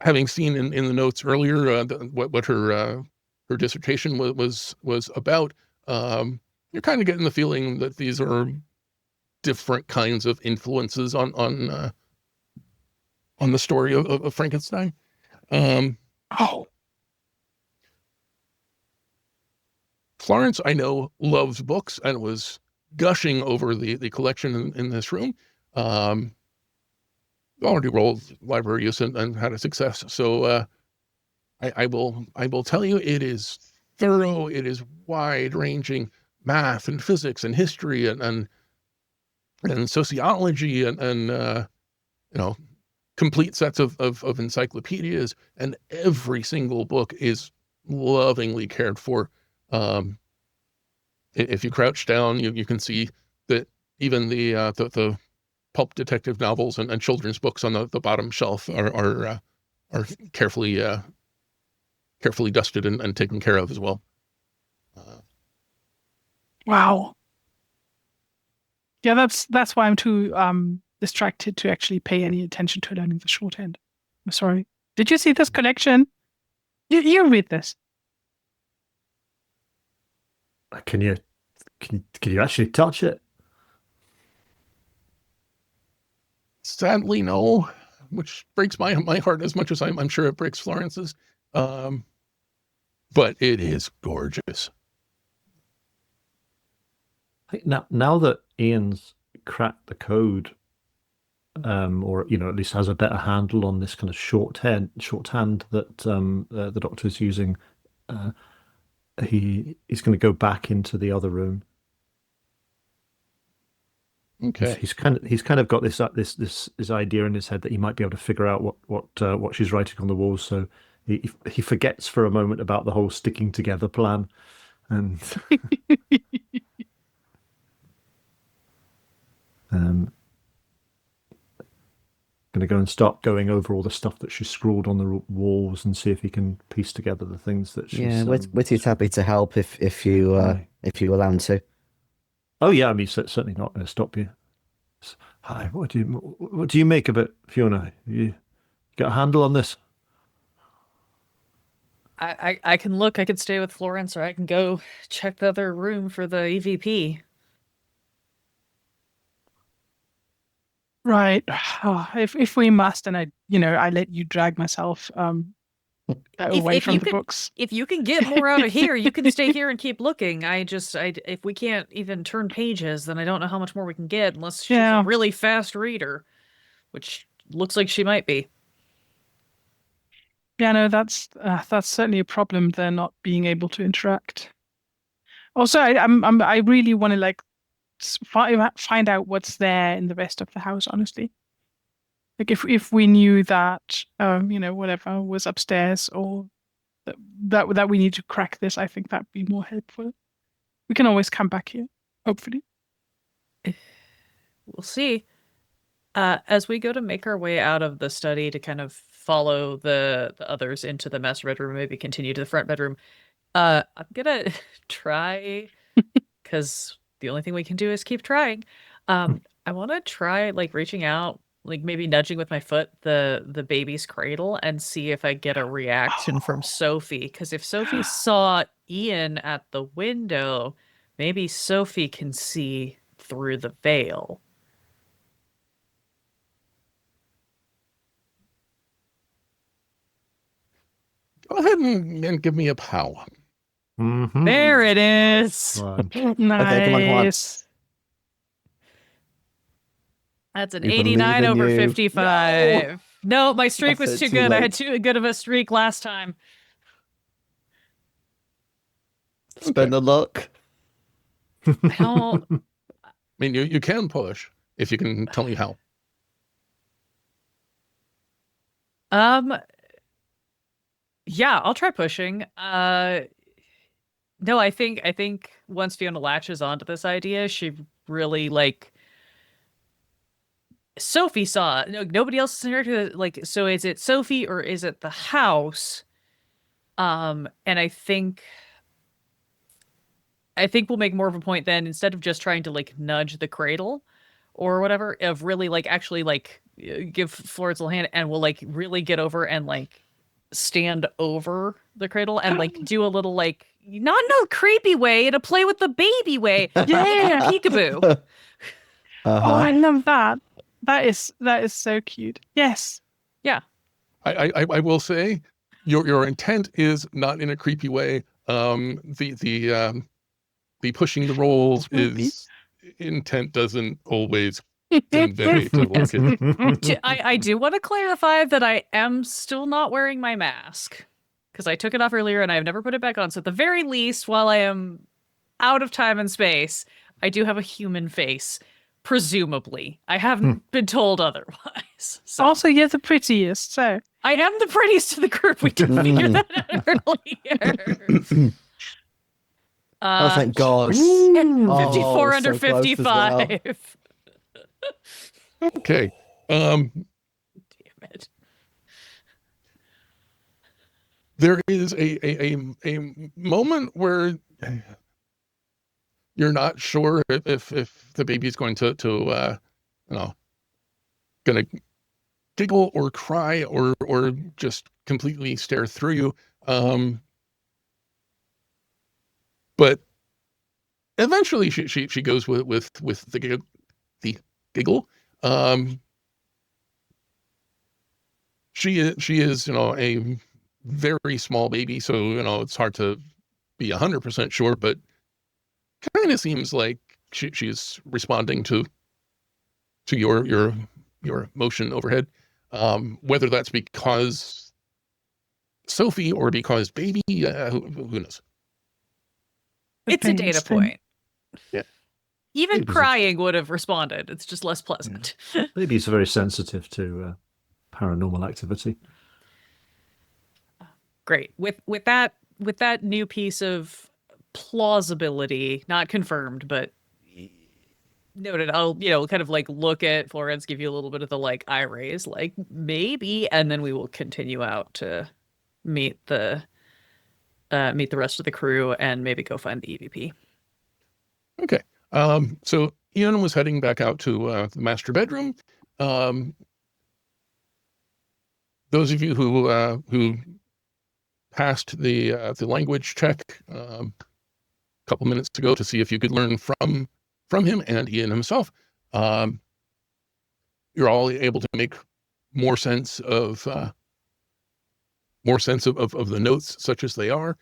Having seen in the notes earlier what her dissertation was about, you're kind of getting the feeling that these are different kinds of influences on the story of Frankenstein. Florence, I know, loves books and was gushing over the collection in this room. Already rolled library use and had a success. So I will tell you, it is thorough. It is wide ranging, math and physics and history and sociology and complete sets of encyclopedias, and every single book is lovingly cared for. If you crouch down, you can see that even the pulp detective novels and children's books on the bottom shelf are carefully dusted and taken care of as well. Wow. Yeah, that's why I'm too distracted to actually pay any attention to learning the shorthand. I'm sorry. Did you see this collection? You read this. Can you actually touch it? Sadly, no, which breaks my heart as much as I'm sure it breaks Florence's. But it is gorgeous. Now that Ian's cracked the code, or at least has a better handle on this kind of shorthand that the Doctor's using, he's going to go back into the other room. Okay. He's kind of got this idea in his head that he might be able to figure out what she's writing on the walls. So he forgets for a moment about the whole sticking together plan, and going to go and start going over all the stuff that she scrawled on the walls and see if he can piece together the things that she's. Yeah, Whittier's happy to help if you allow him to. Oh yeah, I mean certainly not going to stop you. Hi, what do you make of it, Fiona? You got a handle on this? I can look. I can stay with Florence, or I can go check the other room for the EVP. Right. If we must, and I let you drag myself away from the books. If you can get more out of here, you can stay here and keep looking. If we can't even turn pages, then I don't know how much more we can get unless she's a really fast reader, which looks like she might be. Yeah, no, that's certainly a problem. They're not being able to interact. Also, I really want to find out what's there in the rest of the house. Honestly, like if we knew that whatever was upstairs or that we need to crack this, I think that'd be more helpful. We can always come back here, hopefully. We'll see. As we go to make our way out of the study to kind of follow the others into the master bedroom, maybe continue to the front bedroom, I'm gonna try, because the only thing we can do is keep trying. I want to try reaching out, maybe nudging with my foot the baby's cradle and see if I get a reaction from Sophie. Because if Sophie saw Iain at the window, maybe Sophie can see through the veil. Go ahead and give me a pow. Mm-hmm. There it is. Nice. Okay, come on. That's an We 89 believe in over you. 55. No, my streak That's was it, too too good. I late. had too good of a streak last time. Spend the luck. I don't. I mean, you can push if you can tell me how. Yeah, I'll try pushing. No, I think once Fiona latches onto this idea, she really Sophie saw it. No, nobody else is interacting. So is it Sophie or is it the house? And I think we'll make more of a point then, instead of just trying to nudge the cradle or whatever, of really actually give Florence a little hand, and we'll really get over and stand over the cradle and do a little not in a creepy way, in a play with the baby way. Yeah. Peekaboo. Oh, I love that. That is so cute. Yes. Yeah. I will say your intent is not in a creepy way. The pushing the rolls is intent doesn't always convey to look at. I do want to clarify that I am still not wearing my mask, because I took it off earlier and I've never put it back on. So at the very least, while I am out of time and space, I do have a human face, presumably. I haven't been told otherwise. So. Also, you're the prettiest, so. I am the prettiest of the group. We did figure that out earlier. Oh, thank God. 54 under so close as well. 55. Okay. Damn it. There is a moment where you're not sure if the baby's going to gonna giggle or cry or just completely stare through you. But eventually she goes with the giggle. she is, a very small baby, so it's hard to be 100% sure, but kind of seems like she's responding to your motion overhead. Whether that's because Sophie or because baby, who knows? It's a data point. Yeah. Even Babies crying would have responded. It's just less pleasant. Babies are very sensitive to paranormal activity. Great. With that new piece of plausibility, not confirmed, but noted, I'll kind of like look at Florence, give you a little bit of the like eye raise, like maybe, and then we will continue out to meet the rest of the crew and maybe go find the EVP. Okay. So Iain was heading back out to the master bedroom. Those of you who passed the language check a couple minutes ago to see if you could learn from him and Iain himself, you're all able to make more sense of the notes, such as they are.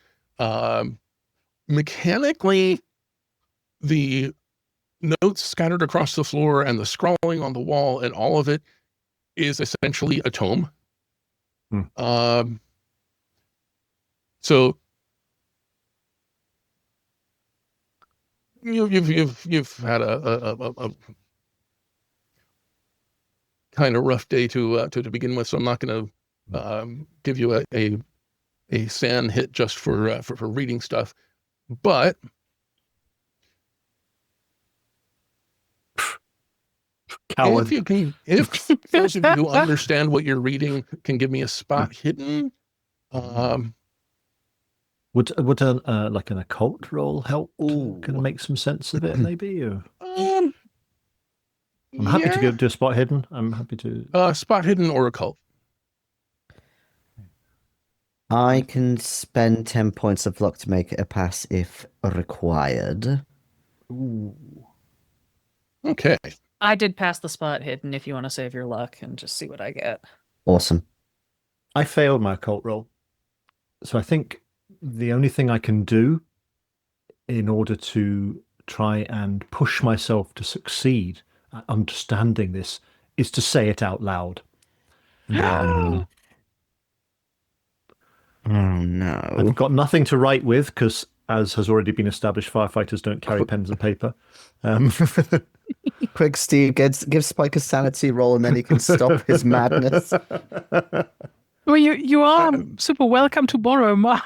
Mechanically, the notes scattered across the floor and the scrawling on the wall and all of it is essentially a tome. So you've had a kind of rough day to begin with, so I'm not going to give you a SAN hit just for reading stuff, but Coward. if those of you who understand what you're reading can give me a spot hidden. Would like an occult roll help to kind of make some sense of it, maybe? Or... I'm happy to do a spot hidden. I'm happy to spot hidden or occult. I can spend 10 points of luck to make it a pass if required. Ooh. Okay. I did pass the spot hidden if you want to save your luck and just see what I get. Awesome. I failed my occult roll. So I think the only thing I can do in order to try and push myself to succeed at understanding this is to say it out loud. Oh no. I've got nothing to write with because, as has already been established, firefighters don't carry pens and paper. Quick, Steve, give Spike a sanity roll and then he can stop his madness. Well, you are super welcome to borrow mine.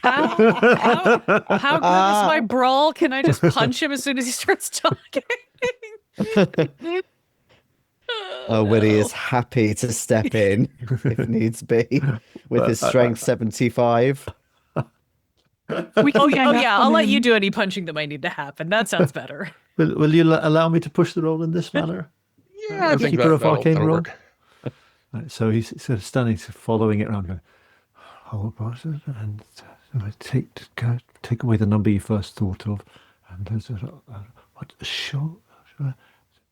How good is my brawl? Can I just punch him as soon as he starts talking? Whitty is happy to step in if needs be with his strength 75. I'll let you do any punching that might need to happen. That sounds better. Will you allow me to push the roll in this manner? Yeah, I think that'll work. Right, so he's sort of standing, following it around, going, "Oh, and take away the number you first thought of, and there's what show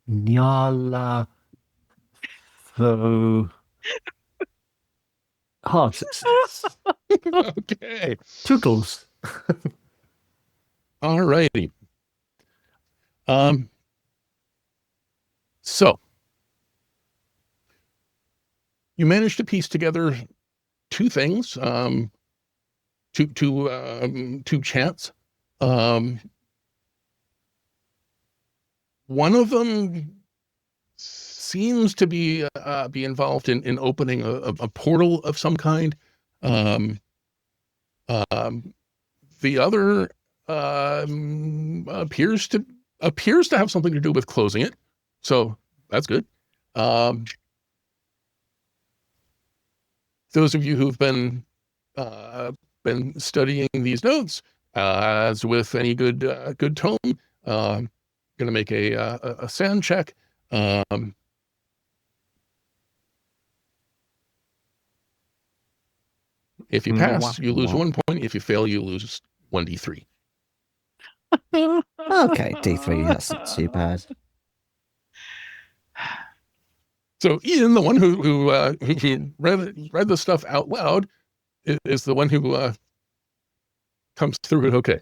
Nyala so hard success." Okay. Tootles. All righty. So you managed to piece together two things, two chants. One of them seems to be involved in opening a portal of some kind. The other appears to have something to do with closing it, so that's good. Those of you who've been studying these notes, as with any good tome, going to make a SAN check. If you pass, you lose 1 point. If you fail, you lose 1d3. Okay, D3, that's not too bad. So Iain, the one who read the stuff out loud, is the one who comes through it okay.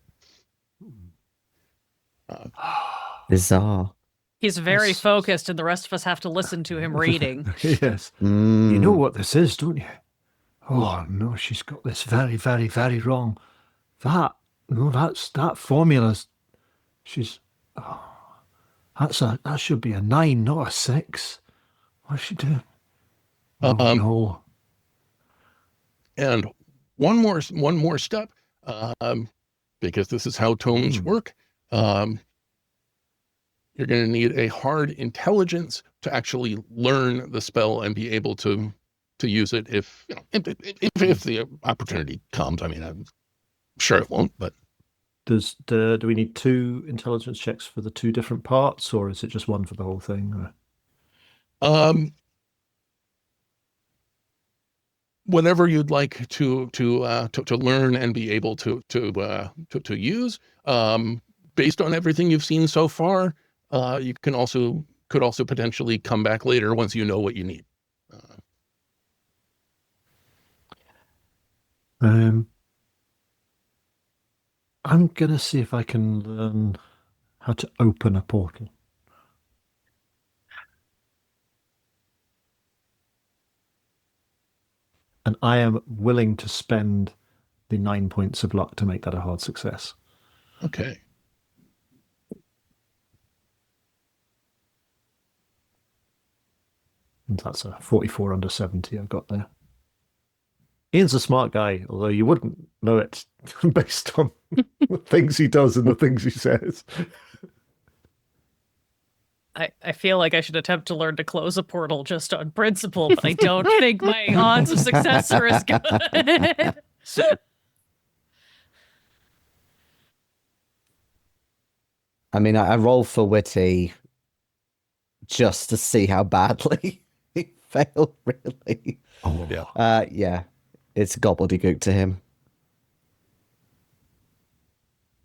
Bizarre. He's very focused, and the rest of us have to listen to him reading. Yes. You know what this is, don't you? Oh, no, she's got this very, very, very wrong. That formula's, that should be a 9, not a 6. What's she doing? Oh, no. And one more step, because this is how tomes work. You're going to need a hard intelligence to actually learn the spell and be able to use it if the opportunity comes. I mean, I'm sure it won't, but do we need 2 intelligence checks for the 2 different parts, or is it just one for the whole thing? Whatever you'd like to learn and be able to use, based on everything you've seen so far, you could also potentially come back later once you know what you need. I'm gonna see if I can learn how to open a portal. And I am willing to spend the 9 points of luck to make that a hard success. Okay. And that's a 44 under 70 I've got there. Ian's a smart guy, although you wouldn't know it based on the things he does and the things he says. I feel like I should attempt to learn to close a portal just on principle, but I don't think my odds of success are as good. I mean, I roll for witty just to see how badly he failed, really. Oh, yeah. Yeah, it's gobbledygook to him.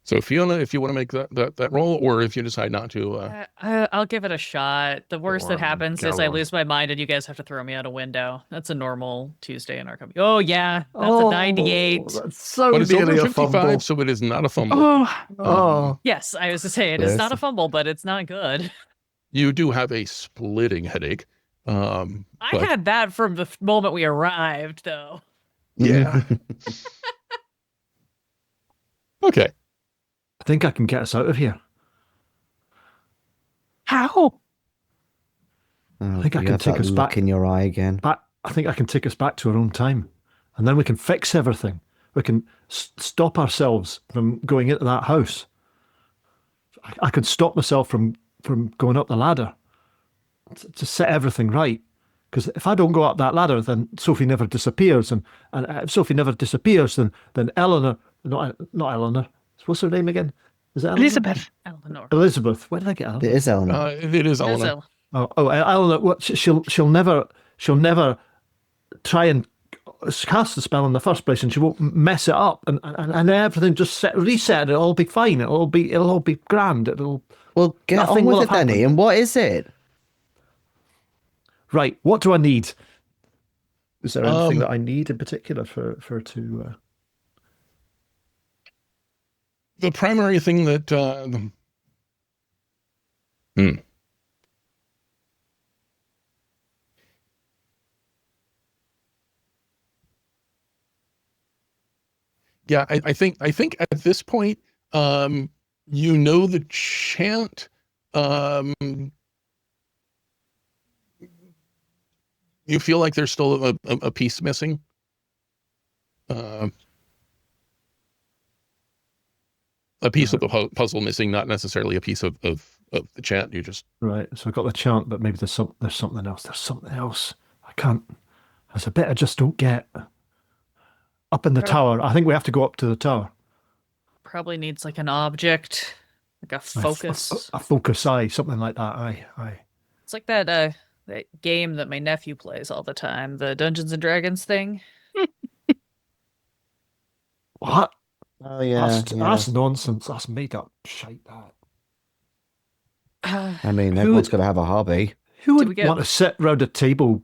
So Fiona, if you want to make that roll, or if you decide not to, I'll give it a shot. The worst that happens is I on. lose my mind and you guys have to throw me out a window. That's a normal Tuesday in Arkham. Oh yeah, that's a 98. That's so but it's over nearly a 55, fumble. so it is not a fumble. Oh, Yes, I was to say it is not a fumble, but it's not good. You do have a splitting headache. I had that from the moment we arrived, though. Yeah. Okay. I think I can get us out of here. How? Oh, I think I you can have take that us look back in your eye again. I think I can take us back to our own time, and then we can fix everything. We can stop ourselves from going into that house. I could stop myself from going up the ladder to set everything right. Because if I don't go up that ladder, then Sophie never disappears, and if Sophie never disappears, then Eleanor, not Eleanor. What's her name again? Is it Eleanor? Elizabeth. Eleanor. Elizabeth. Where did I get Eleanor? It is Eleanor. It is Alana. Eleanor. What? She'll never try and cast the spell in the first place, and she won't mess it up, and everything just reset. It'll all be fine. It'll all be grand. Well, get on with it then, Ian. What is it? Right. What do I need? Is there anything that I need in particular for to? The primary thing that yeah, I think at this point, you know the chant. You feel like there's still a piece missing. A piece of the puzzle missing, not necessarily a piece of the chant. You just Right. So I got the chant, but maybe there's something else. There's something else. I can't. There's a bit I just don't get. Up in the tower. I think we have to go up to the tower. Probably needs like an object, like a focus. A focus eye, something like that. Aye. It's like that game that my nephew plays all the time, the Dungeons and Dragons thing. What? Oh yeah, That's nonsense. That's made up shite. That. I mean, everyone's got to have a hobby. Who we would get- want to sit round a table,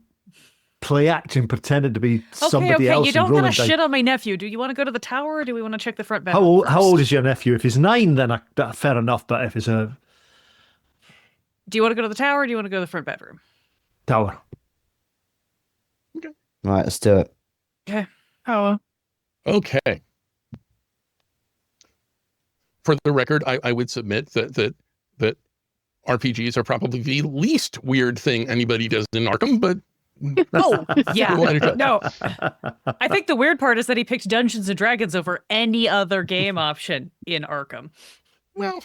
play acting, pretending to be somebody else? You don't and rolling gotta dice? shit on my nephew. Do you want to go to the tower, or do we want to check the front bedroom? How old first? is your nephew? If he's 9, then fair enough. But if it's a Do you want to go to the tower, or do you want to go to the front bedroom? tower, Right, let's do it. Okay. Oh, Okay. For the record, I would submit that RPGs are probably the least weird thing anybody does in Arkham, but Oh, yeah. Why did you- No. I think the weird part is that he picked Dungeons and Dragons over any other game option in Arkham. well,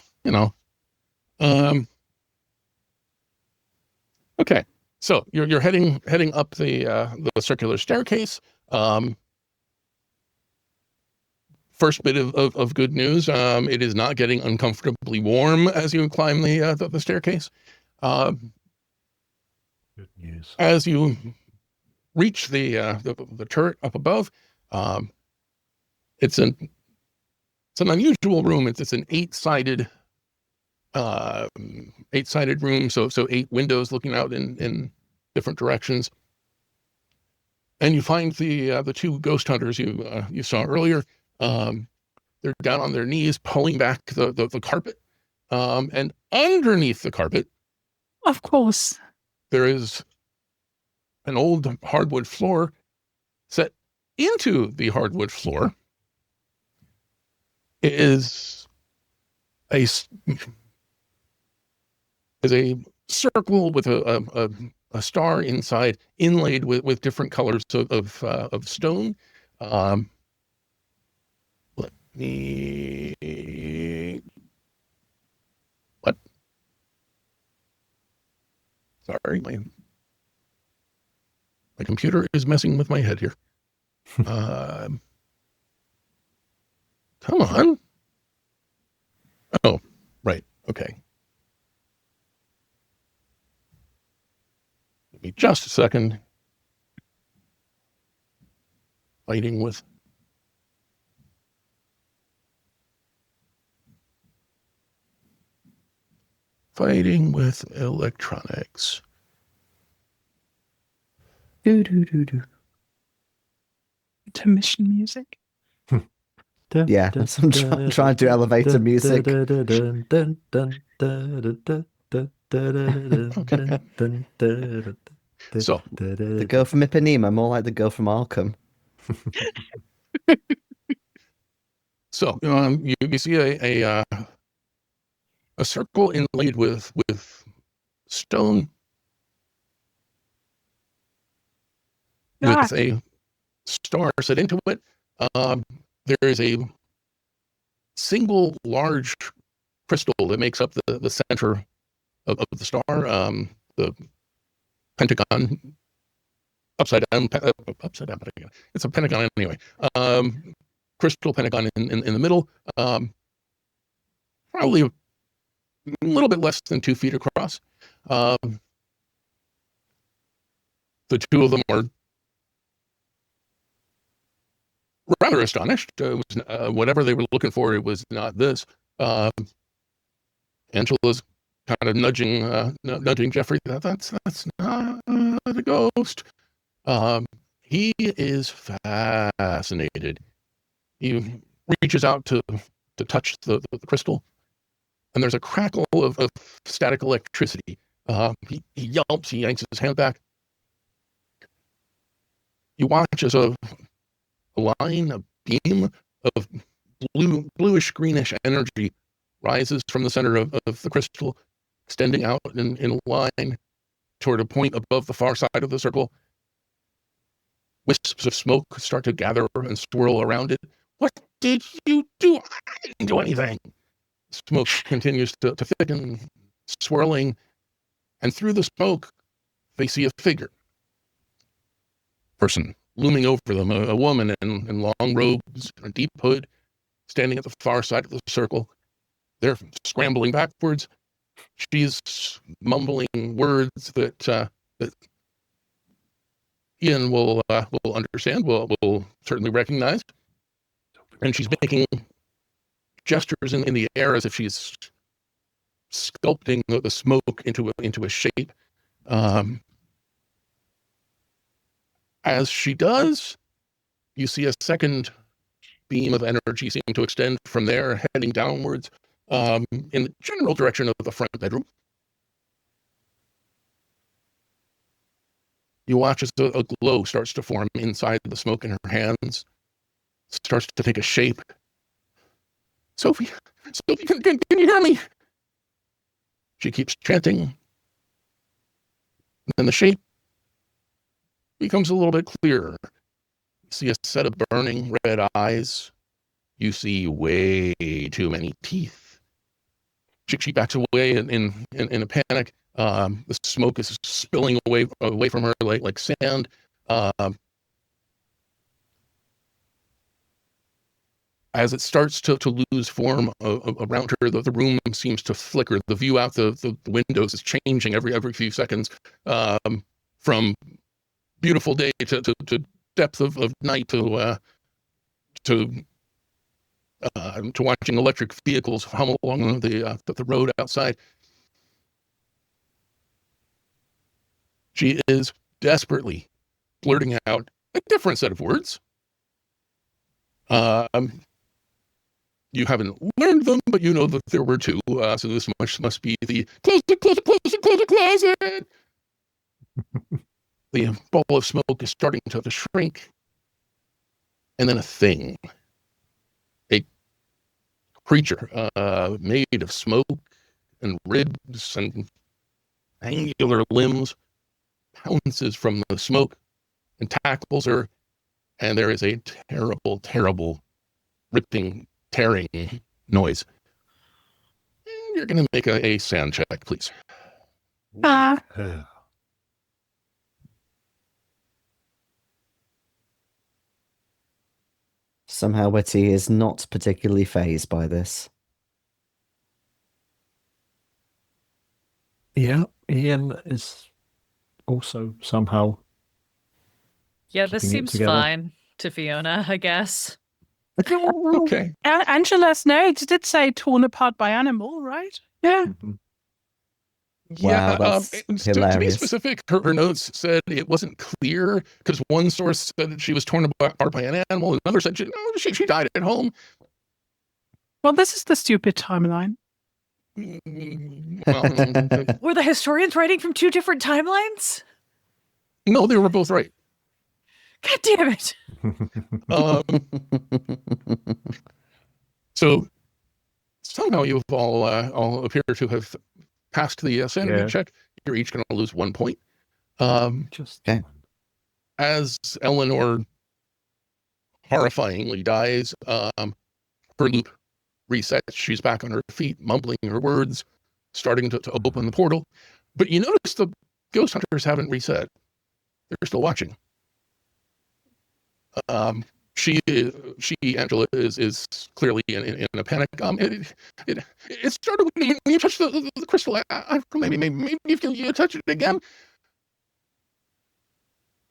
okay. So you're heading up the circular staircase. First bit of good news. It is not getting uncomfortably warm as you climb the staircase. good news. As you reach the turret up above, it's an unusual room. It's an eight-sided room, so 8 windows looking out in different directions. And you find the 2 ghost hunters you saw earlier. They're down on their knees pulling back the carpet, and underneath the carpet of course. there is an old hardwood floor. Set into the hardwood floor is a circle with a star inside, inlaid with different colors of stone. Let me. What? Sorry, my computer is messing with my head here. Come on. Oh, right. Okay. Give me just a second. Fighting with electronics. Intermission music. Yeah, that's what I'm trying to do elevator music. So The girl from Ipanema, more like the girl from Arkham. So you see a circle inlaid with stone, with a star set into it. There is a single large crystal that makes up the center of the star. The pentagon, upside down. It's a pentagon anyway. Crystal pentagon in the middle. Probably a little bit less than 2 feet across. The 2 of them are rather astonished. It was, whatever they were looking for, it was not this. Angela's kind of nudging Jeffrey. That's not the ghost. He is fascinated. He reaches out to touch the crystal, and there's a crackle of static electricity. He yelps. He yanks his hand back. You watch as a beam of bluish greenish energy rises from the center of the crystal, extending out in a line toward a point above the far side of the circle. Wisps of smoke start to gather and swirl around it. What did you do? I didn't do anything. Smoke continues to thicken, swirling, and through the smoke, they see a figure. Person looming over them, a woman in long robes, a deep hood, standing at the far side of the circle. They're scrambling backwards. She's mumbling words that Iain will understand, will certainly recognize. And she's making gestures in the air as if she's sculpting the smoke into a shape. As she does, you see a second beam of energy seem to extend from there, heading downwards in the general direction of the front bedroom. You watch as a glow starts to form inside the smoke in her hands, starts to take a shape. Sophie, can you hear me? She keeps chanting. And then the shape becomes a little bit clearer. You see a set of burning red eyes. You see way too many teeth. She backs away in a panic. The smoke is spilling away from her like sand. As it starts to lose form around her, the room seems to flicker. The view out the windows is changing every few seconds, from beautiful day to depth of night to watching electric vehicles hum along the road outside. She is desperately blurting out a different set of words. You haven't learned them, but you know that there were two. So this must be the close the closet. The ball of smoke is starting to shrink. And then a thing. A creature made of smoke and ribs and angular limbs pounces from the smoke and tackles her. And there is a terrible, terrible ripping, tearing noise. And you're going to make a sand check, please. Somehow Whitty is not particularly fazed by this. Yeah, Iain is also somehow. Yeah, this keeping it seems together. fine to Fiona, I guess. Okay. Angela's notes did say torn apart by animal, right? Yeah. Mhm. Yeah, Wow, that's to be hilarious. specific, her notes said it wasn't clear because one source said that she was torn apart by an animal, another said she died at home. Well, this is the stupid timeline. Well, Were the historians writing from two different timelines? no, they were both right. God damn it. So somehow you've all appear to have passed the sanity Yeah. check. You're each going to lose 1 point. Just Okay. As Eleanor horrifyingly dies, her loop resets. She's back on her feet, mumbling her words, starting to open the portal. But you notice the ghost hunters haven't reset. They're still watching. Angela is clearly in a panic. It started when you touched the crystal. Maybe if you touch it again.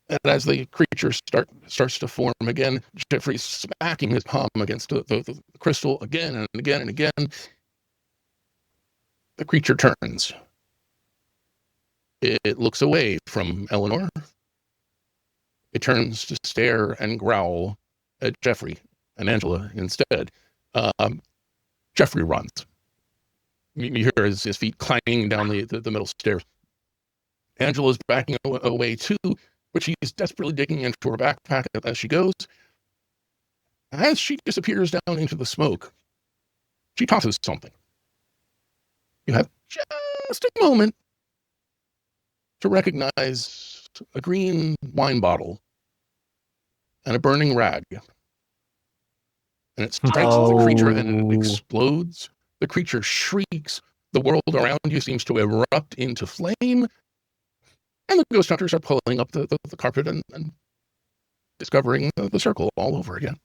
And as the creature starts to form again, Jeffrey's smacking his palm against the crystal again and again and again. The creature turns. It looks away from Eleanor. It turns to stare and growl at Jeffrey and Angela instead. Jeffrey runs. You hear his feet clanging down the middle stairs. Angela's backing away too, but she's desperately digging into her backpack as she goes. As she disappears down into the smoke, she tosses something. You have just a moment to recognize a green wine bottle and a burning rag. And it strikes the creature and it explodes. The creature shrieks. The world around you seems to erupt into flame. And the ghost hunters are pulling up the carpet and discovering the circle all over again.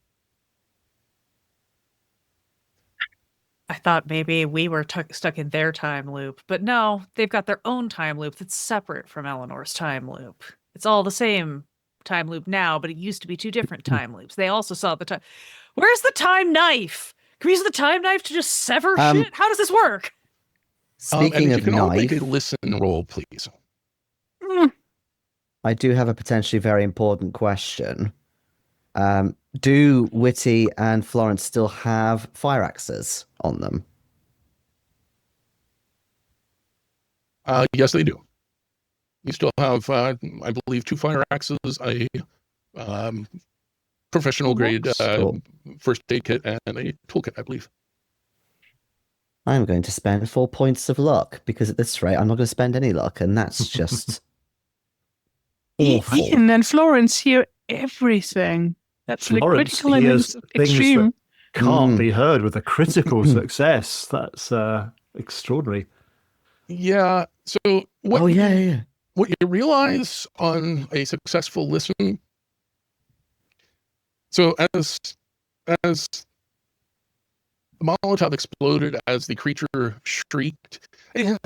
I thought maybe we were stuck in their time loop, but no, they've got their own time loop that's separate from Eleanor's time loop. It's all the same time loop now, but it used to be two different time loops. They also saw the time. Where's the time knife? Can we use the time knife to just sever shit? How does this work? Speaking and if of you can all knife, make a listen roll, please. I do have a potentially very important question. Do Whitty and Florence still have fire axes on them? Yes, they do. You still have, I believe, 2 fire axes, a professional grade Cool. first aid kit, and a toolkit, I believe. I'm going to spend 4 points of luck because at this rate, I'm not going to spend any luck, and that's just awful. Ian and Florence hear everything. That's like Florence critical and hears things extreme. that can't Mm. be heard with a critical success. That's extraordinary. Yeah. So what? Oh, yeah. What you realize on a successful listen. So as the Molotov exploded, as the creature shrieked, it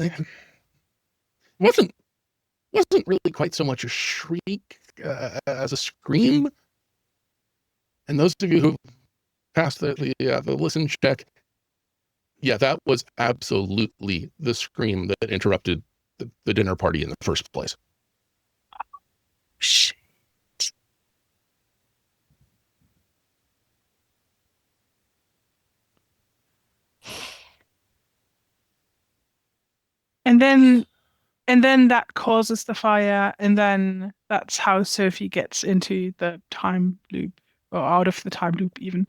wasn't really quite so much a shriek as a scream. And those of you who passed the listen check, yeah, that was absolutely the scream that interrupted the dinner party in the first place. Shit. And then that causes the fire, and then that's how Sophie gets into the time loop, or out of the time loop even.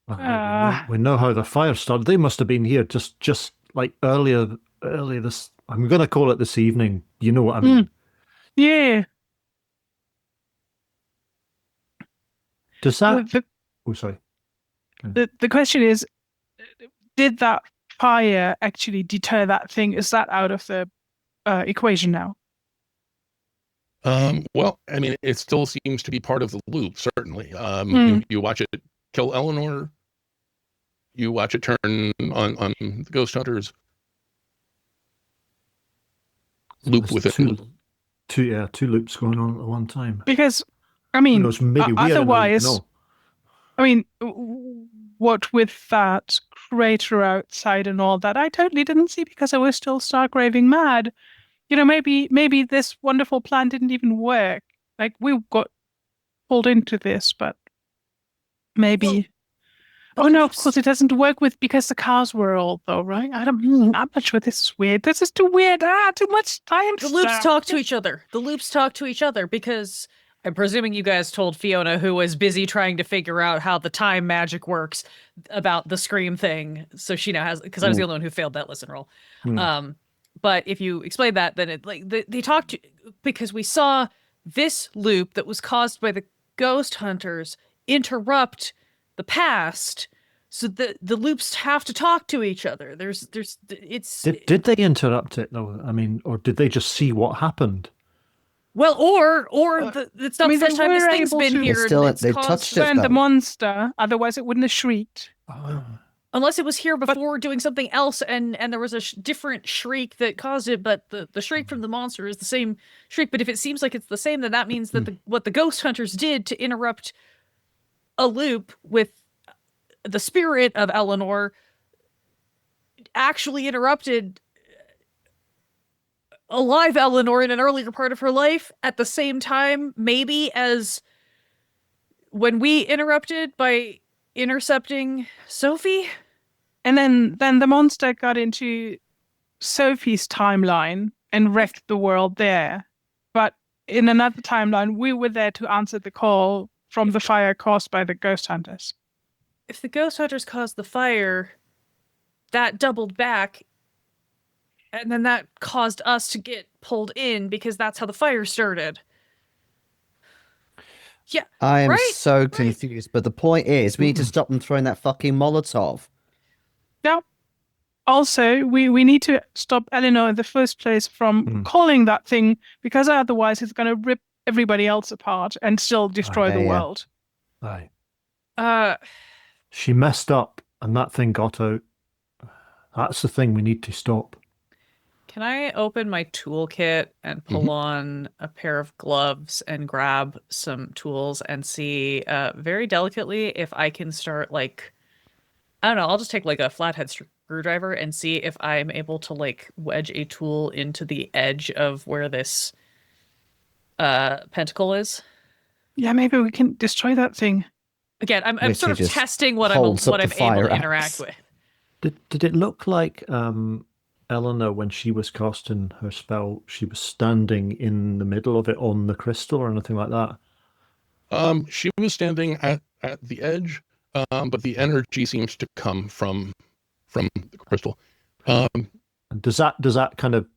We know how the fire started. They must have been here just like earlier this. I'm going to call it this evening. You know what I mean? Yeah. Does that? The, Oh, sorry. the question is, did that fire actually deter that thing? Is that out of the equation now? Well, I mean, it still seems to be part of the loop, certainly. You watch it kill Eleanor. You watch it turn on the ghost hunters. Loop with it. Two loops going on at the one time. Because, I mean, Who knows, maybe we otherwise, know. I mean, what with that crater outside and all that, I totally didn't see because I was still stark raving mad. You know, maybe this wonderful plan didn't even work. Like, we got pulled into this, but maybe. Oh no, of course it doesn't work because the cars were old, though, right? I'm not sure this is weird. This is too weird. Too much time. The loops talk to each other. The loops talk to each other because I'm presuming you guys told Fiona, who was busy trying to figure out how the time magic works, about the scream thing. So she now has, because I was the only one who failed that listen roll. But if you explain that, then it like they talked because we saw this loop that was caused by the ghost hunters interrupt the past, so the loops have to talk to each other. Did they interrupt it though? I mean, or did they just see what happened? Well, it's not the first time this thing's been here. They touched it. And the monster, otherwise it wouldn't have shrieked. Unless it was here before doing something else, and there was a different shriek that caused it, but the shriek from the monster is the same shriek. But if it seems like it's the same, then that means that what the ghost hunters did to interrupt a loop with the spirit of Eleanor actually interrupted a live Eleanor in an earlier part of her life at the same time, maybe as when we interrupted by intercepting Sophie. And then the monster got into Sophie's timeline and wrecked the world there. But in another timeline, we were there to answer the call from the fire caused by the ghost hunters. If the ghost hunters caused the fire, that doubled back, and then that caused us to get pulled in because that's how the fire started. Yeah, I am so confused, but the point is, we need to stop them throwing that fucking Molotov. Yeah. Also, we need to stop Eleanor in the first place from calling that thing, because otherwise it's going to rip everybody else apart and still destroy the world. Aye. She messed up, and that thing got out. That's the thing we need to stop. Can I open my toolkit and pull on a pair of gloves and grab some tools and see very delicately if I can start, like, I don't know, I'll just take like a flathead screwdriver and see if I'm able to like wedge a tool into the edge of where this pentacle is? Yeah, maybe we can destroy that thing. Again, I'm Which sort he of just testing what holds up I'm the able fire to interact axe. with. Did it look like Eleanor, when she was casting her spell, she was standing in the middle of it on the crystal or anything like that? She was standing at the edge, but the energy seems to come from the crystal. And does that kind of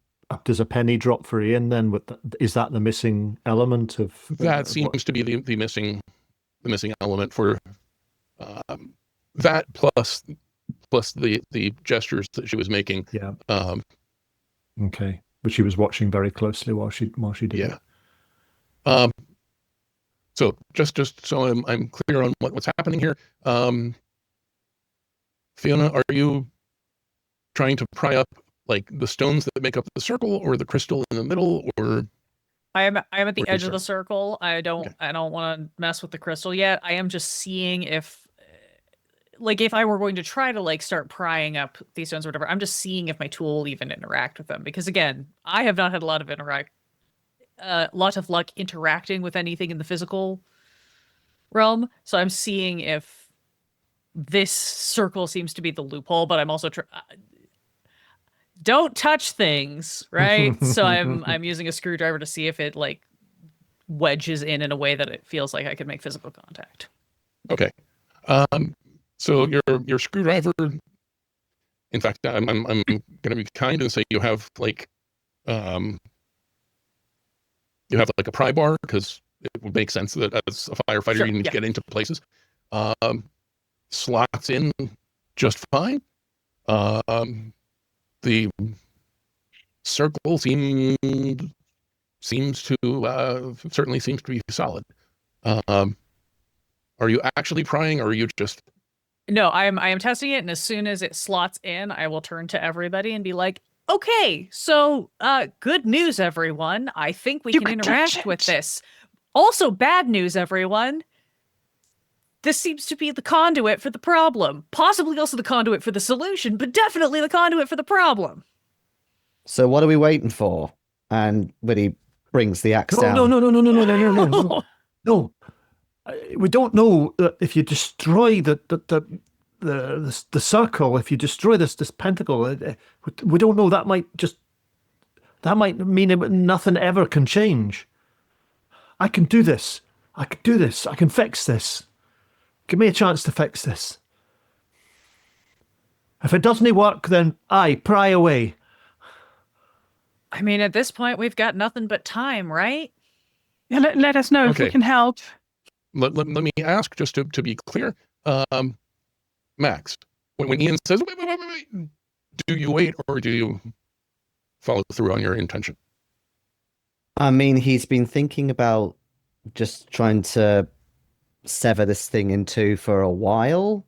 does a penny drop for Iain then? Is that the missing element of That seems to be the missing element for that plus the gestures that she was making. Yeah. Okay. But she was watching very closely while she did Yeah. it. So just so I'm clear on what's happening here. Fiona, are you trying to pry up like the stones that make up the circle, or the crystal in the middle, or? I am at the Where edge is of the it? circle. I don't want to mess with the crystal yet. I am just seeing if I were going to try to like start prying up these stones or whatever, I'm just seeing if my tool will even interact with them. Because again, I have not had a lot of luck interacting with anything in the physical realm. So I'm seeing if this circle seems to be the loophole, but I'm also don't touch things, right? So I'm using a screwdriver to see if it like wedges in a way that it feels like I could make physical contact. Okay. So your screwdriver. In fact, I'm gonna be kind and say you have like a pry bar, because it would make sense that as a firefighter Sure, you need yeah. to get into places. Slots in just fine. The circle seems to certainly seems to be solid. Are you actually prying, or are you just? No, I am testing it, and as soon as it slots in, I will turn to everybody and be like, okay, so good news, everyone. I think we You can can interact touch with it. this. Also, bad news, everyone. This seems to be the conduit for the problem. Possibly also the conduit for the solution, but definitely the conduit for the problem. So what are we waiting for? And when he brings the axe down. No. No. We don't know if you destroy the circle, if you destroy this pentacle, we don't know. That might mean nothing ever can change. I can do this. I can fix this. Give me a chance to fix this. If it doesn't work, then pry away. I mean, at this point, we've got nothing but time, right? Yeah, let us know if we Okay. can help. Let me ask, just to be clear, Max, when Iain says wait, do you wait, or do you follow through on your intention? I mean, he's been thinking about just trying to sever this thing in two for a while.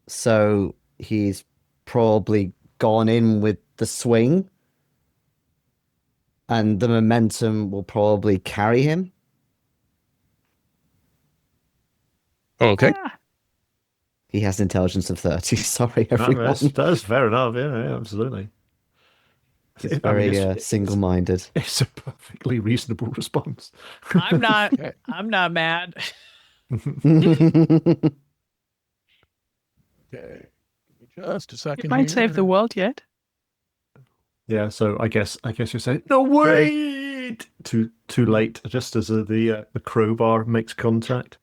So he's probably gone in with the swing. And the momentum will probably carry him. Okay. Ah, He has intelligence of 30. Sorry, everyone. That's fair enough. Yeah, absolutely. He's very single-minded. It's a perfectly reasonable response. I'm not Okay. mad. Okay. Just a second. it might save here. the world yet. Yeah, so I guess you say no, wait. Too late. Just as the crowbar makes contact.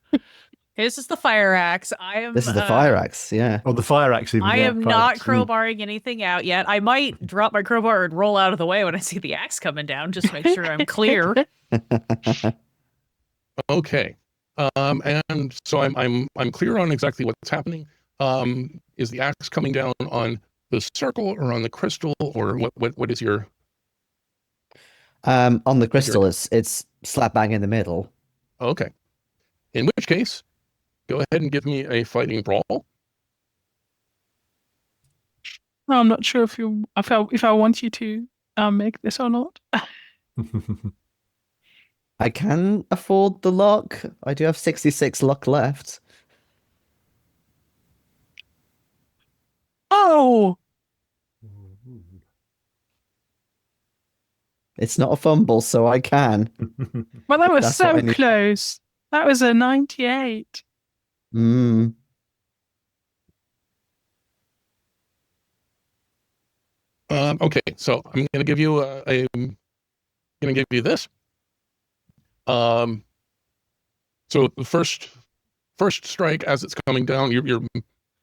This is the fire axe. This is the fire axe, yeah. Oh, the fire axe. Even. I Yeah, am fire not axe. crowbarring anything out yet. I might drop my crowbar and roll out of the way when I see the axe coming down, just to make sure I'm clear. Okay. And so I'm clear on exactly what's happening. Is the axe coming down on the circle or on the crystal, or what is your? On the crystal, it's slap bang in the middle. Okay. In which case, go ahead and give me a fighting brawl. No, I'm not sure if I want you to make this or not. I can afford the luck. I do have 66 luck left. Oh, It's not a fumble, so I can. Well, that was That's what I so need. close. That was a 98. Mm. Okay, so I'm going to give you this. So the first strike, as it's coming down, you're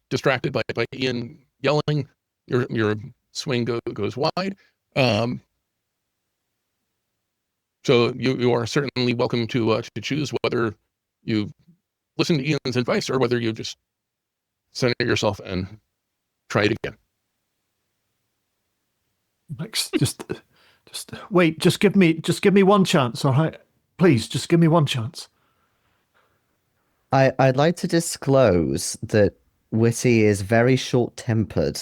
distracted by Iain yelling. Your swing goes wide. So you are certainly welcome to choose whether you listen to Ian's advice or whether you just center yourself and try it again. Max, just wait. Just give me one chance, all right? Please, just give me one chance. I'd like to disclose that Witty is very short-tempered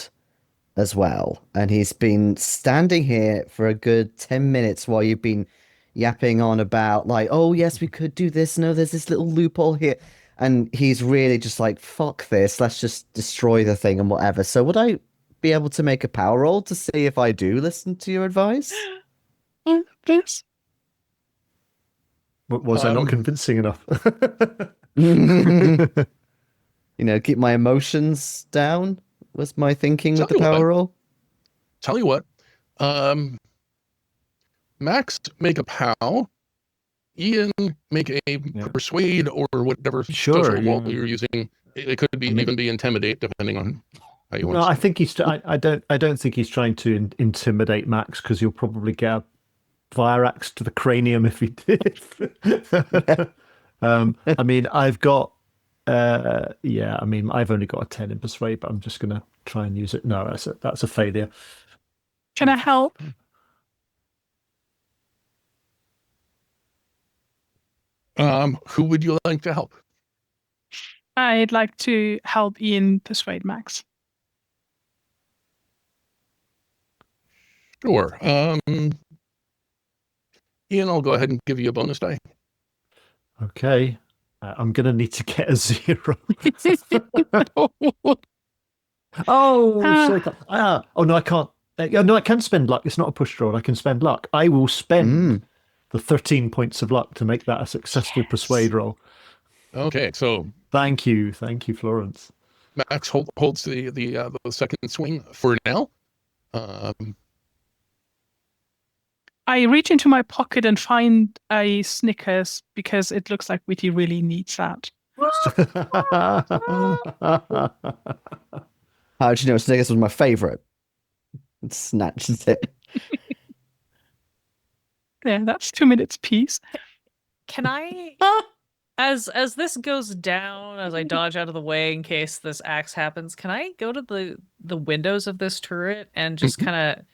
as well, and he's been standing here for a good 10 minutes while you've been yapping on about like, oh yes, we could do this. No, there's this little loophole here, and he's really just like, fuck this. Let's just destroy the thing and whatever. So would I be able to make a power roll to see if I do listen to your advice? Please. Was I not convincing enough? You know, keep my emotions down was my thinking with the power roll. Tell you what, Max, make a POW. Iain, make a persuade or whatever social roll you're using. It could be even be intimidate, depending on how you want. No, I think he's. I don't think he's trying to intimidate Max, because he'll probably get a fire axe to the cranium if he did. I mean, I've got. I mean, I've only got a 10 in persuade, but I'm just gonna try and use it. No, that's a failure. Can I help? Who would you like to help? I'd like to help Iain persuade Max. Sure. Iain, I'll go ahead and give you a bonus die. Okay. I'm gonna need to get a 0. Oh no, I can't. No, I can spend luck. It's not a push roll. I can spend luck. I will spend the 13 points of luck to make that a successful persuade roll. Okay, so thank you, Florence. Max holds the second swing for now. I reach into my pocket and find a Snickers because it looks like Witty really needs that. How did you know Snickers was my favorite? It snatches it. Yeah, that's 2 minutes piece. Can I, as this goes down, as I dodge out of the way in case this axe happens, can I go to the windows of this turret and just kind of,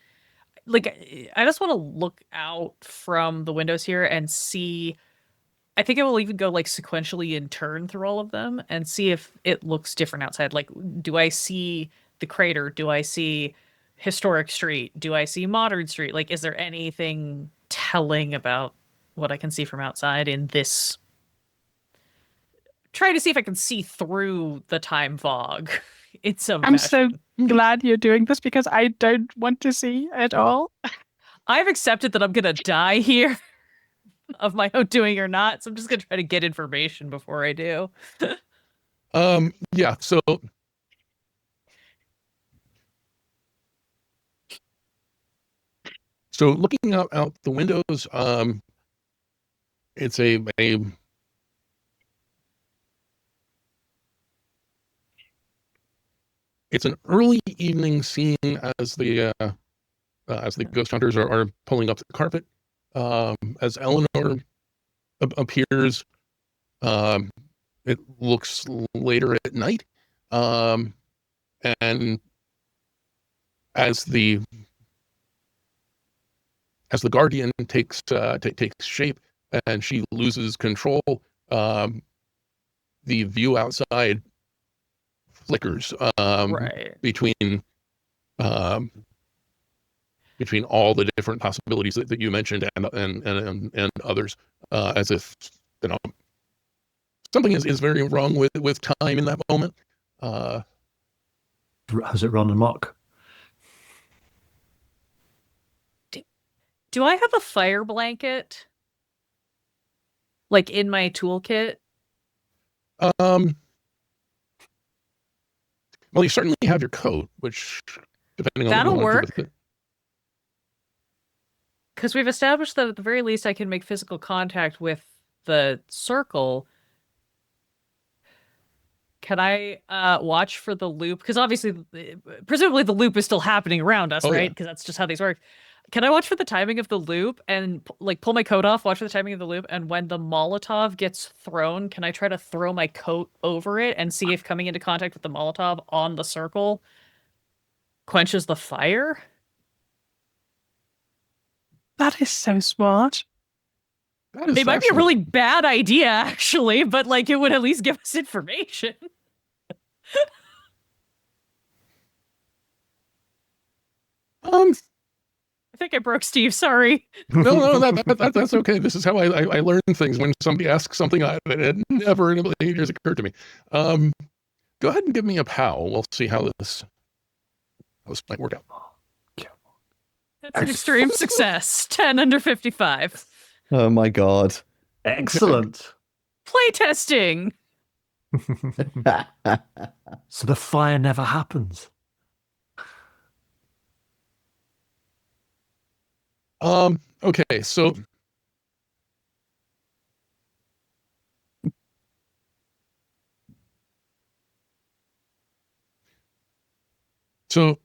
like, I just want to look out from the windows here and see. I think I will even go like sequentially in turn through all of them and see if it looks different outside. Like, do I see the crater? Do I see historic street? Do I see modern street? Like, is there anything telling about what I can see from outside in this? Try to see if I can see through the time fog. I'm so glad you're doing this because I don't want to see at all. I've accepted that I'm gonna die here of my own doing or not, so I'm just gonna try to get information before I do. Yeah, so looking out the windows, it's it's an early evening scene as the ghost hunters are pulling up the carpet. As Eleanor appears, it looks later at night, and as the guardian takes shape and she loses control, the view outside flickers between all the different possibilities that you mentioned and others, as if something is very wrong with time in that moment. Has it run amok? Do I have a fire blanket? Like in my toolkit? Well, you certainly have your coat, which, depending on That'll what you want to do work. with it. Because we've established that at the very least I can make physical contact with the circle. Can I watch for the loop? Because obviously, presumably the loop is still happening around us, Oh, right? yeah. Because that's just how these work. Can I watch for the timing of the loop and like pull my coat off, watch for the timing of the loop, and when the Molotov gets thrown, can I try to throw my coat over it and see if coming into contact with the Molotov on the circle quenches the fire? That is so smart. That is It might be a fascinating. really bad idea, actually, but like it would at least give us information. I think I broke Steve. Sorry. No, that's okay. This is how I learn things. When somebody asks something that had never in a million years occurred to me. Go ahead and give me a POW. We'll see how this might work out. That's an extreme success. 10 under 55. Oh my god. Excellent. Playtesting. So the fire never happens. Okay, so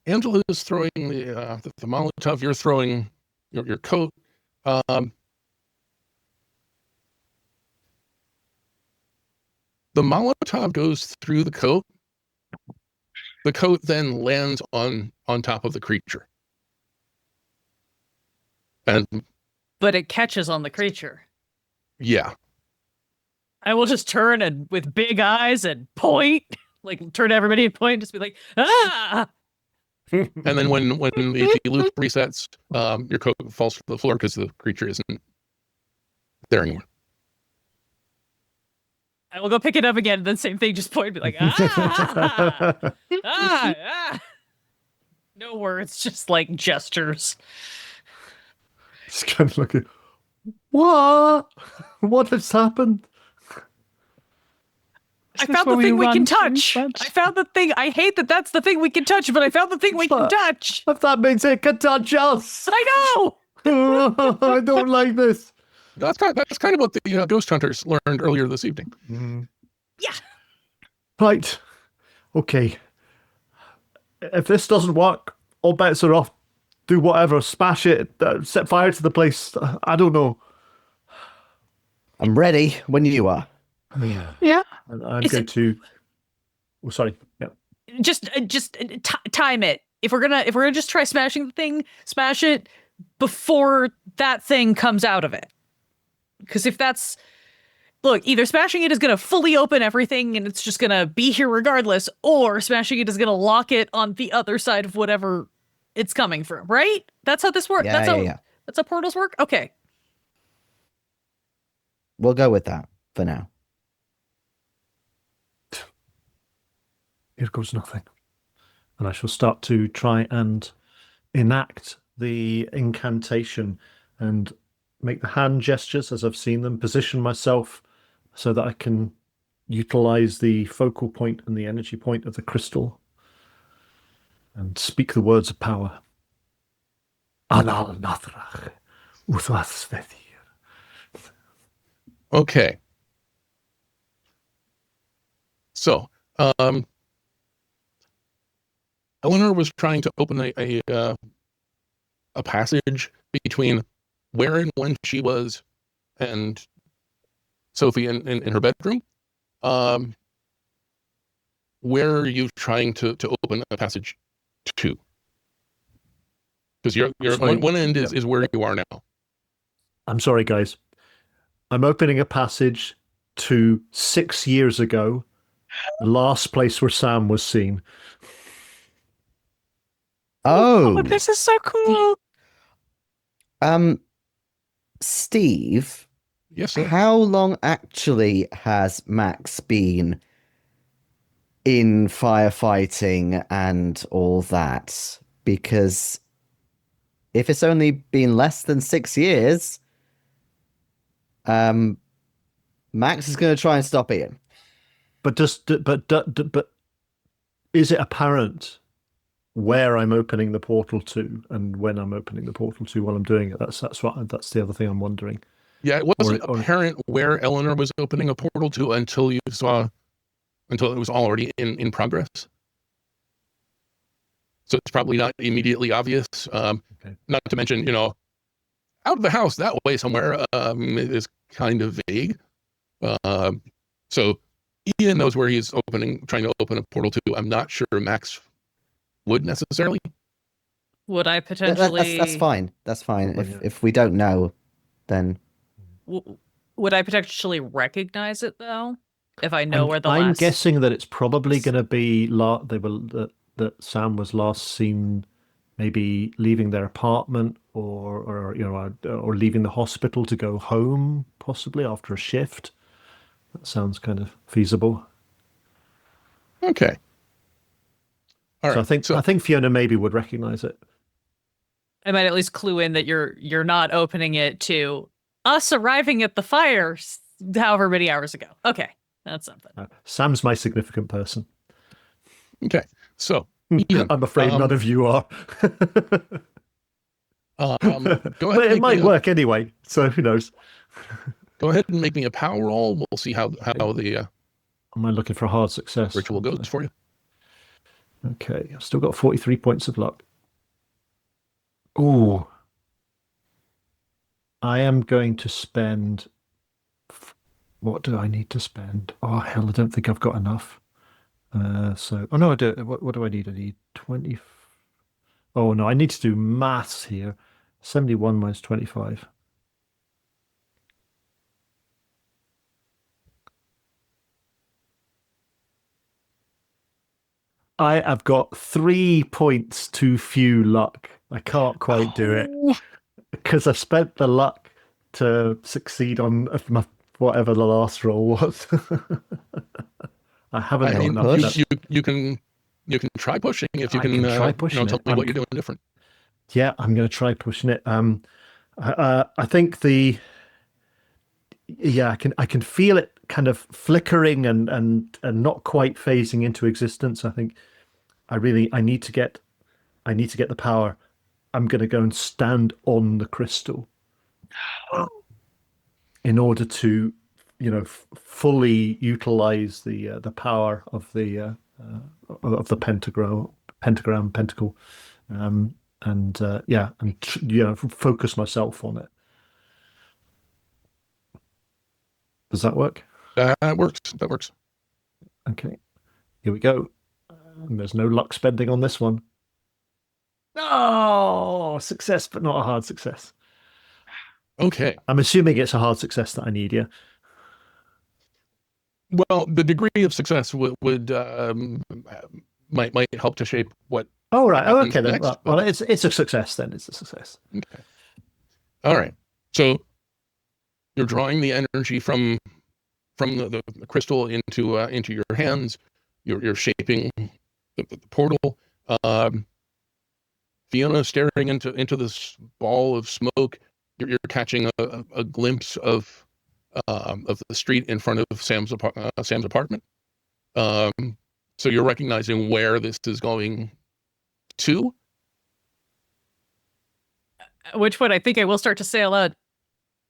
Angela is throwing the Molotov. You're throwing your coat. The Molotov goes through the coat. The coat then lands on top of the creature. And But it catches on the creature. yeah, I will just turn and with big eyes and point, like turn to everybody and point, and just be like, ah! and then when the loop resets, your coat falls to the floor because the creature isn't there anymore. I will go pick it up again, and then same thing, just point and be like, ah! ah! No words, just like gestures. Just kind of looking. What? What has happened? I found the thing we can touch. I found the thing. I hate that that's the thing we can touch, but I found the thing we can touch. If that means it can touch us. I know. I don't like this. That's kind of what the ghost hunters learned earlier this evening. Yeah. Right. Okay. If this doesn't work, all bets are off. Do whatever. Smash it. Set fire to the place. I don't know. I'm ready when you are. Yeah. I'm Is going it- to. Oh, sorry. Yeah. Just time it. If we're gonna just try smashing the thing, smash it before that thing comes out of it. Because if that's either smashing it is gonna fully open everything and it's just gonna be here regardless, or smashing it is gonna lock it on the other side of whatever it's coming from. Right? That's how this works. Yeah, That's yeah. how portals work. Okay. We'll go with that for now. Here goes nothing. And I shall start to try and enact the incantation and make the hand gestures as I've seen them, position myself so that I can utilize the focal point and the energy point of the crystal and speak the words of power. Anal Nathrach Uthwas Vethir. Okay. So, Eleanor was trying to open a passage between where and when she was and Sophie in her bedroom. Where are you trying to open a passage to? Because your one end is where you are now. I'm sorry, guys. I'm opening a passage to 6 years ago, the last place where Sam was seen. Oh, This is so cool. Steve, Yes, sir. how long actually has Max been in firefighting and all that? Because if it's only been less than 6 years, Max is going to try and stop Iain. But is it apparent where I'm opening the portal to and when I'm opening the portal to while I'm doing it? That's the other thing I'm wondering. Yeah, it wasn't apparent where Eleanor was opening a portal to until it was already in progress. So it's probably not immediately obvious. Okay. Not to mention, out of the house that way somewhere is kind of vague. So Iain knows where he's trying to open a portal to. I'm not sure Max would necessarily. Would I potentially? That's fine. That's fine. If we don't know, then would I potentially recognize it though? If I know where I'm guessing that it's probably going to be that Sam was last seen maybe leaving their apartment or leaving the hospital to go home, possibly after a shift. That sounds kind of feasible. Okay. All right. So I think Fiona maybe would recognize it. I might at least clue in that you're not opening it to us arriving at the fire however many hours ago. Okay, that's something. Sam's my significant person. Okay. So, Iain, I'm afraid none of you are. Go ahead. But it might work anyway, so who knows? Go ahead and make me a power roll. We'll see how the Am I looking for a hard success? ritual goes for you. Okay, I've still got 43 points of luck. Ooh. I am going to spend... What do I need to spend? Oh, hell, I don't think I've got enough. Oh no, I do. What do I need? I need 20. Oh no, I need to do maths here. 71 minus 25. I have got 3 points too few luck. I can't quite do it because I've spent the luck to succeed on whatever the last roll was. I haven't got enough. You can try pushing if you can try pushing tell me what you're doing different. Yeah, I'm going to try pushing it. I think I can feel it kind of flickering and not quite phasing into existence. I think I need to get the power. I'm going to go and stand on the crystal in order to, fully utilize the power of the pentacle, and focus myself on it. Does that work? That works. Okay, here we go. There's no luck spending on this one. Oh, success, but not a hard success. Okay. I'm assuming it's a hard success that I need, yeah? Well, the degree of success would might help to shape what. Oh, right. Oh, okay. Next, then. Well, it's a success then. It's a success. Okay. All right. So you're drawing the energy from the crystal into your hands. You're shaping the portal. Fiona staring into this ball of smoke. You're catching a glimpse of the street in front of Sam's apartment. So you're recognizing where this is going to. At which point I think I will start to say aloud,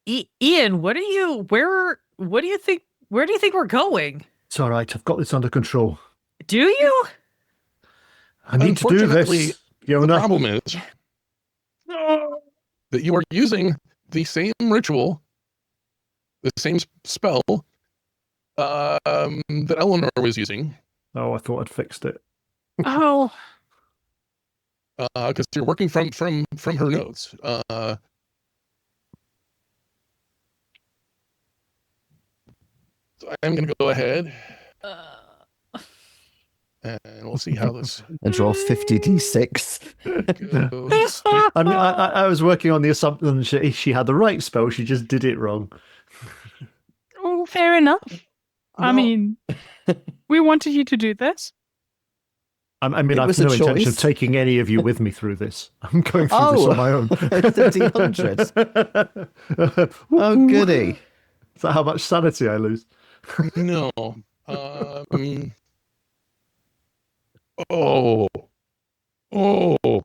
Iain, where do you think we're going? It's all right. I've got this under control. Do you? I need to do this. The problem is that you are using the same ritual, the same spell that Eleanor was using. Oh, I thought I'd fixed it. Oh. Because you're working from her notes. So I'm going to go ahead. And we'll see how this and draw 50d6. goes. I mean, I was working on the assumption she had the right spell. She just did it wrong. Oh, fair enough. I mean, we wanted you to do this. I mean, It I've was a no intention of choice. taking any of you with me through this. I'm going through this on my own. 1300. Oh, goody. Is that how much sanity I lose? No. Oh. Oh.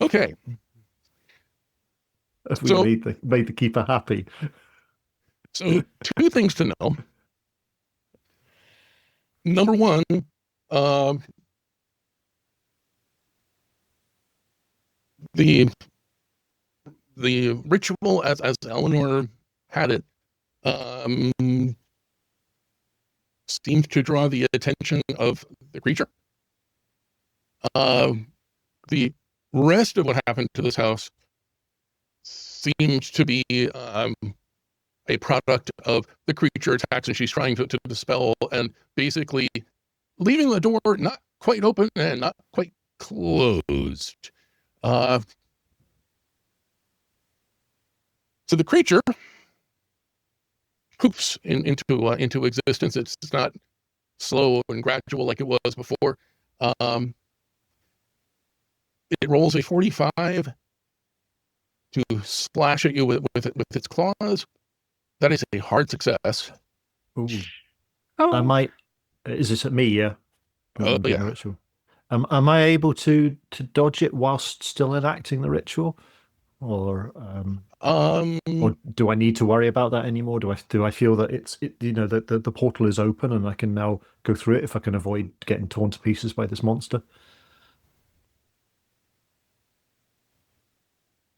Okay. We So- made the keeper happy. So 2 things to know. Number 1, the ritual as Eleanor had it seems to draw the attention of the creature. The rest of what happened to this house seems to be a product of the creature attacks, and she's trying to dispel and basically leaving the door not quite open and not quite closed. So the creature poops into existence. It's not slow and gradual like it was before. It rolls a 45 to splash at you with its claws. That is a hard success. Ooh. Oh, I might. Is this at me? Yeah. Oh, Doing yeah. the ritual. Am I able to dodge it whilst still enacting the ritual, or do I need to worry about that anymore? Do I feel that the portal is open and I can now go through it if I can avoid getting torn to pieces by this monster?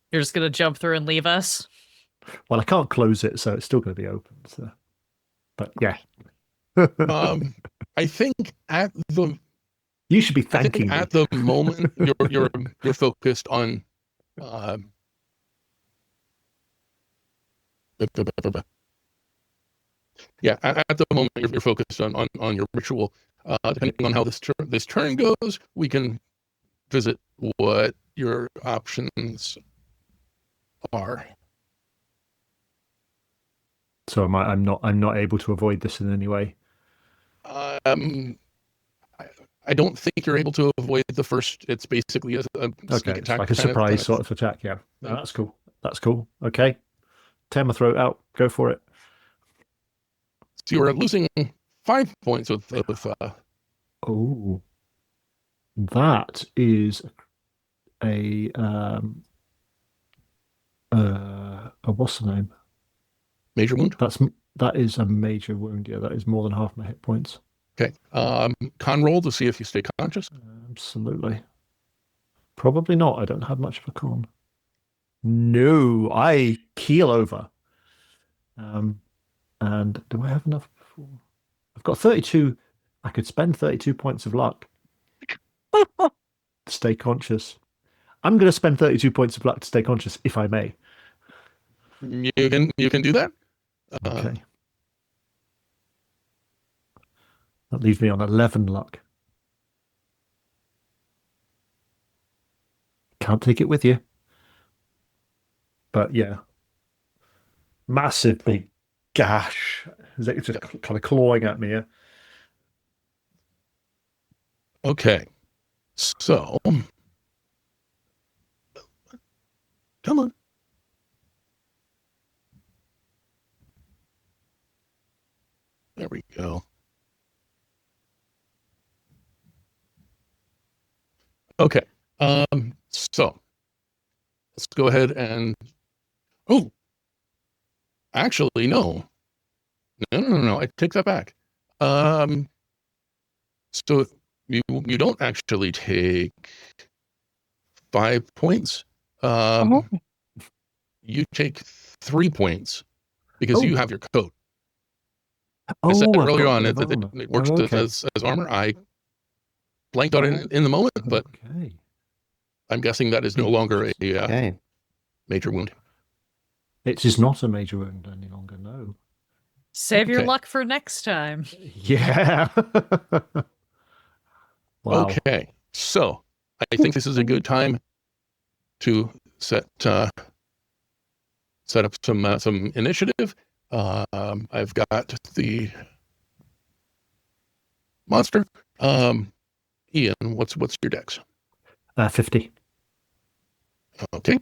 You're just gonna jump through and leave us? Well, I can't close it, so it's still going to be open. So, but yeah, I think at the you should be thanking me. at the moment you're focused on yeah, at the moment you're focused on your ritual. Depending on how this turn goes, we can visit what your options are. So I'm not able to avoid this in any way. I don't think you're able to avoid the first. It's basically a sneak Okay, it's attack, like a kind of surprise sort of attack. Yeah, no, that's cool. That's cool. Okay, tear my throat out. Go for it. So you're losing 5 points with Oh, that is a what's the name? major wound. That is a major wound. Yeah, that is more than half my hit points. Okay. Con roll to see if you stay conscious. Absolutely. Probably not. I don't have much of a con. No, I keel over. And do I have enough before? I've got 32. I could spend 32 points of luck to stay conscious. I'm going to spend 32 points of luck to stay conscious, if I may. You can do that. Okay. That leaves me on 11 luck. Can't take it with you. But yeah. Massive big gash. It's just kind of clawing at me. Yeah. Okay. So, come on. There we go. Okay. So let's go ahead and actually no. No. I take that back. So you don't actually take 5 points. You take 3 points because you have your coat. I said I've earlier got on a bit of it armor. works Okay. as armor. I blanked on it in the moment, but Okay. I'm guessing that is no longer a Okay. major wound. It is not a major wound any longer, no. Save your Okay. luck for next time. Yeah. Wow. Okay, so I think this is a good time to set up some initiative. I've got the monster. Iain, what's your dex? 50. Okay.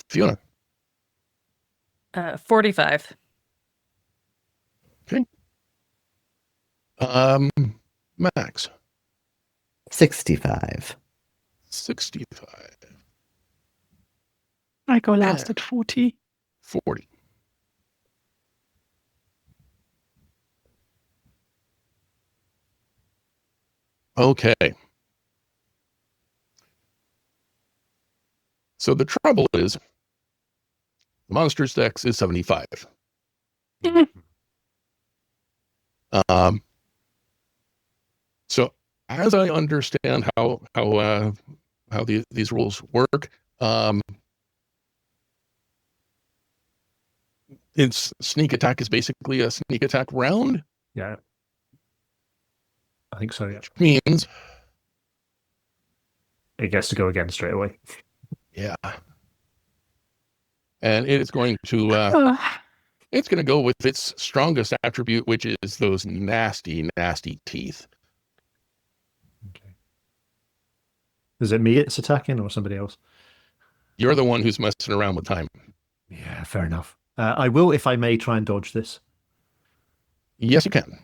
Fiona. 45. Okay. Max. 65. 65. I go last at 40. 40. Okay. So the trouble is, the monster's dex is 75. So as I understand how these rules work, its sneak attack is basically a sneak attack round. Yeah. I think so, yeah. Which means It gets to go again straight away. yeah. And it is going to it's going to go with its strongest attribute, which is those nasty, nasty teeth. Okay. Is it me it's attacking or somebody else? You're the one who's messing around with time. Yeah, fair enough. I will, if I may, try and dodge this. Yes, you can.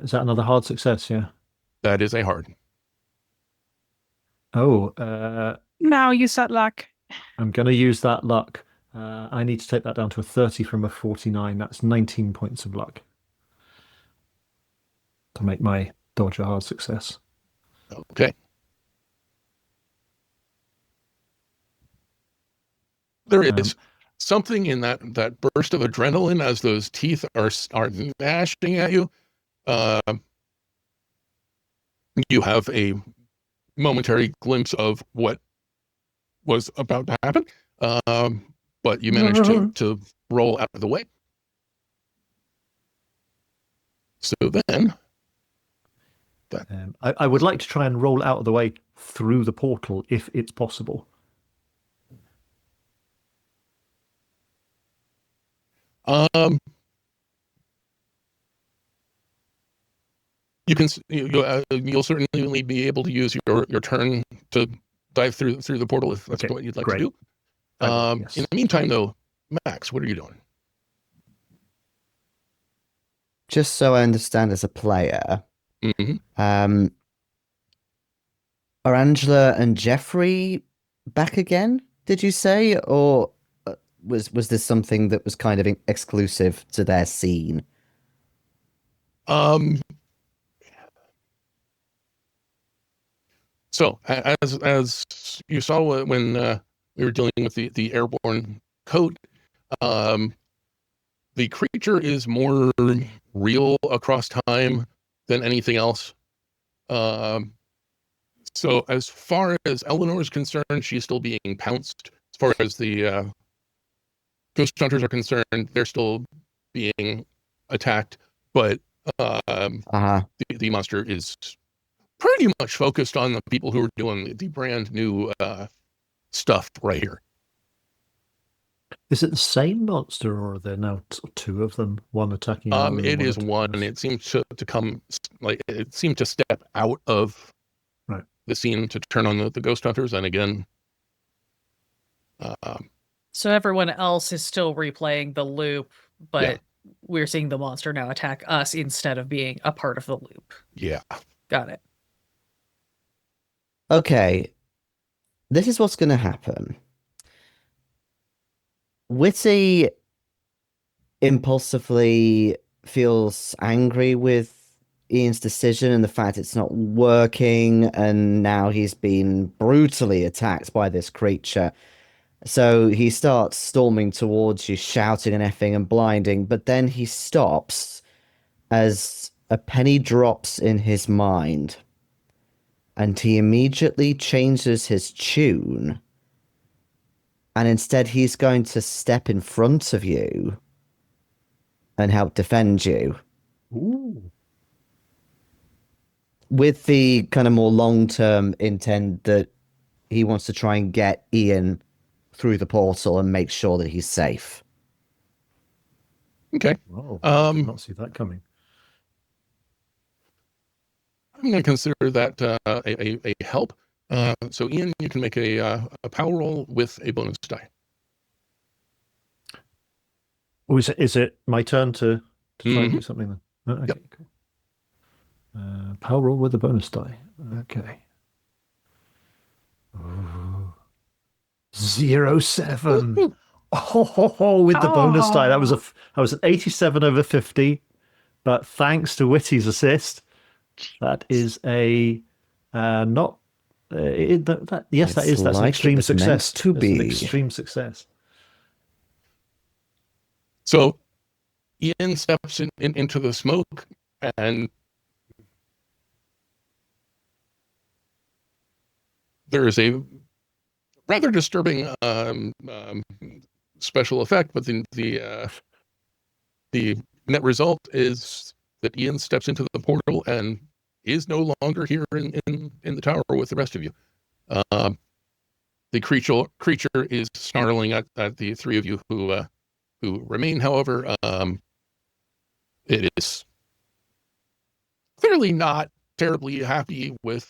Is that another hard success? Yeah. That is a hard. Oh, Now use that luck. I'm going to use that luck. I need to take that down to a 30 from a 49. That's 19 points of luck to make my dodge a hard success. Okay. There is something in that burst of adrenaline as those teeth are gnashing at you. You have a momentary glimpse of what was about to happen, but you managed to roll out of the way. So then, I would like to try and roll out of the way through the portal if it's possible. You'll certainly be able to use your turn to dive through the portal if that's what you'd like to do. Yes. In the meantime, though, Max, what are you doing? Just so I understand as a player, Mm-hmm. are Angela and Jeffrey back again, did you say? Or was this something that was kind of exclusive to their scene? So as you saw when we were dealing with the airborne coat, the creature is more real across time than anything else. So as far as Eleanor is concerned, she's still being pounced. As far as the ghost hunters are concerned, they're still being attacked. But the monster is pretty much focused on the people who are doing the brand new stuff right here. Is it the same monster, or are there now two of them? One attacking another? It is one. It seems to come it seemed to step out of the scene to turn on the ghost hunters, and again. So everyone else is still replaying the loop, but we're seeing the monster now attack us instead of being a part of the loop. Yeah. Got it. Okay. This is what's going to happen. Witty impulsively feels angry with Ian's decision and the fact it's not working, and now he's been brutally attacked by this creature. So he starts storming towards you, shouting and effing and blinding, but then he stops as a penny drops in his mind, and he immediately changes his tune, and instead he's going to step in front of you and help defend you. Ooh. With the kind of more long-term intent that he wants to try and get Iain through the portal and make sure that he's safe. Okay. Oh, I did not see that coming. I'm going to consider that a help. So Iain, you can make a power roll with a bonus die. Oh, is it my turn to try and Mhm. do something then? Oh, okay, Yep. cool. Power roll with a bonus die. Okay. Ooh. 0.7. With the bonus die, that was an 87 over 50. But thanks to Witty's assist, that is a not. Yes, It's that's an like it extreme was meant success. to It's an be. extreme success. So Iain steps into the smoke, and there is a rather disturbing special effect, but the net result is that Iain steps into the portal and is no longer here in the tower with the rest of you. The creature is snarling at the three of you who remain. However, it is clearly not terribly happy with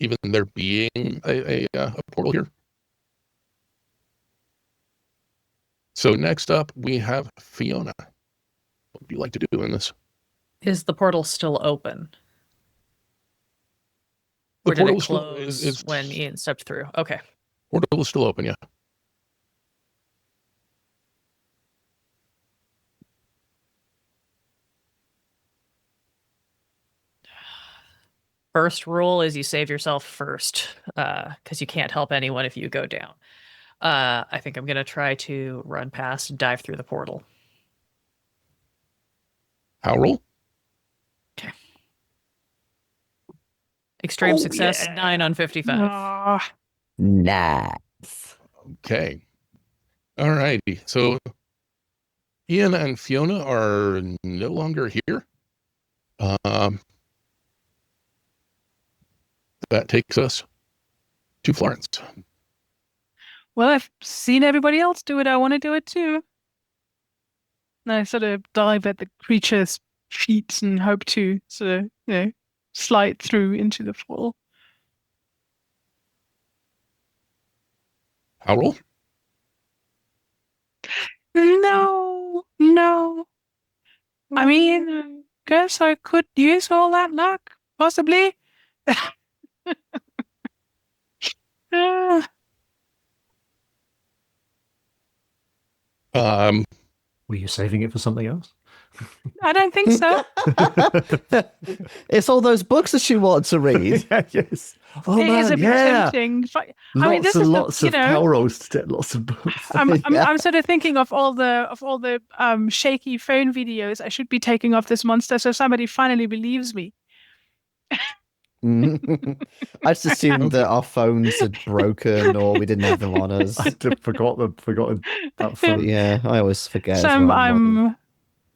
even there being a portal here. So next up, we have Fiona. What would you like to do in this? Is the portal still open? The Or did portal it close is when Iain stepped through? Okay. portal is still open, yeah. First rule is you save yourself first, because you can't help anyone if you go down. I think I'm going to try to run past and dive through the portal. Power roll. Extreme Oh, success, yeah. 9 on 55. Ah, Nice. Okay. All righty. So Iain and Fiona are no longer here. That takes us to Florence. well, I've seen everybody else do it. I want to do it too. And I sort of dive at the creature's feet and hope to sort of, slide through into the fall. Power roll. No. I mean, I guess I could use all that luck, possibly. Ah, Um, Were you saving it for something else? I don't think so. It's all those books that you want to read. Yeah, yes. Oh It is man, a bit yeah. tempting. I mean, Lots this and is lots the, of power rolls to get lots of books. I'm sort of thinking of all the shaky phone videos I should be taking off this monster so somebody finally believes me. I just assumed that our phones had broken or we didn't have them on us. I forgotten that But phone. yeah, I always forget. So as well.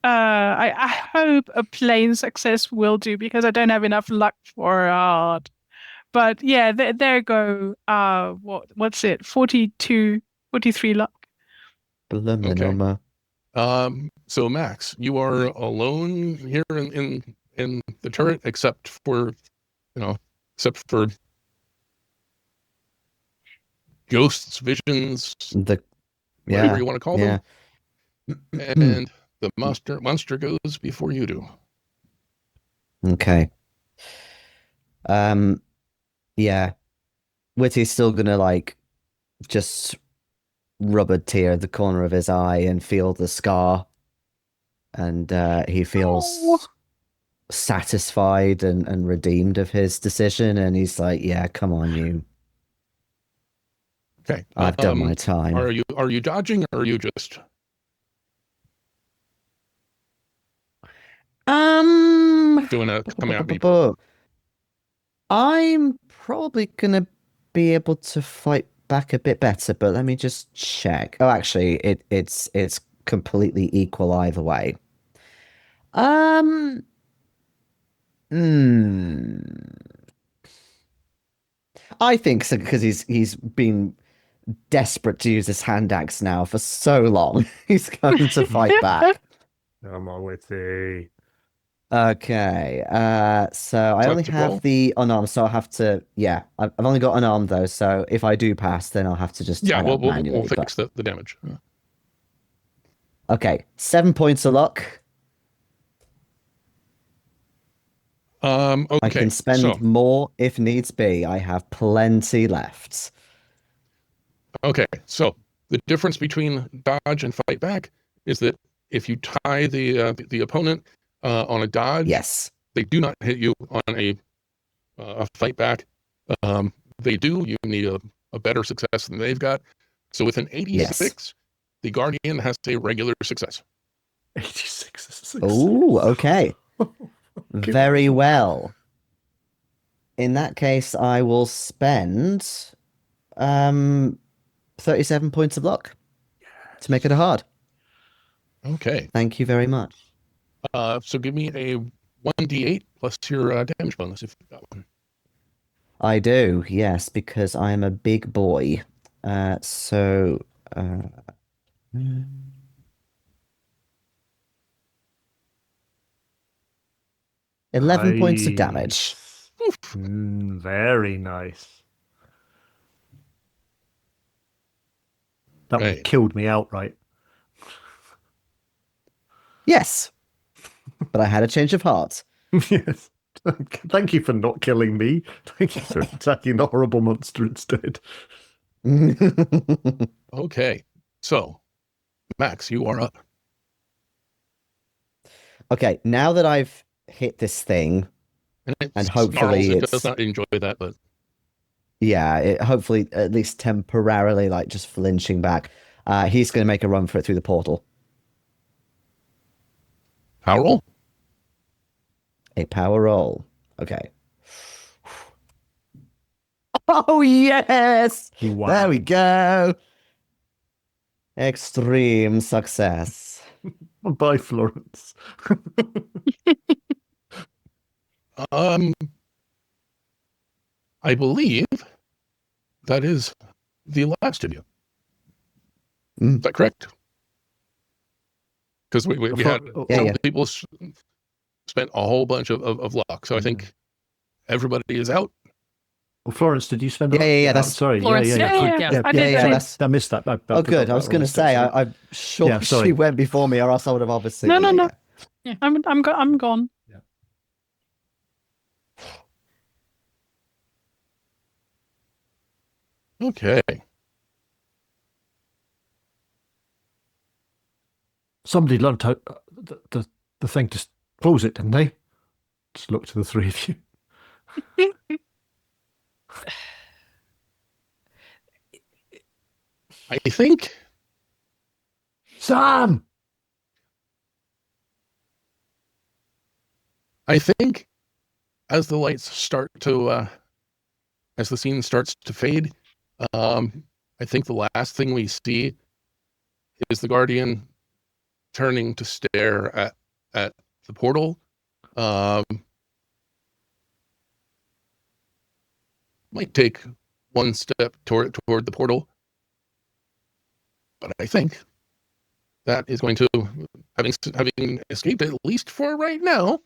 I hope a plain success will do because I don't have enough luck for art. But yeah, there go. What's it? 42, 43 luck. Blumenoma. So Max, you are alone here in the turret, except for ghosts, visions, whatever you want to call them. And the monster goes before you do. Okay. Yeah. Witty's still gonna just rub a tear at the corner of his eye and feel the scar. And he feels satisfied and redeemed of his decision. And he's like, yeah, come on, you. Okay. I've done my time. Are you dodging or are you just doing a come at me? I'm probably gonna be able to fight back a bit better, but let me just check. Oh, actually, it's completely equal either way. I think so because he's been desperate to use his hand axe now for so long. He's going to fight back. Come on, Witty. Okay. So I So I only have to have roll? the unarmed, so I'll have to. Yeah, I've only got unarmed though. So if I do pass, then I'll have to just Yeah, add we'll up we'll, manually. we'll fix the damage. Okay, 7 points of luck. I Okay. can spend So more if needs be. I have plenty left. okay. So the difference between dodge and fight back is that if you tie the opponent on a dodge, Yes. they do not hit you on a fight back. They do. You need a better success than they've got. So with an 86, Yes. the Guardian has a regular success. 86 is a success. Oh, okay. Very well. In that case, I will spend 37 points of luck to make it a hard. Okay. Thank you very much. So give me a 1d8 plus your damage bonus if you've got one. I do, yes, because I am a big boy. So 11 points of damage. Very nice. That one Right. killed me outright. Yes, but I had a change of heart. Yes. Thank you for not killing me. Thank you for attacking the horrible monster instead. Okay. So, Max, you are up. Okay, now that I've hit this thing, And And hopefully snarls. It it's- does not enjoy that, but yeah, it hopefully at least temporarily, like just flinching back, he's going to make a run for it through the portal. power roll. A power roll. Okay. Oh, yes! Wow. There we go. Extreme success. Bye, Florence. I believe that is the last of you. Mm. Is that correct? Because we had Yeah. people spent a whole bunch of luck. So I think everybody is out. Well, Florence, did you spend? Yeah, Oh, that's- sorry. Florence, yeah. yeah. I did yeah, too. that's- I missed that. Oh, good. I was going to say, I'm sure Yeah, sorry. she went before me, or else I would have obviously. No, no, no. Yeah. I'm gone. Okay. Somebody learned how the thing to close it, didn't they? Just look to the three of you. I think Sam! as the lights start to as the scene starts to fade, I think the last thing we see is the Guardian turning to stare at the portal. Might take one step toward the portal, but I think that is going to, having escaped at least for right now,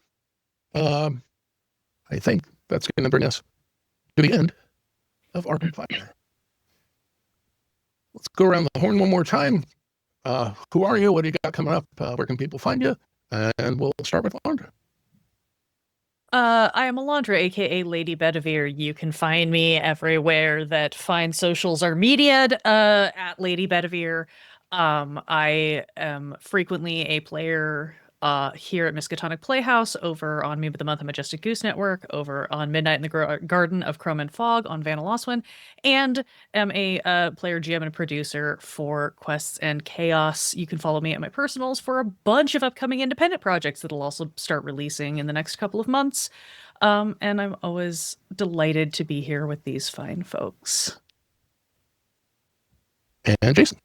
I think that's going to bring us to the end of Arkham Fire. Let's go around the horn one more time. Who are you? What do you got coming up? Where can people find you? And we'll start with Alondra. I am Alondra, aka Lady Bedivere. You can find me everywhere that fine socials are mediated, at Lady Bedivere. I am frequently a player here at Miskatonic Playhouse, over on Meme of the Month and Majestic Goose Network, over on Midnight in the Garden of Chrome and Fog on Vaneloswin, and am a player, GM, and producer for Quests and Chaos. You can follow me at my personals for a bunch of upcoming independent projects that'll also start releasing in the next couple of months. And I'm always delighted to be here with these fine folks. And Jayson.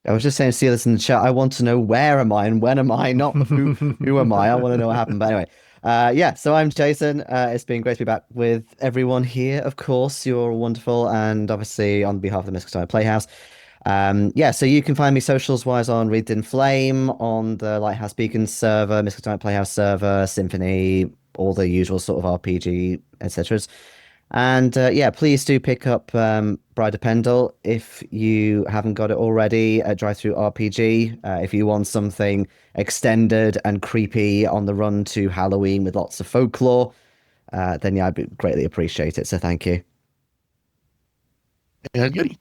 I was just saying, see this in the chat. I want to know where am I and when am I, not who am I. I want to know what happened. But anyway, yeah, so I'm Jayson. It's been great to be back with everyone here. Of course, you're wonderful. And obviously, on behalf of the Miskatonic Playhouse, So you can find me socials wise on Wreathed in Flame, on the Lighthouse Beacon server, Miskatonic Playhouse server, Symphony, all the usual sort of RPG, etc. And please do pick up Bride of Pendle if you haven't got it already at Drive Through RPG. If you want something extended and creepy on the run to Halloween with lots of folklore, then I'd greatly appreciate it. So thank you. And Yeti.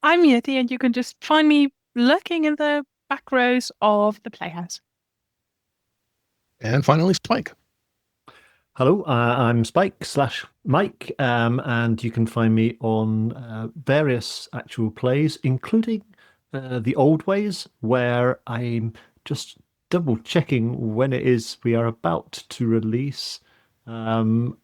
I'm Yeti, and you can just find me lurking in the back rows of the Playhouse. And finally, Spike. Hello, I'm Spike/Mike, and you can find me on various actual plays, including The Old Ways, where I'm just double checking when it is we are about to release a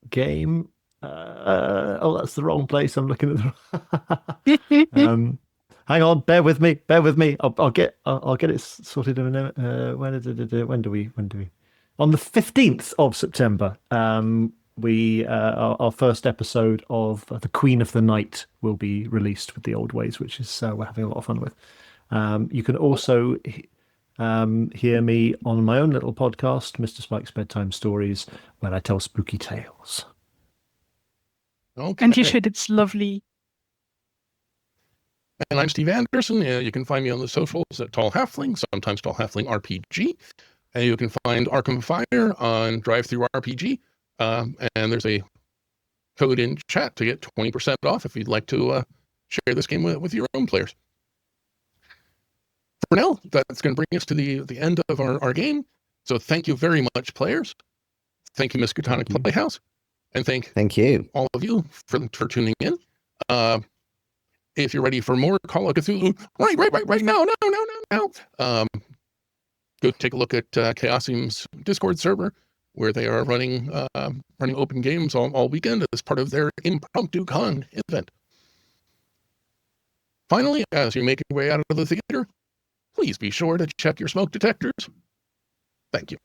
game. That's the wrong place. I'm looking at the. Hang on, bear with me. I'll get it sorted in a minute. When do we? On the 15th of September, our first episode of The Queen of the Night will be released with The Old Ways, which is we're having a lot of fun with. You can also hear me on my own little podcast, Mr. Spike's Bedtime Stories, where I tell spooky tales. Okay. And you should. It's lovely. And I'm Steve Anderson. You can find me on the socials at Tall Halfling, sometimes Tall Halfling RPG. And you can find Arkham Fire on Drive Through RPG. And there's a code in chat to get 20% off if you'd like to share this game with your own players. For now, that's going to bring us to the end of our game. So thank you very much, players. Thank you, Miskatonic Playhouse. And thank you all of you for tuning in. If you're ready for more Call of Cthulhu, right now, go take a look at Chaosium's Discord server, where they are running open games all weekend as part of their Impromptu Con event. Finally, as you make your way out of the theater, please be sure to check your smoke detectors. Thank you.